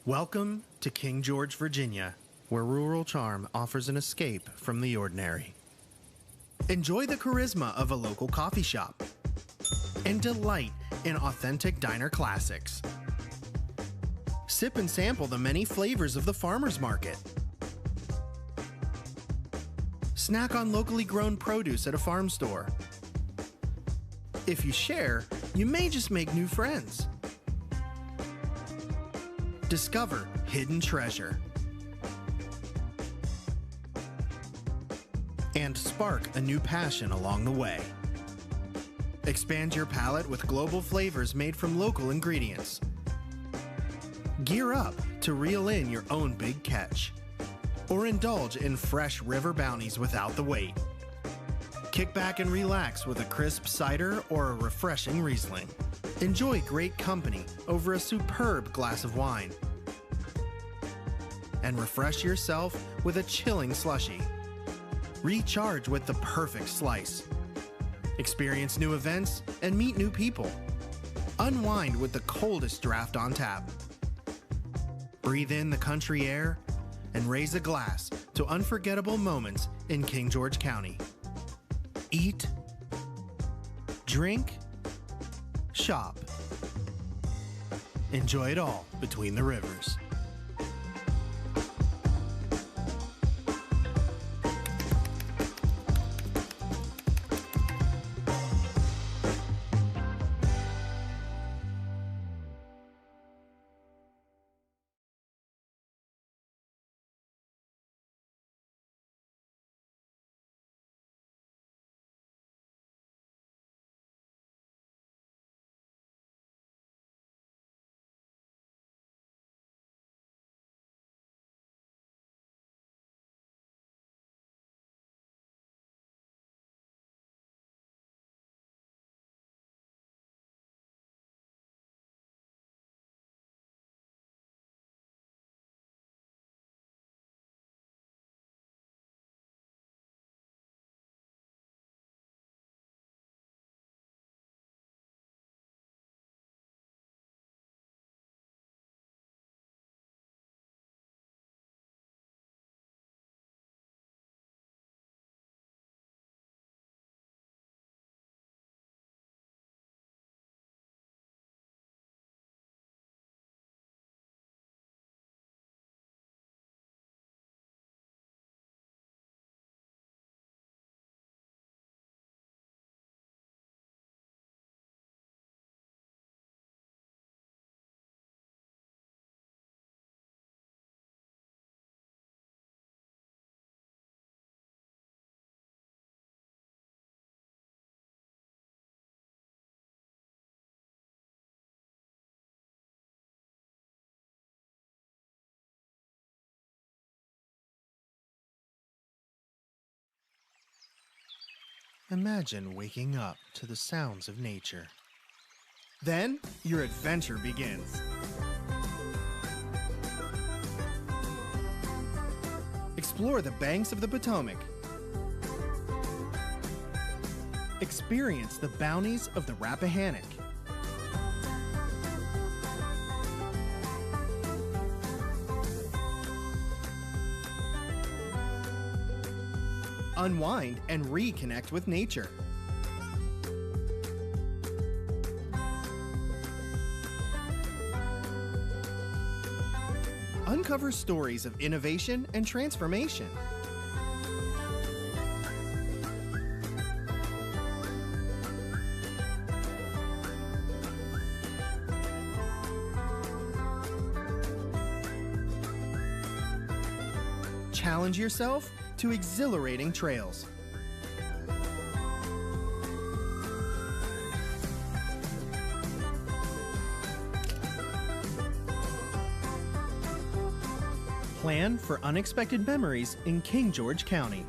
Welcome to King George, Virginia, where rural charm offers an escape from the ordinary. Enjoy the charisma of a local coffee shop and delight in authentic diner classics. Sip and sample the many flavors of the farmer's market. Snack on locally grown produce at a farm store. If you share, you may just make new friends. Discover hidden treasure. And spark a new passion along the way. Expand your palate with global flavors made from local ingredients. Gear up to reel in your own big catch. Or indulge in fresh river bounties without the wait. Kick back and relax with a crisp cider or a refreshing Riesling. Enjoy great company over a superb glass of wine. And refresh yourself with a chilling slushie. Recharge with the perfect slice. Experience new events and meet new people. Unwind with the coldest draft on tap. Breathe in the country air and raise a glass to unforgettable moments in King George County. Eat, drink, shop. Enjoy it all between the rivers. Imagine waking up to the sounds of nature. Then, your adventure begins. Explore the banks of the Potomac. Experience the bounties of the Rappahannock. Unwind and reconnect with nature. Uncover stories of innovation and transformation. challenge yourself to exhilarating trails. Plan for unexpected memories in King George County.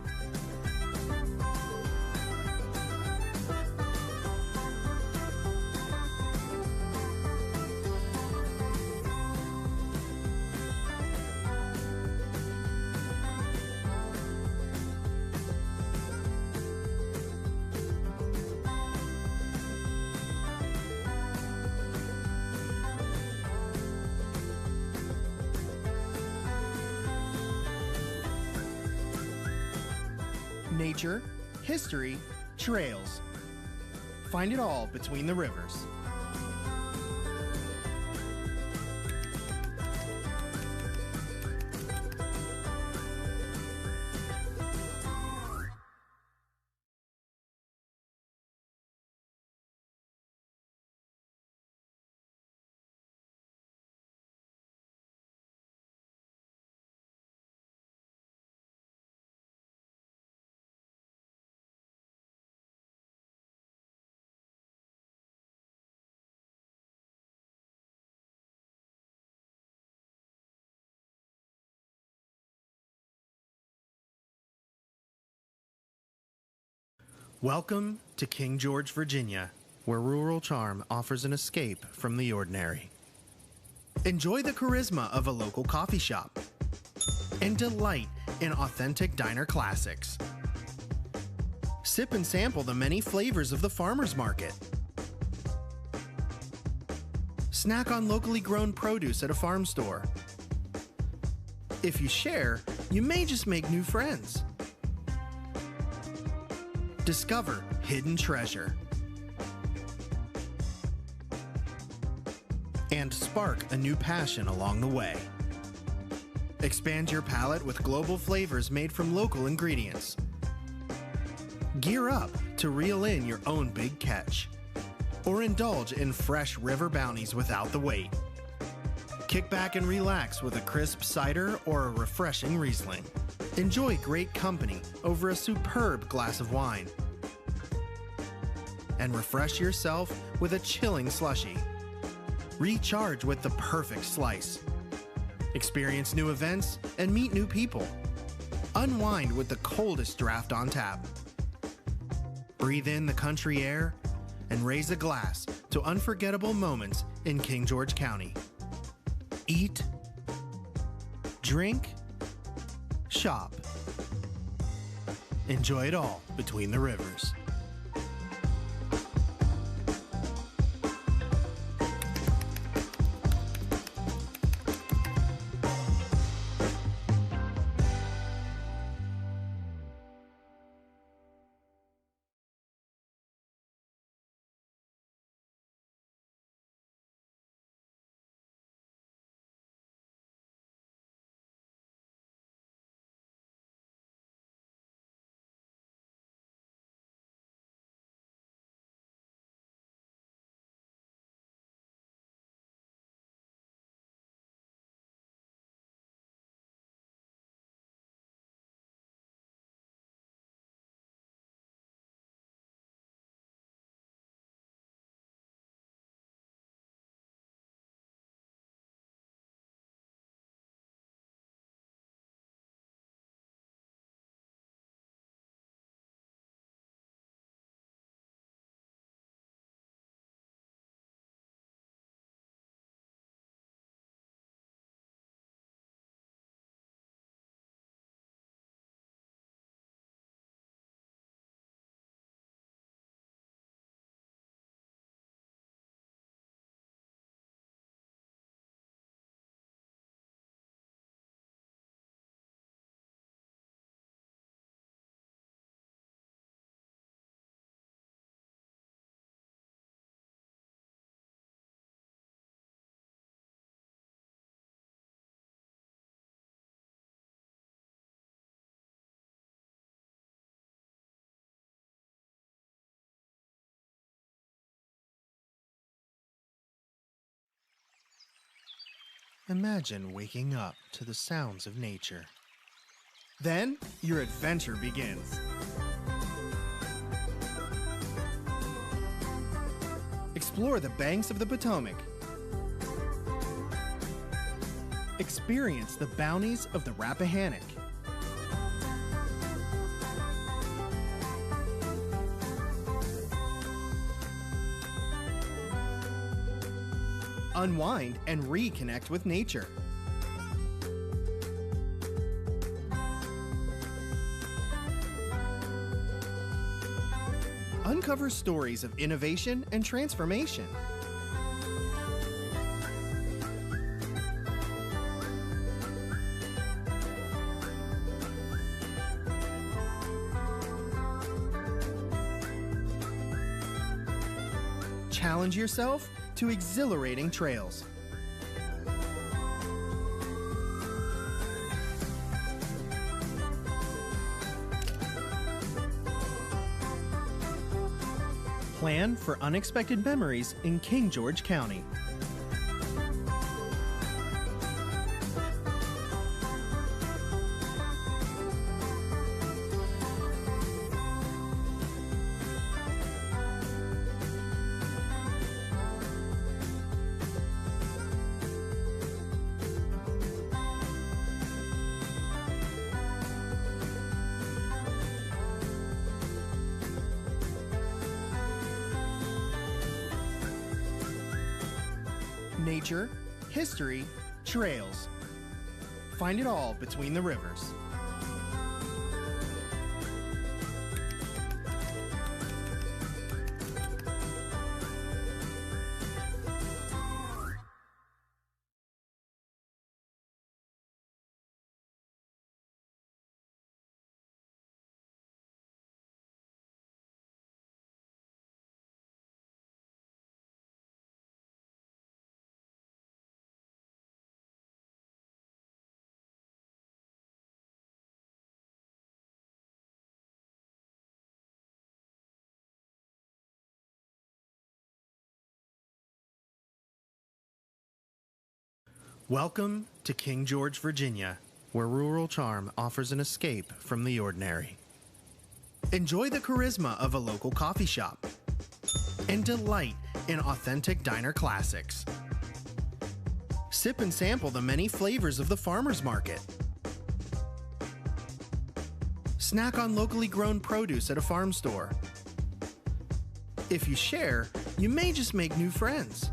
Nature, history, trails. Find it all between the rivers. Welcome to King George, Virginia, where rural charm offers an escape from the ordinary. Enjoy the charisma of a local coffee shop and delight in authentic diner classics. Sip and sample the many flavors of the farmers market. Snack on locally grown produce at a farm store. If you share, you may just make new friends. Discover hidden treasure. And spark a new passion along the way. Expand your palate with global flavors made from local ingredients. Gear up to reel in your own big catch. Or indulge in fresh river bounties without the wait. Kick back and relax with a crisp cider or a refreshing Riesling. Enjoy great company over a superb glass of wine. And refresh yourself with a chilling slushie. Recharge with the perfect slice. Experience new events and meet new people. Unwind with the coldest draft on tap. Breathe in the country air and raise a glass to unforgettable moments in King George County. Eat, drink, shop. Enjoy it all between the rivers. Imagine waking up to the sounds of nature. Then, your adventure begins. Explore the banks of the Potomac. Experience the bounties of the Rappahannock. Unwind and reconnect with nature. Uncover stories of innovation and transformation. Challenge yourself to exhilarating trails. Plan for unexpected memories in King George County. Nature, history, trails. Find it all between the rivers. Welcome to King George, Virginia, where rural charm offers an escape from the ordinary. Enjoy the charisma of a local coffee shop and delight in authentic diner classics. Sip and sample the many flavors of the farmer's market. Snack on locally grown produce at a farm store. If you share, you may just make new friends.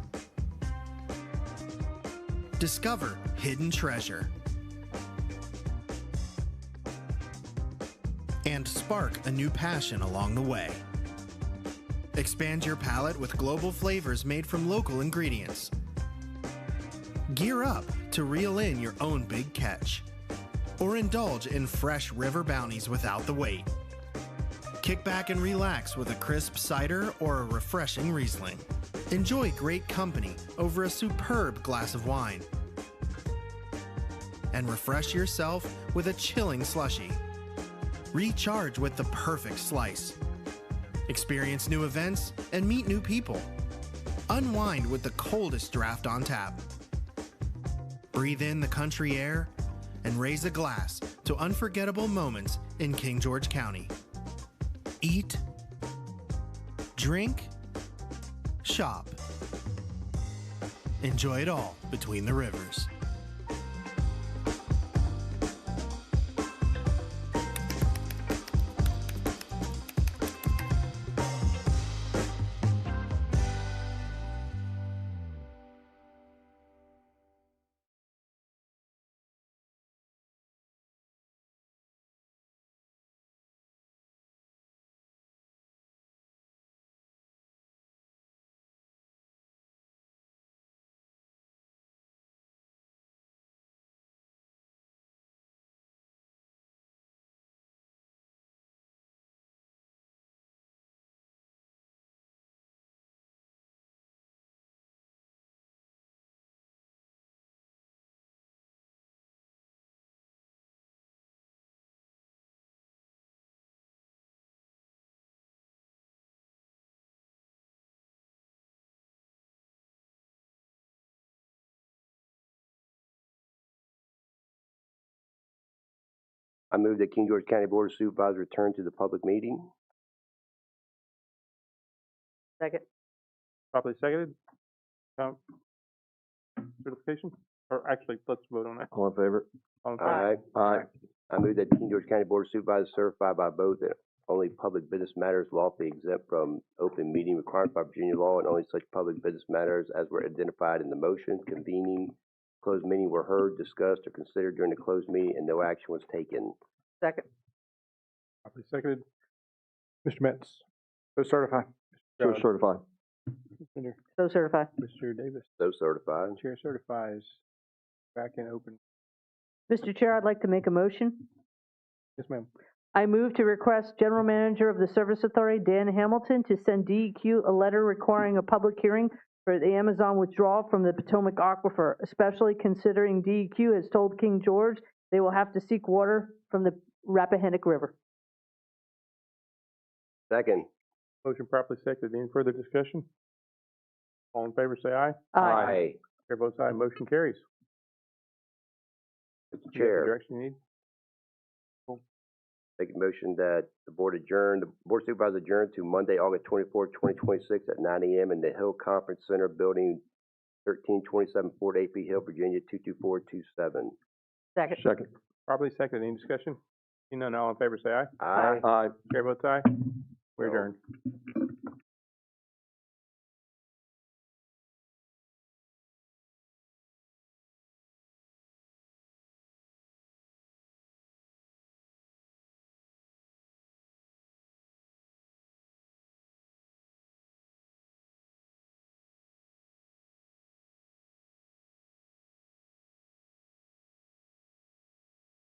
Discover hidden treasure. And spark a new passion along the way. Expand your palate with global flavors made from local ingredients. Gear up to reel in your own big catch. Or indulge in fresh river bounties without the wait. Kick back and relax with a crisp cider or a refreshing Riesling. Enjoy great company over a superb glass of wine. And refresh yourself with a chilling slushie. Recharge with the perfect slice. Experience new events and meet new people. Unwind with the coldest draft on tap. Breathe in the country air and raise a glass to unforgettable moments in King George County. Eat, drink, shop. Enjoy it all between the rivers. I move that King George County Board of Supervisors return to the public meeting. Second. Properly seconded. Certification? Or actually, let's vote on that. All in favor? All in favor? Aye. Aye. I move that King George County Board of Supervisors certify by vote that only public business matters lawfully exempt from open meeting required by Virginia law and only such public business matters as were identified in the motion convening closed meeting were heard, discussed, or considered during the closed meeting and no action was taken. Second. Properly seconded. Mr. Metz? So certify. So certify. So certified. Mr. Davis? So certified. Chair certifies. Back in open. Mr. Chair, I'd like to make a motion. Yes, ma'am. I move to request General Manager of the Service Authority, Dan Hamilton, to send DEQ a letter requiring a public hearing for the Amazon withdrawal from the Potomac Aquifer, especially considering DEQ has told King George they will have to seek water from the Rappahannock River. Second. Motion properly seconded. Any further discussion? All in favor, say aye. Aye. Chair votes aye. Motion carries. Mr. You got the Chair, direction you need? make a motion that the Board of Supervisors adjourn to Monday, August 24th, 2026 at 9 a.m. in the Hill Conference Center, Building 1327 Fort AP Hill, Virginia 22427. Second. Second. Properly seconded. Any discussion? Seeing none, all in favor, say aye. Aye. Aye. Chair votes aye. We're adjourned.